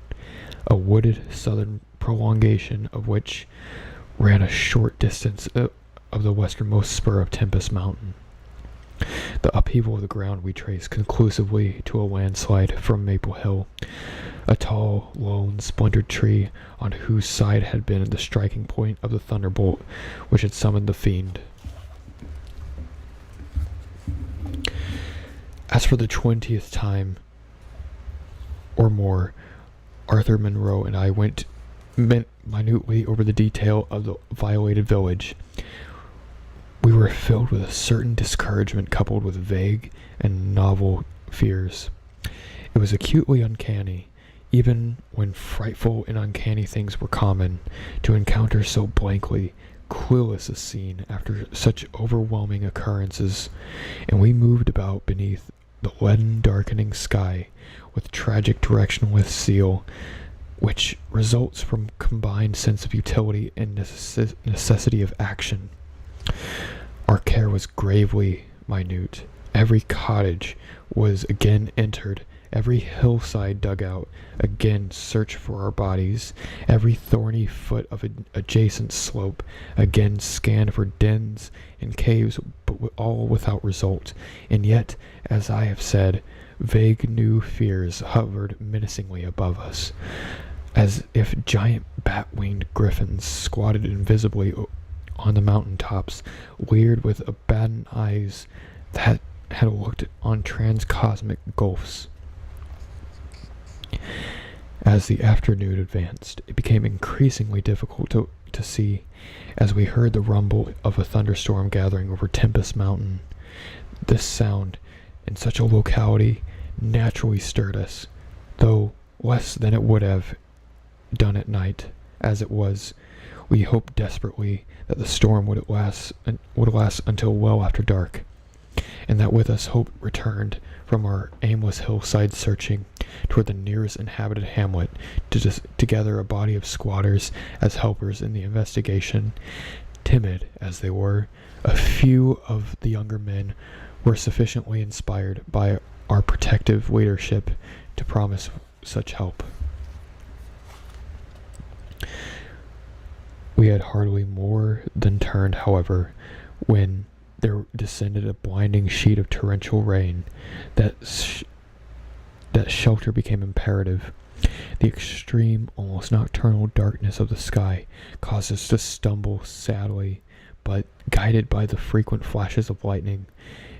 a wooded southern prolongation of which ran a short distance of the westernmost spur of Tempest Mountain. The upheaval of the ground we traced conclusively to a landslide from Maple Hill, a tall, lone, splintered tree on whose side had been the striking point of the thunderbolt which had summoned the fiend. As for the 20th time or more, Arthur Monroe and I went minutely over the detail of the violated village. We were filled with a certain discouragement coupled with vague and novel fears. It was acutely uncanny, even when frightful and uncanny things were common, to encounter so blankly clueless a scene after such overwhelming occurrences, and we moved about beneath the leaden darkening sky with tragic directionless zeal, which results from combined sense of utility and necessity of action. Our care was gravely minute. Every cottage was again entered, every hillside dug out, again searched for our bodies, every thorny foot of an adjacent slope again scanned for dens and caves, but all without result. And yet, as I have said, vague new fears hovered menacingly above us, as if giant bat-winged griffins squatted invisibly on the mountain tops, leered with abandoned eyes that had looked on transcosmic gulfs. As the afternoon advanced, it became increasingly difficult to see, as we heard the rumble of a thunderstorm gathering over Tempest Mountain. This sound, in such a locality, naturally stirred us, though less than it would have done at night. As it was, we hoped desperately that the storm would last until well after dark, and that with us hope returned from our aimless hillside searching toward the nearest inhabited hamlet to gather a body of squatters as helpers in the investigation. Timid as they were, a few of the younger men were sufficiently inspired by our protective leadership to promise such help. We had hardly more than turned, however, when there descended a blinding sheet of torrential rain. That shelter became imperative. The extreme, almost nocturnal darkness of the sky caused us to stumble sadly, but guided by the frequent flashes of lightning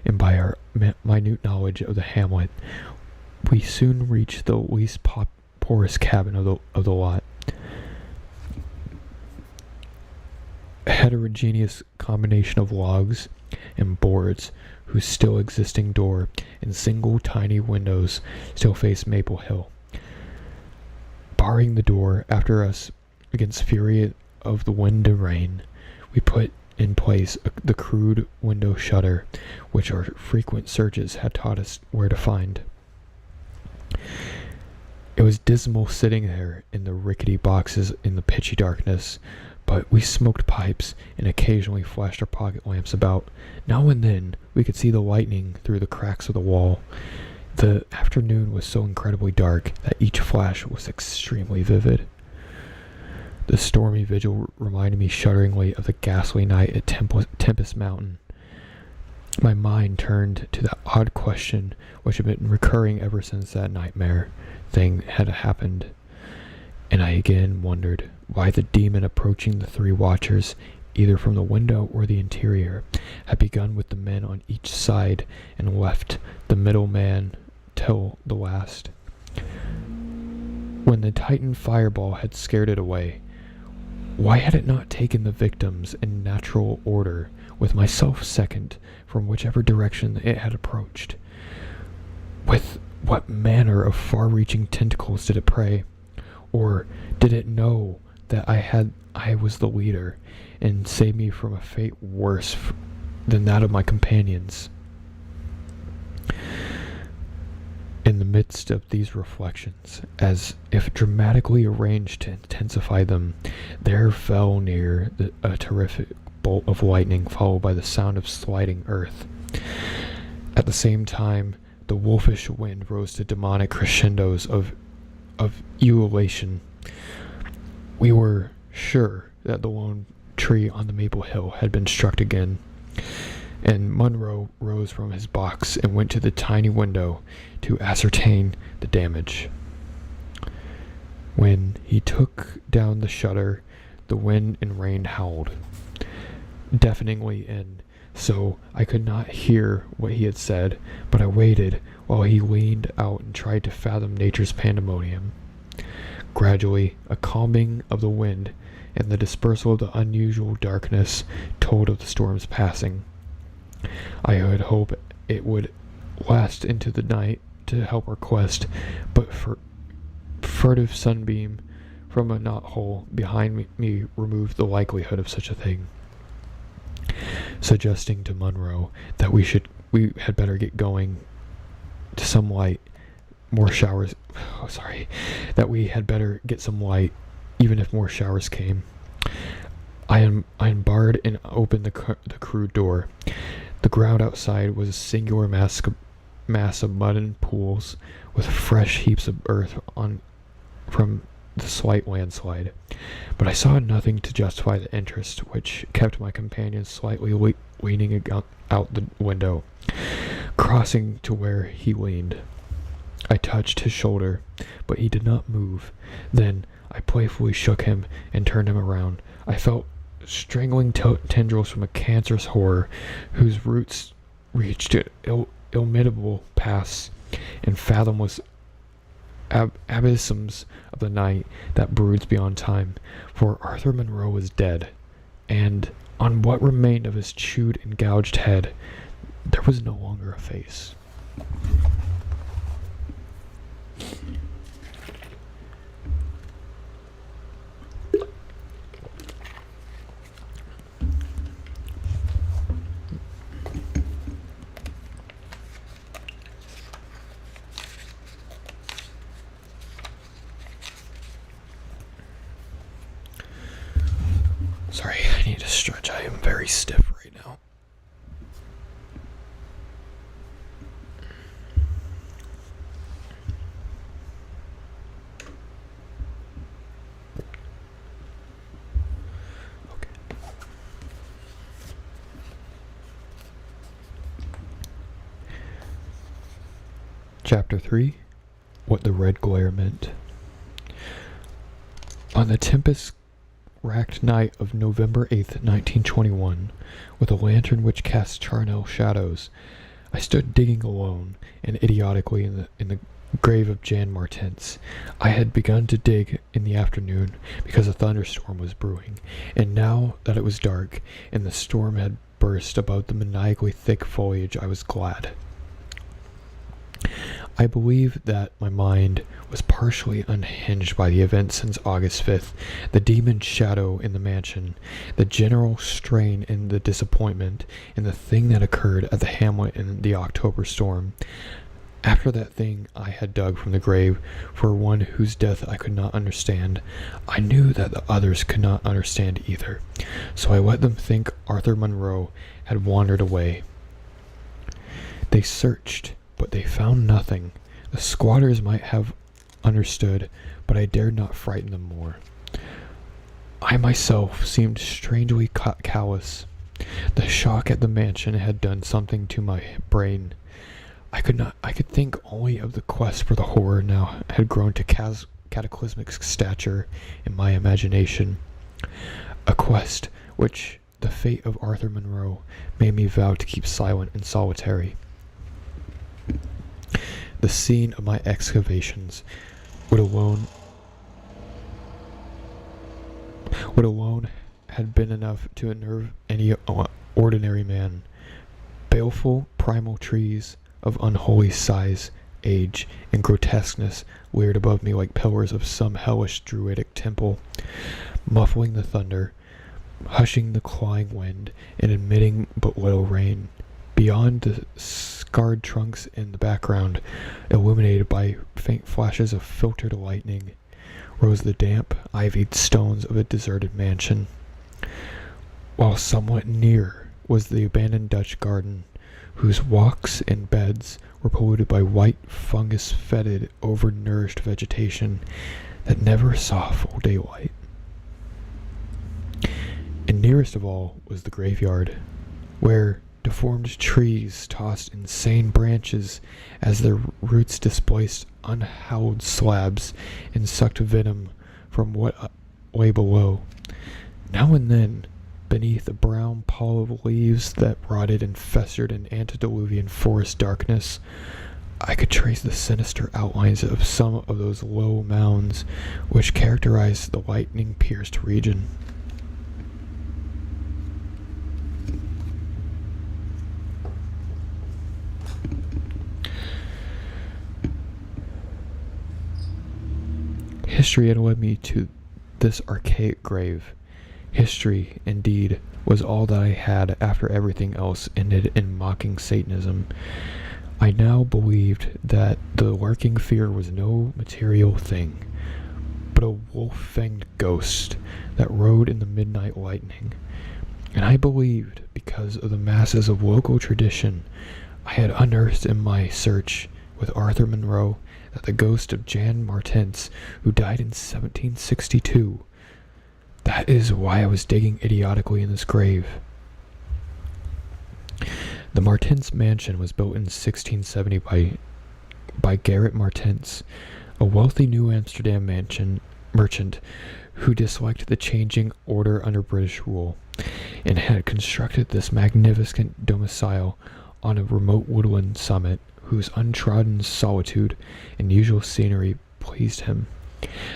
and by our minute knowledge of the hamlet, we soon reached the least poorest cabin of the lot. A heterogeneous combination of logs and boards whose still existing door and single tiny windows still face Maple Hill. Barring the door after us against fury of the wind and rain, we put in place the crude window shutter which our frequent searches had taught us where to find. It was dismal sitting there in the rickety boxes in the pitchy darkness, but we smoked pipes and occasionally flashed our pocket lamps about. Now and then we could see the lightning through the cracks of the wall. The afternoon was so incredibly dark that each flash was extremely vivid. The stormy vigil reminded me shudderingly of the ghastly night at Tempest Mountain. My mind turned to that odd question which had been recurring ever since that nightmare thing had happened, and I again wondered why the demon approaching the three watchers, either from the window or the interior, had begun with the men on each side and left the middle man till the last. When the Titan fireball had scared it away, why had it not taken the victims in natural order, with myself second, from whichever direction it had approached? With what manner of far-reaching tentacles did it prey? Or did it know that I was the leader, and save me from a fate worse than that of my companions? In the midst of these reflections, as if dramatically arranged to intensify them, there fell near a terrific bolt of lightning, followed by the sound of sliding earth. At the same time, the wolfish wind rose to demonic crescendos of ululation. We were sure that the lone tree on the Maple Hill had been struck again, and Munro rose from his box and went to the tiny window to ascertain the damage. When he took down the shutter, the wind and rain howled deafeningly in, so I could not hear what he had said, but I waited while he leaned out and tried to fathom nature's pandemonium. Gradually, a calming of the wind and the dispersal of the unusual darkness told of the storm's passing. I had hoped it would last into the night to help our quest, but furtive sunbeam from a knothole behind me removed the likelihood of such a thing, suggesting to Monroe that we had better get going to some light. More showers. Oh, sorry. That we had better get some light, even if more showers came. I unbarred and opened the crude door. The ground outside was a singular mass of mud and pools, with fresh heaps of earth from the slight landslide. But I saw nothing to justify the interest which kept my companion slightly leaning out the window. Crossing to where he leaned, I touched his shoulder, but he did not move. Then I playfully shook him and turned him around. I felt strangling tendrils from a cancerous horror whose roots reached illimitable paths and fathomless abysms of the night that broods beyond time. For Arthur Monroe was dead, and on what remained of his chewed and gouged head there was no longer a face. Sorry, I need to stretch. I am very stiff right now. Okay. Chapter 3: What the Red Glare Meant. On the tempest-racked night of November 8th, 1921, with a lantern which cast charnel shadows, I stood digging alone and idiotically in the grave of Jan Martens. I had begun to dig in the afternoon because a thunderstorm was brewing, and now that it was dark and the storm had burst above the maniacally thick foliage, I was glad. I believe that my mind was partially unhinged by the events since August 5th, the demon shadow in the mansion, the general strain and the disappointment, and the thing that occurred at the hamlet in the October storm. After that thing I had dug from the grave for one whose death I could not understand, I knew that the others could not understand either, so I let them think Arthur Monroe had wandered away. They searched, but they found nothing. The squatters might have understood, but I dared not frighten them more. I myself seemed strangely callous. The shock at the mansion had done something to my brain. I could think only of the quest for the horror now had grown to cataclysmic stature in my imagination. A quest which the fate of Arthur Monroe made me vow to keep silent and solitary. The scene of my excavations would alone had been enough to unnerve any ordinary man. Baleful primal trees of unholy size, age, and grotesqueness leered above me like pillars of some hellish druidic temple, muffling the thunder, hushing the clawing wind, and emitting but little rain. Beyond the scarred trunks in the background, illuminated by faint flashes of filtered lightning, rose the damp, ivied stones of a deserted mansion, while somewhat near was the abandoned Dutch garden, whose walks and beds were polluted by white, fungus-fetid, overnourished vegetation that never saw full daylight. And nearest of all was the graveyard, where deformed trees tossed insane branches as their roots displaced unhallowed slabs and sucked venom from what lay below. Now and then, beneath a brown pall of leaves that rotted and festered in antediluvian forest darkness, I could trace the sinister outlines of some of those low mounds which characterized the lightning-pierced region. History had led me to this archaic grave. History, indeed, was all that I had after everything else ended in mocking Satanism. I now believed that the lurking fear was no material thing, but a wolf-fanged ghost that rode in the midnight lightning. And I believed, because of the masses of local tradition I had unearthed in my search with Arthur Monroe, that the ghost of Jan Martens, who died in 1762, that is why I was digging idiotically in this grave. The Martens mansion was built in 1670 by Gerrit Martens, a wealthy New Amsterdam merchant who disliked the changing order under British rule, and had constructed this magnificent domicile on a remote woodland summit whose untrodden solitude and usual scenery pleased him.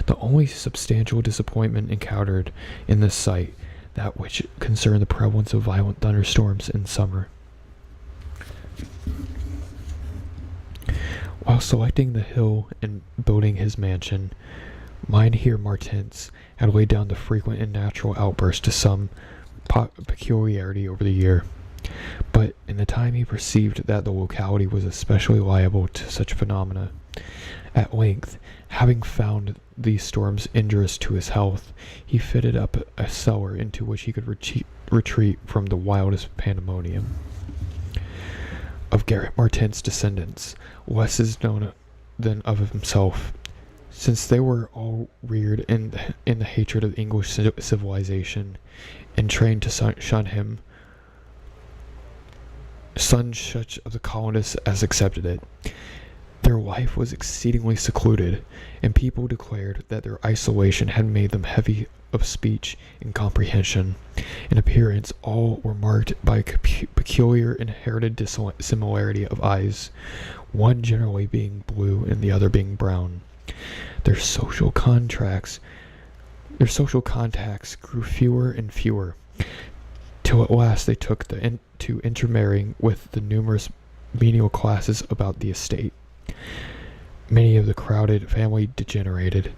The only substantial disappointment encountered in this site, that which concerned the prevalence of violent thunderstorms in summer. While selecting the hill and building his mansion, Mynheer Martens had laid down the frequent and natural outbursts to some peculiarity over the year. But in the time he perceived that the locality was especially liable to such phenomena. At length, having found these storms injurious to his health, he fitted up a cellar into which he could retreat from the wildest pandemonium. Of Gerrit Martens' descendants, less is known than of himself, since they were all reared in the hatred of English civilization, and trained to shun him. Such of the colonists as accepted it. Their life was exceedingly secluded, and people declared that their isolation had made them heavy of speech and comprehension. In appearance, all were marked by peculiar inherited dissimilarity of eyes, one generally being blue and the other being brown. Their social contacts grew fewer and fewer, till at last they took to intermarrying with the numerous menial classes about the estate. Many of the crowded family degenerated,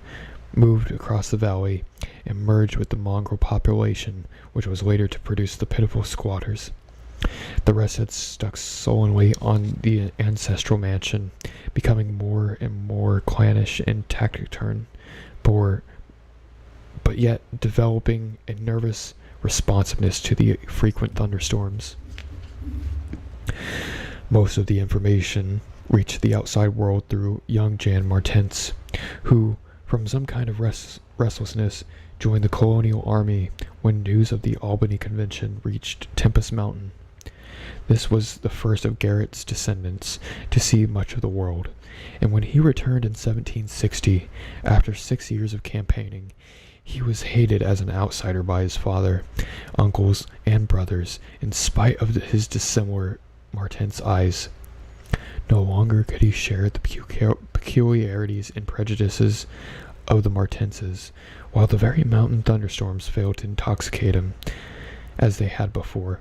moved across the valley, and merged with the mongrel population which was later to produce the pitiful squatters. The rest had stuck sullenly on the ancestral mansion, becoming more and more clannish and taciturn, but yet developing a nervous responsiveness to the frequent thunderstorms. Most of the information reached the outside world through young Jan Martens, who, from some kind of restlessness, joined the colonial army when news of the Albany Convention reached Tempest Mountain. This was the first of Gerrit's descendants to see much of the world, and when he returned in 1760, after 6 years of campaigning, he was hated as an outsider by his father, uncles, and brothers, in spite of his dissimilar Martens eyes. No longer could he share the peculiarities and prejudices of the Martenses, while the very mountain thunderstorms failed to intoxicate him as they had before.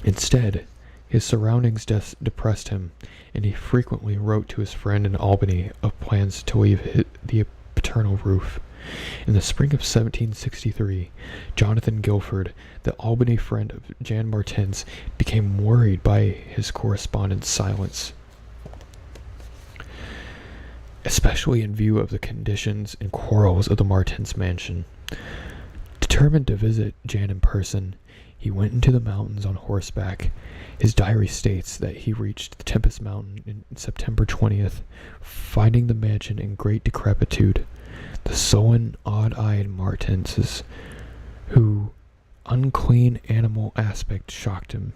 Instead, his surroundings depressed him, and he frequently wrote to his friend in Albany of plans to leave the paternal roof. In the spring of 1763, Jonathan Guilford, the Albany friend of Jan Martens, became worried by his correspondent's silence, especially in view of the conditions and quarrels of the Martens mansion. Determined to visit Jan in person, he went into the mountains on horseback. His diary states that he reached the Tempest Mountain on September 20th, finding the mansion in great decrepitude. The sullen, odd-eyed Martenses, whose unclean animal aspect shocked him,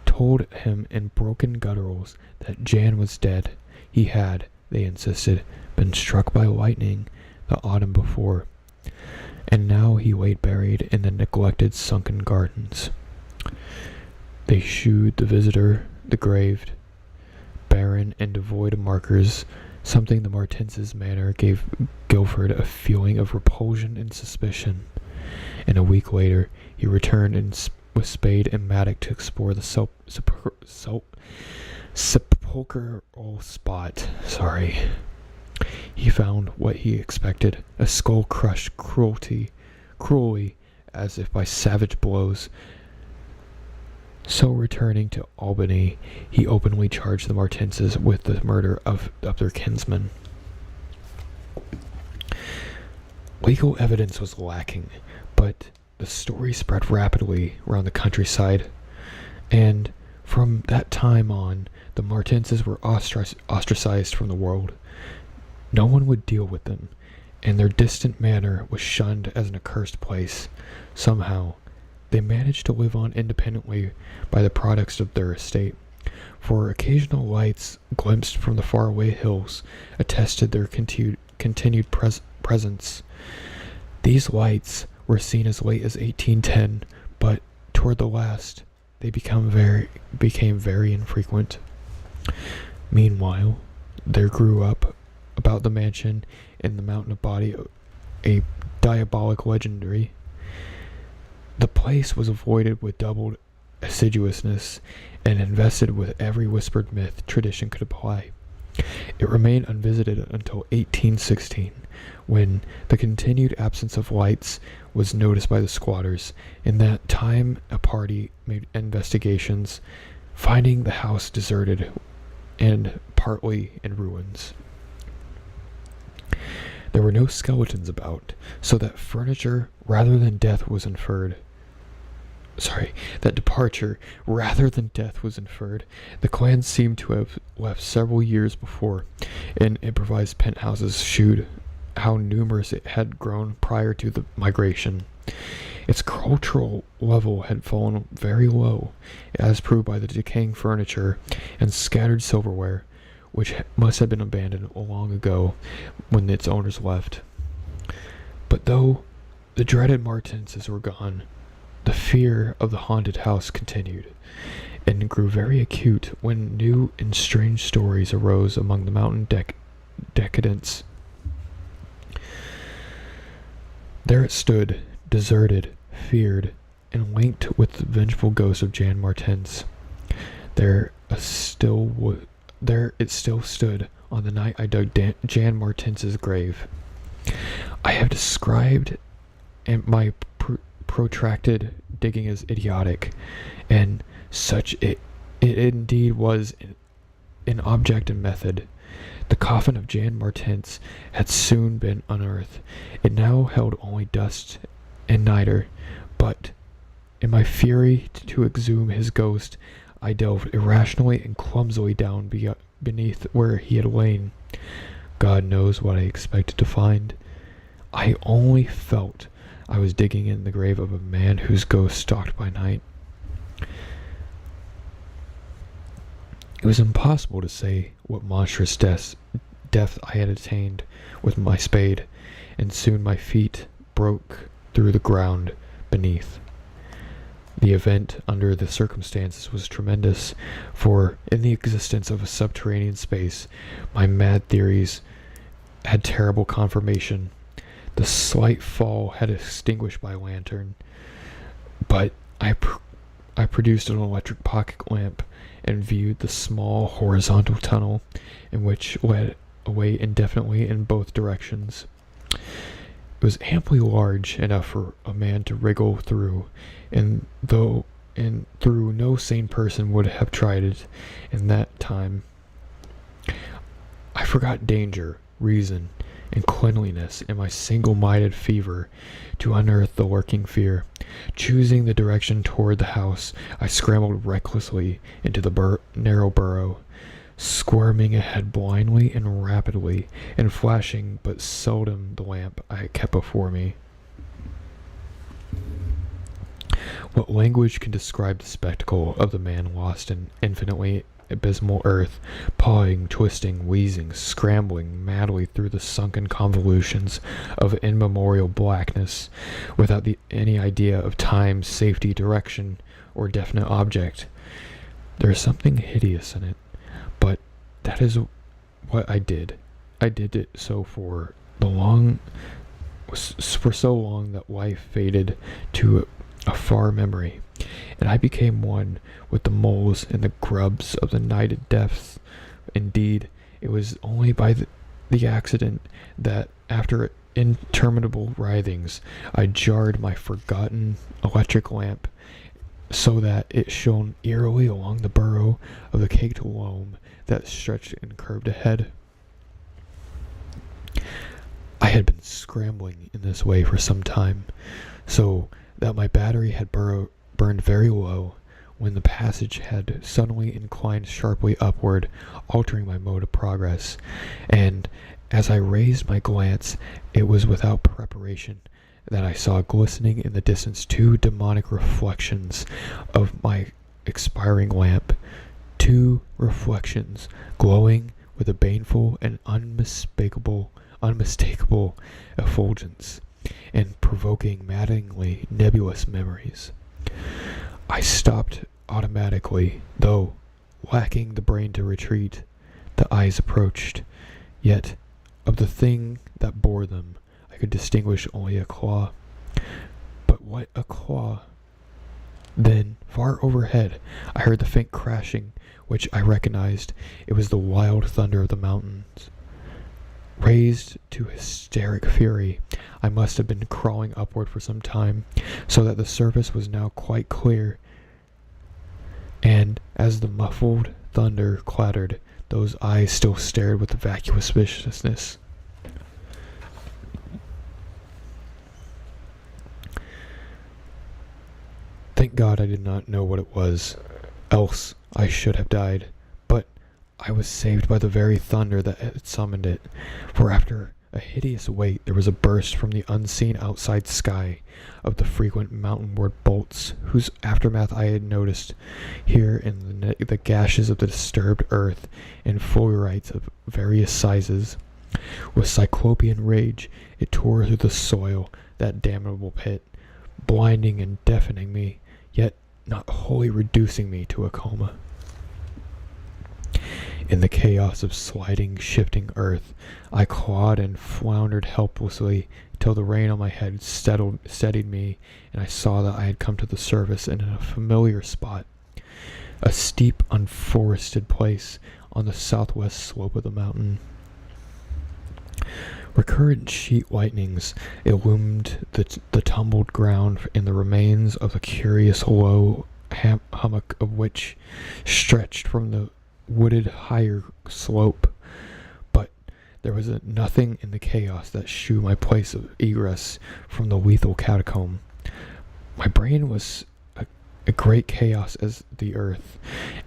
told him in broken gutturals that Jan was dead. He had, they insisted, been struck by lightning the autumn before, and now he lay buried in the neglected sunken gardens. They shewed the visitor the grave, barren and devoid of markers, something the Martenses' manner gave Guilford a feeling of repulsion and suspicion, and a week later he returned with spade and mattock to explore the sepulchral spot. he found what he expected, a skull crushed cruelly, as if by savage blows. So returning to Albany, he openly charged the Martenses with the murder of their kinsman. Legal evidence was lacking, but the story spread rapidly around the countryside, and from that time on, the Martenses were ostracized from the world. No one would deal with them, and their distant manor was shunned as an accursed place. Somehow, they managed to live on independently by the products of their estate, for occasional lights glimpsed from the faraway hills attested their continued presence. These lights were seen as late as 1810, but toward the last, they became very infrequent. Meanwhile, there grew up about the mansion in the mountain of Body a diabolic legendary. The place was avoided with doubled assiduousness and invested with every whispered myth tradition could apply. It remained unvisited until 1816, when the continued absence of lights was noticed by the squatters. In that time, a party made investigations, finding the house deserted and partly in ruins. There were no skeletons about, so that departure rather than death was inferred. The clan seemed to have left several years before, and improvised penthouses showed how numerous it had grown prior to the migration. Its cultural level had fallen very low, as proved by the decaying furniture and scattered silverware, which must have been abandoned long ago when its owners left. But though the dreaded Martenses were gone, the fear of the haunted house continued, and grew very acute when new and strange stories arose among the mountain decadents. There it stood, deserted, feared, and linked with the vengeful ghost of Jan Martens. There it still stood on the night I dug Jan Martens's grave. I have described my protracted digging as idiotic, and such it indeed was in object and method. The coffin of Jan Martens had soon been unearthed. It now held only dust and niter, but in my fury to exhume his ghost, I delved irrationally and clumsily down beneath where he had lain. God knows what I expected to find. I only felt I was digging in the grave of a man whose ghost stalked by night. It was impossible to say what monstrous depth I had attained with my spade, and soon my feet broke through the ground beneath. The event, under the circumstances, was tremendous, for in the existence of a subterranean space, my mad theories had terrible confirmation. The slight fall had extinguished my lantern, but I produced an electric pocket lamp and viewed the small horizontal tunnel in which led away indefinitely in both directions. It was amply large enough for a man to wriggle through, and through no sane person would have tried it in that time. I forgot danger, reason, and cleanliness in my single-minded fever to unearth the lurking fear. Choosing the direction toward the house, I scrambled recklessly into the narrow burrow, squirming ahead blindly and rapidly, and flashing but seldom the lamp I kept before me. What language can describe the spectacle of the man lost in infinitely abysmal earth, pawing, twisting, wheezing, scrambling madly through the sunken convolutions of immemorial blackness, without any idea of time, safety, direction, or definite object? There is something hideous in it, but that is what I did. I did it so for so long that life faded to a far memory, and I became one with the moles and the grubs of the nighted depths. Indeed, it was only by the accident that after interminable writhings, I jarred my forgotten electric lamp so that it shone eerily along the burrow of the caked loam that stretched and curved ahead. I had been scrambling in this way for some time, so that my battery had burned very low when the passage had suddenly inclined sharply upward, altering my mode of progress, and as I raised my glance, it was without preparation that I saw glistening in the distance two demonic reflections of my expiring lamp, two reflections glowing with a baneful and unmistakable effulgence, and provoking maddeningly nebulous memories. I stopped automatically, though, lacking the brain to retreat. The eyes approached, yet of the thing that bore them, I could distinguish only a claw. But what a claw! Then, far overhead, I heard the faint crashing, which I recognized. It was the wild thunder of the mountains. Raised to hysteric fury, I must have been crawling upward for some time, so that the surface was now quite clear. And as the muffled thunder clattered, those eyes still stared with vacuous viciousness. Thank God I did not know what it was, else I should have died. But I was saved by the very thunder that had summoned it, for after a hideous wait there was a burst from the unseen outside sky of the frequent mountainward bolts, whose aftermath I had noticed here in the gashes of the disturbed earth in fulgurites of various sizes. With cyclopean rage it tore through the soil, that damnable pit, blinding and deafening me, yet not wholly reducing me to a coma. In the chaos of sliding, shifting earth, I clawed and floundered helplessly till the rain on my head steadied me, and I saw that I had come to the surface in a familiar spot, a steep, unforested place on the southwest slope of the mountain. Recurrent sheet lightnings illumined the tumbled ground in the remains of a curious low hummock of which stretched from the wooded higher slope, but there was nothing in the chaos that shewed my place of egress from the lethal catacomb. My brain was a great chaos as the earth,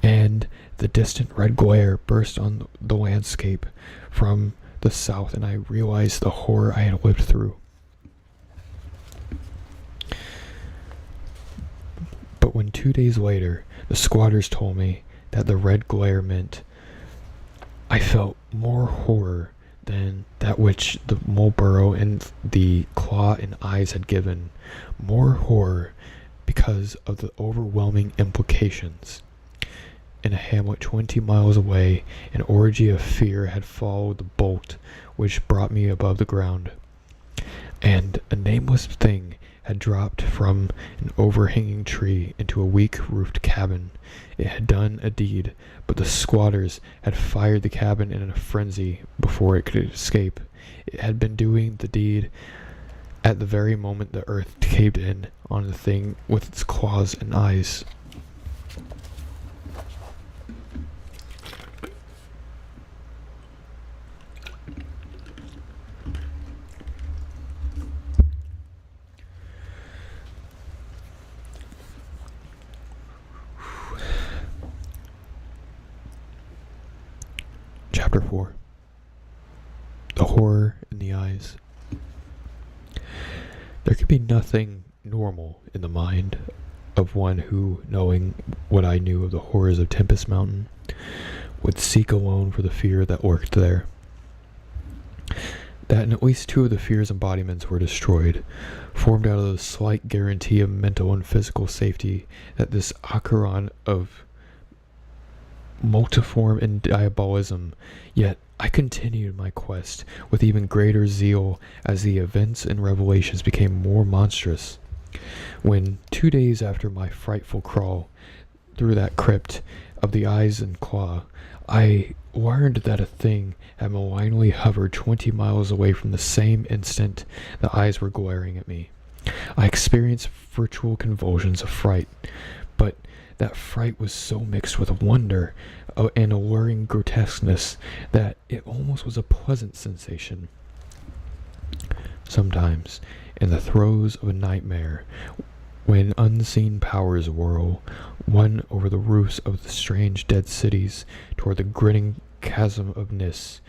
and the distant red glare burst on the landscape from the south, and I realized the horror I had lived through. But when 2 days later the squatters told me that the red glare meant, I felt more horror than that which the mole burrow and the claw and eyes had given. More horror because of the overwhelming implications. In a hamlet 20 miles away, an orgy of fear had followed the bolt which brought me above the ground, and a nameless thing had dropped from an overhanging tree into a weak-roofed cabin. It had done a deed, but the squatters had fired the cabin in a frenzy before it could escape. It had been doing the deed at the very moment the earth caved in on the thing with its claws and eyes. Chapter 4. The Horror in the Eyes. There could be nothing normal in the mind of one who, knowing what I knew of the horrors of Tempest Mountain, would seek alone for the fear that lurked there. That at least two of the fear's embodiments were destroyed, formed out of the slight guarantee of mental and physical safety that this acheron of multiform and diabolism, yet I continued my quest with even greater zeal as the events and revelations became more monstrous. When 2 days after my frightful crawl through that crypt of the eyes and claw, I learned that a thing had malignly hovered 20 miles away from the same instant the eyes were glaring at me. I experienced virtual convulsions of fright, but that fright was so mixed with wonder and alluring grotesqueness that it almost was a pleasant sensation. Sometimes, in the throes of a nightmare, when unseen powers whirl one over the roofs of the strange dead cities toward the grinning chasm of Nis,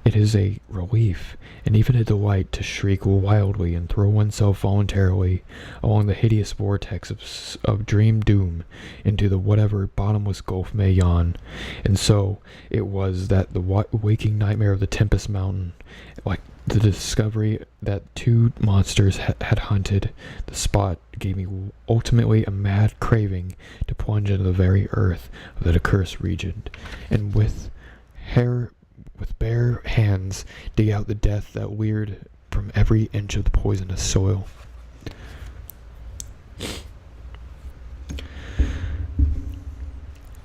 it is a relief and even a delight to shriek wildly and throw oneself voluntarily along the hideous vortex of dream doom into the whatever bottomless gulf may yawn. And so it was that the waking nightmare of the Tempest Mountain, like the discovery that two monsters had hunted the spot, gave me ultimately a mad craving to plunge into the very earth of that accursed region, and with bare hands dig out the death that leered from every inch of the poisonous soil.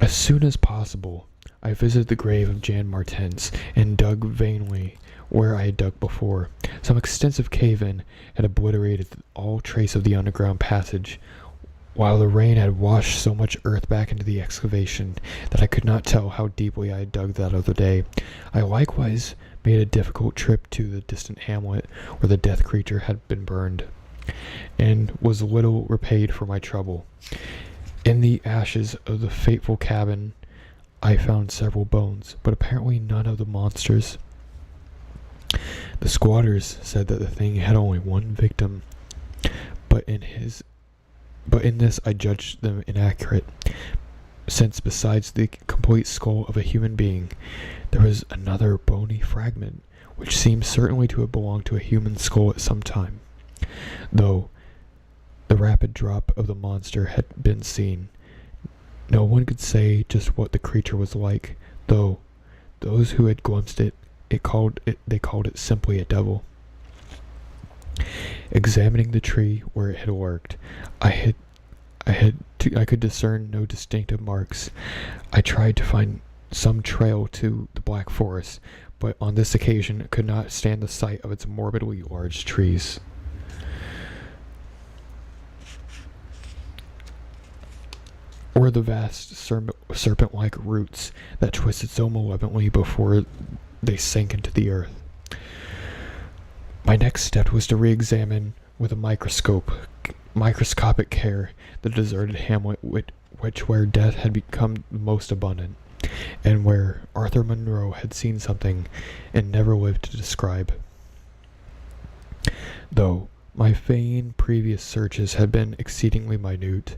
As soon as possible, I visited the grave of Jan Martens and dug vainly where I had dug before. Some extensive cave-in had obliterated all trace of the underground passage, while the rain had washed so much earth back into the excavation that I could not tell how deeply I had dug that other day. I likewise made a difficult trip to the distant hamlet where the death creature had been burned, and was little repaid for my trouble. In the ashes of the fateful cabin I found several bones, but apparently none of the monsters. The squatters said that the thing had only one victim, but in this I judged them inaccurate, since besides the complete skull of a human being, there was another bony fragment, which seemed certainly to have belonged to a human skull at some time, though the rapid drop of the monster had been seen. No one could say just what the creature was like, though those who had glimpsed it, they called it simply a devil. Examining the tree where it had lurked, I could discern no distinctive marks. I tried to find some trail to the Black Forest, but on this occasion could not stand the sight of its morbidly large trees. Or the vast serpent-like roots that twisted so malevolently before they sank into the earth. My next step was to re-examine with a microscopic care the deserted hamlet where death had become most abundant, and where Arthur Monroe had seen something and never lived to describe. Though my vain previous searches had been exceedingly minute,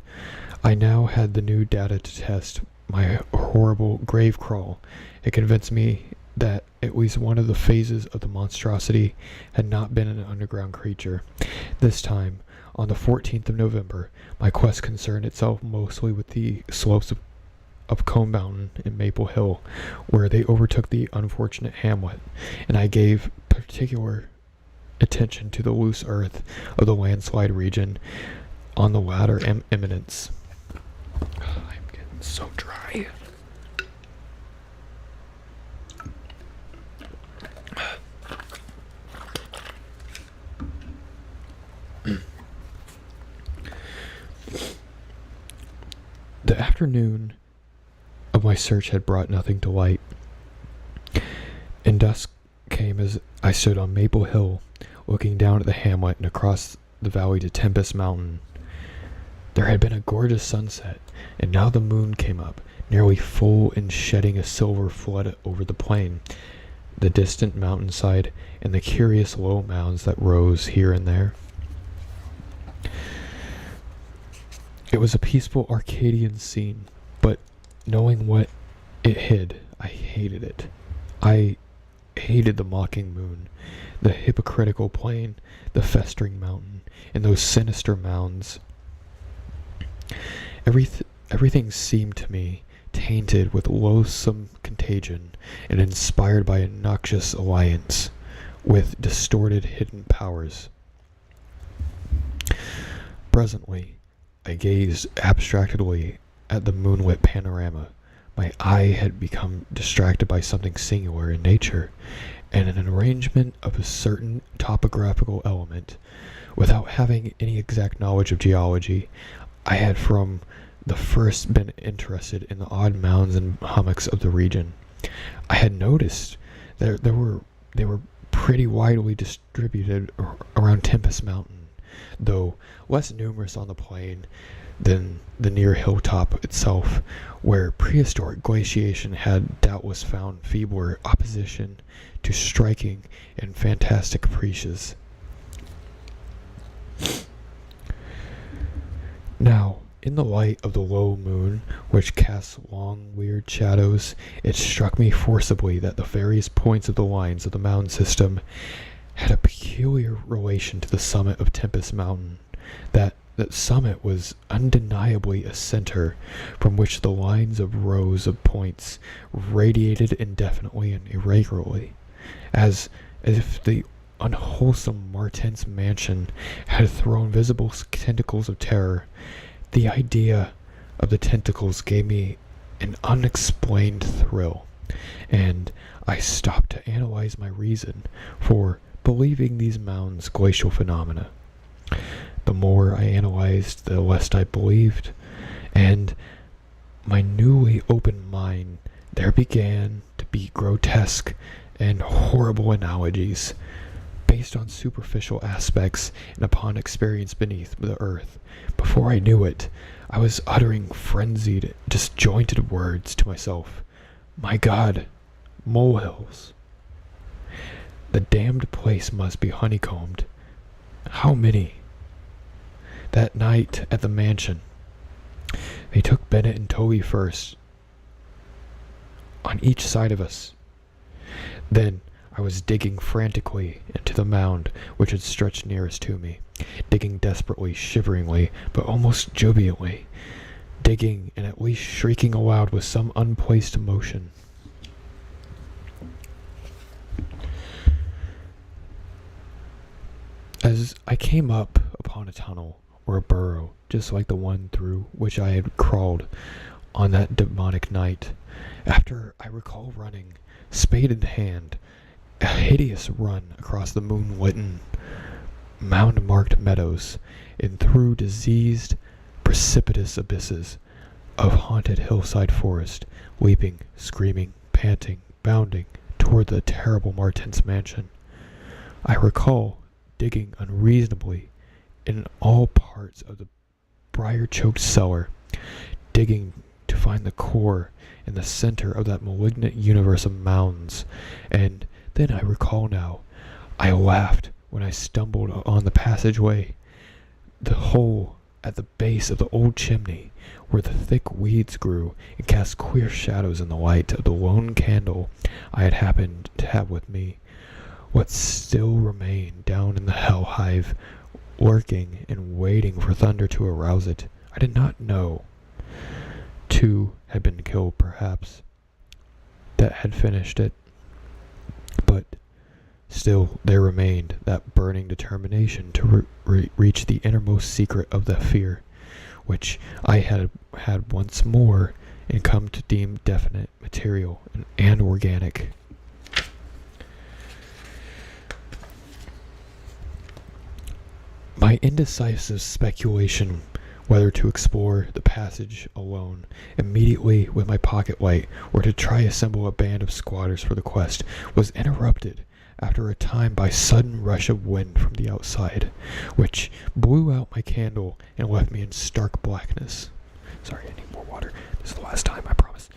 I now had the new data to test my horrible grave crawl. It convinced me that at least one of the phases of the monstrosity had not been an underground creature. This time, on the 14th of November, my quest concerned itself mostly with the slopes of Cone Mountain and Maple Hill, where they overtook the unfortunate hamlet, and I gave particular attention to the loose earth of the landslide region on the latter eminence. I'm getting so dry. The afternoon of my search had brought nothing to light, and dusk came as I stood on Maple Hill, looking down at the hamlet and across the valley to Tempest Mountain. There had been a gorgeous sunset, and now the moon came up, nearly full and shedding a silver flood over the plain, the distant mountainside, and the curious low mounds that rose here and there. It was a peaceful Arcadian scene, but knowing what it hid, I hated it. I hated the mocking moon, the hypocritical plain, the festering mountain, and those sinister mounds. Everything seemed to me tainted with loathsome contagion and inspired by a noxious alliance with distorted hidden powers. Presently, I gazed abstractedly at the moonlit panorama. My eye had become distracted by something singular in nature, and an arrangement of a certain topographical element. Without having any exact knowledge of geology, I had from the first been interested in the odd mounds and hummocks of the region. I had noticed that they were pretty widely distributed around Tempest Mountain, though less numerous on the plain than the near hilltop itself, where prehistoric glaciation had doubtless found feebler opposition to striking and fantastic caprices. Now, in the light of the low moon, which casts long, weird shadows, it struck me forcibly that the various points of the lines of the mountain system had a peculiar relation to the summit of Tempest Mountain. That summit was undeniably a center from which the lines of rows of points radiated indefinitely and irregularly, as if the unwholesome Marten's mansion had thrown visible tentacles of terror. The idea of the tentacles gave me an unexplained thrill, and I stopped to analyze my reason for believing these mountains glacial phenomena. The more I analyzed, the less I believed, and my newly opened mind there began to be grotesque and horrible analogies based on superficial aspects and upon experience beneath the earth. Before I knew it, I was uttering frenzied, disjointed words to myself. My God, molehills. The damned place must be honeycombed. How many? That night at the mansion, they took Bennett and Toby first, on each side of us. Then I was digging frantically into the mound which had stretched nearest to me, digging desperately, shiveringly, but almost jubilantly, digging and at least shrieking aloud with some unplaced emotion. As I came up upon a tunnel, or a burrow, just like the one through which I had crawled on that demonic night, after I recall running, spade in hand, a hideous run across the moon-litten, mound-marked meadows, and through diseased, precipitous abysses of haunted hillside forest, leaping, screaming, panting, bounding toward the terrible Marten's mansion. I recall digging unreasonably in all parts of the briar-choked cellar, digging to find the core in the center of that malignant universe of mounds, and then I recall now, I laughed when I stumbled on the passageway, the hole at the base of the old chimney, where the thick weeds grew and cast queer shadows in the light of the lone candle I had happened to have with me. What still remained down in the hell hive, lurking and waiting for thunder to arouse it, I did not know. 2 had been killed, perhaps, that had finished it. But still there remained that burning determination to reach the innermost secret of the fear, which I had once more and come to deem definite, material, and organic. My indecisive speculation whether to explore the passage alone immediately with my pocket light or to try assemble a band of squatters for the quest was interrupted after a time by sudden rush of wind from the outside, which blew out my candle and left me in stark blackness. Sorry, I need more water. This is the last time, I promise.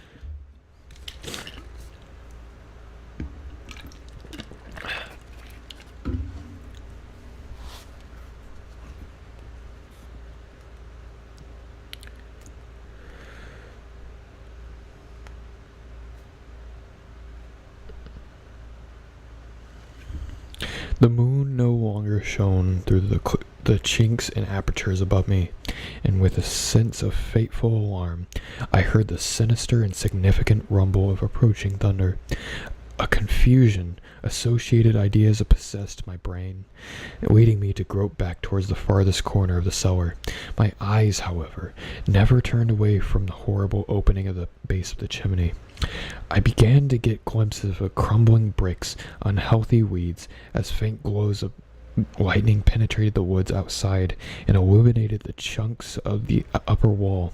The moon no longer shone through the chinks and apertures above me, and with a sense of fateful alarm, I heard the sinister and significant rumble of approaching thunder. A confusion, associated ideas possessed my brain, leading me to grope back towards the farthest corner of the cellar. My eyes, however, never turned away from the horrible opening of the base of the chimney. I began to get glimpses of crumbling bricks, unhealthy weeds, as faint glows of lightning penetrated the woods outside and illuminated the chunks of the upper wall.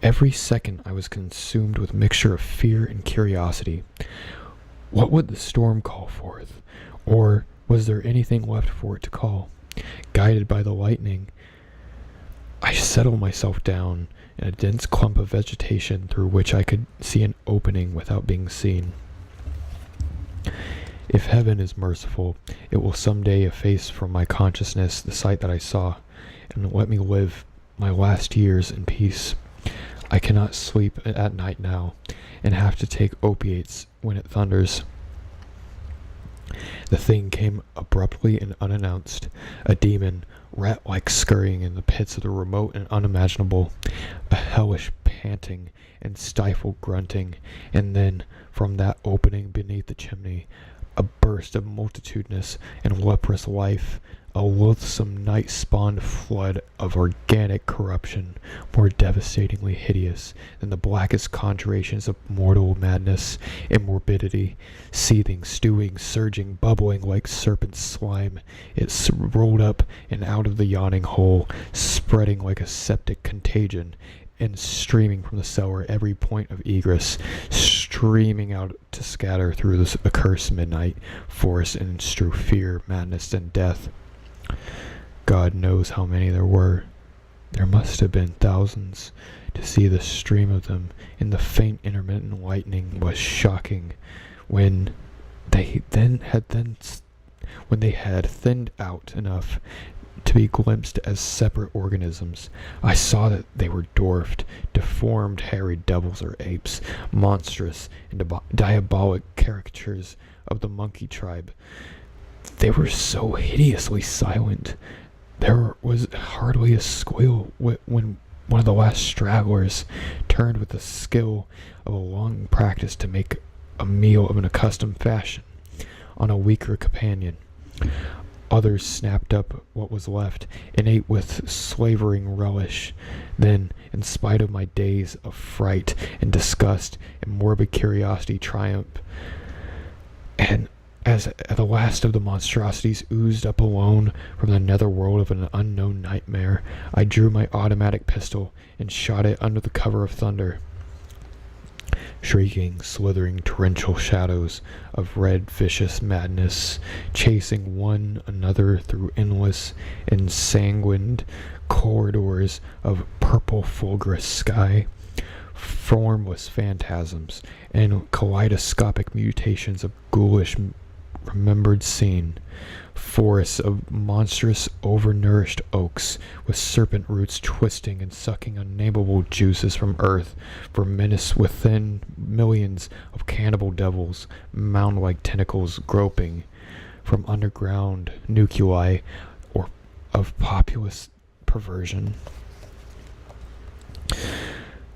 Every second I was consumed with a mixture of fear and curiosity. What would the storm call forth? Or was there anything left for it to call? Guided by the lightning, I settled myself down in a dense clump of vegetation through which I could see an opening without being seen. If heaven is merciful, it will someday efface from my consciousness the sight that I saw, and let me live my last years in peace. I cannot sleep at night now, and have to take opiates when it thunders. The thing came abruptly and unannounced, a demon, rat-like scurrying in the pits of the remote and unimaginable, a hellish panting and stifled grunting, and then, from that opening beneath the chimney, a burst of multitudinous and leprous life, a loathsome night-spawned flood of organic corruption, more devastatingly hideous than the blackest conjurations of mortal madness and morbidity, seething, stewing, surging, bubbling like serpent slime. It rolled up and out of the yawning hole, spreading like a septic contagion, and streaming from the cellar every point of egress, streaming out to scatter through this accursed midnight forest and strew fear, madness, and death. God knows how many there were. There must have been thousands. To see the stream of them in the faint intermittent lightning was shocking. When they had thinned out enough to be glimpsed as separate organisms, I saw that they were dwarfed, deformed, hairy devils or apes, monstrous and diabolic caricatures of the monkey tribe. They were so hideously silent. There was hardly a squeal when one of the last stragglers turned with the skill of a long practice to make a meal of an accustomed fashion on a weaker companion. Others snapped up what was left and ate with slavering relish. Then, in spite of my days of fright and disgust and morbid curiosity triumph, and as the last of the monstrosities oozed up alone from the netherworld of an unknown nightmare, I drew my automatic pistol and shot it under the cover of thunder. Shrieking, slithering, torrential shadows of red, vicious madness, chasing one another through endless, ensanguined corridors of purple fulgurous sky, formless phantasms and kaleidoscopic mutations of ghoulish remembered scene, forests of monstrous overnourished oaks with serpent roots twisting and sucking unnameable juices from earth, for menace within millions of cannibal devils, mound-like tentacles groping from underground nuclei or of populous perversion.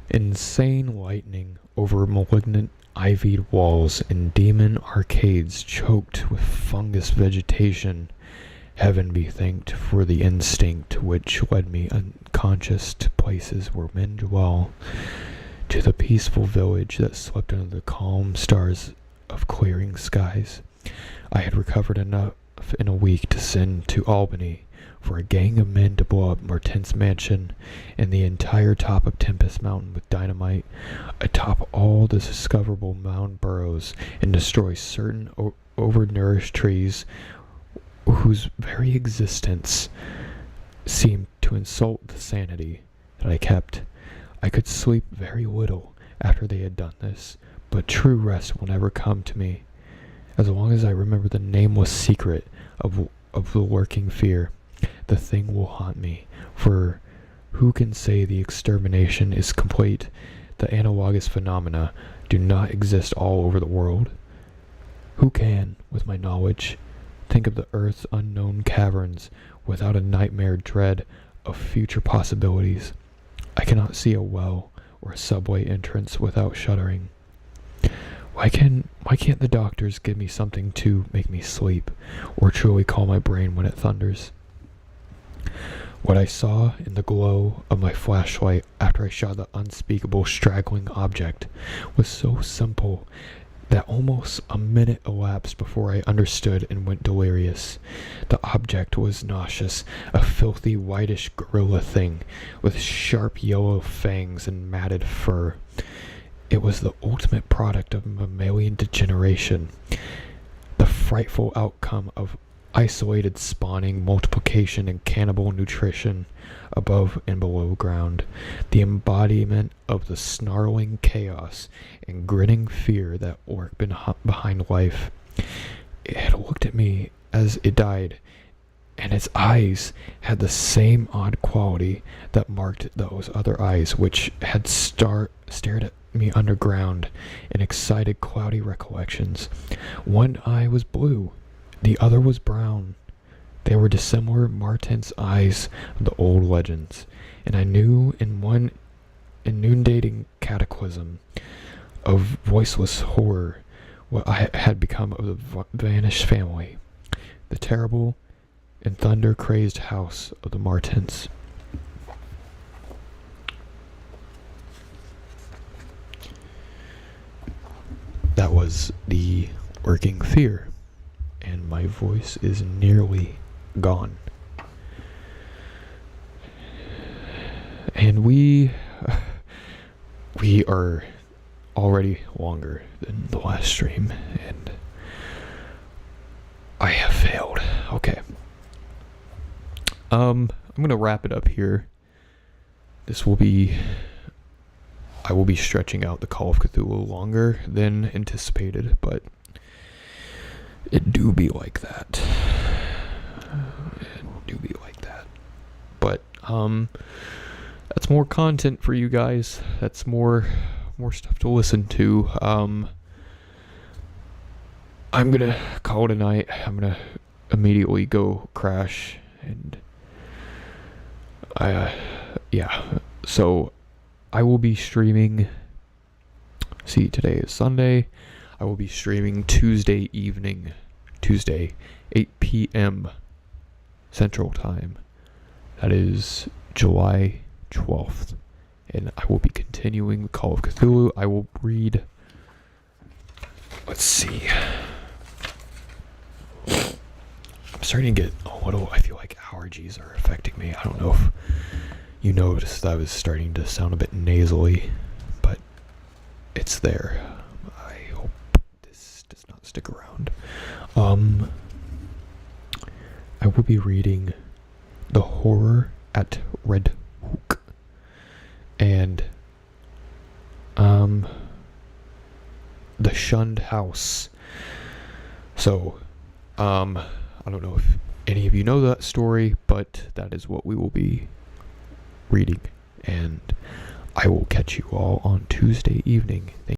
Insane lightning over malignant ivied walls and demon arcades choked with fungus vegetation. Heaven be thanked for the instinct which led me unconscious to places where men dwell, to the peaceful village that slept under the calm stars of clearing skies. I had recovered enough in a week to send to Albany for a gang of men to blow up Martin's mansion and the entire top of Tempest Mountain with dynamite, atop all the discoverable mound burrows, and destroy certain overnourished trees whose very existence seemed to insult the sanity that I kept. I could sleep very little after they had done this, but true rest will never come to me as long as I remember the nameless secret of the lurking fear. The thing will haunt me, for who can say the extermination is complete? The analogous phenomena do not exist all over the world. Who can, with my knowledge, think of the earth's unknown caverns without a nightmare dread of future possibilities? I cannot see a well or a subway entrance without shuddering. Why can't the doctors give me something to make me sleep, or truly calm my brain when it thunders? What I saw in the glow of my flashlight after I shot the unspeakable straggling object was so simple that almost a minute elapsed before I understood and went delirious. The object was nauseous, a filthy whitish gorilla thing with sharp yellow fangs and matted fur. It was the ultimate product of mammalian degeneration, the frightful outcome of isolated spawning, multiplication, and cannibal nutrition above and below ground, the embodiment of the snarling chaos and grinning fear that lurked behind life. It had looked at me as it died, and its eyes had the same odd quality that marked those other eyes which had stared at me underground in excited cloudy recollections. One eye was blue, the other was brown. They were dissimilar Martin's eyes of the old legends, and I knew in one inundating cataclysm of voiceless horror what I had become of the vanished family, the terrible and thunder-crazed house of the Martins. That was the working fear, and my voice is nearly gone. And we are already longer than the last stream, and I have failed. Okay. I'm gonna wrap it up here. I will be stretching out the Call of Cthulhu longer than anticipated, but it do be like that. But that's more content for you guys. That's more stuff to listen to. I'm gonna call it a night. I'm gonna immediately go crash, and so I will be streaming. See, today is Sunday. I will be streaming Tuesday evening, 8 p.m. Central Time. That is July 12th. And I will be continuing Call of Cthulhu. I will read. Let's see. I'm starting to get a little. I feel like allergies are affecting me. I don't know if you noticed I was starting to sound a bit nasally, but it's there. I hope this does not stick around. I will be reading The Horror at Red Hook and The Shunned House. So I don't know if any of you know that story, but that is what we will be reading, and I will catch you all on Tuesday evening.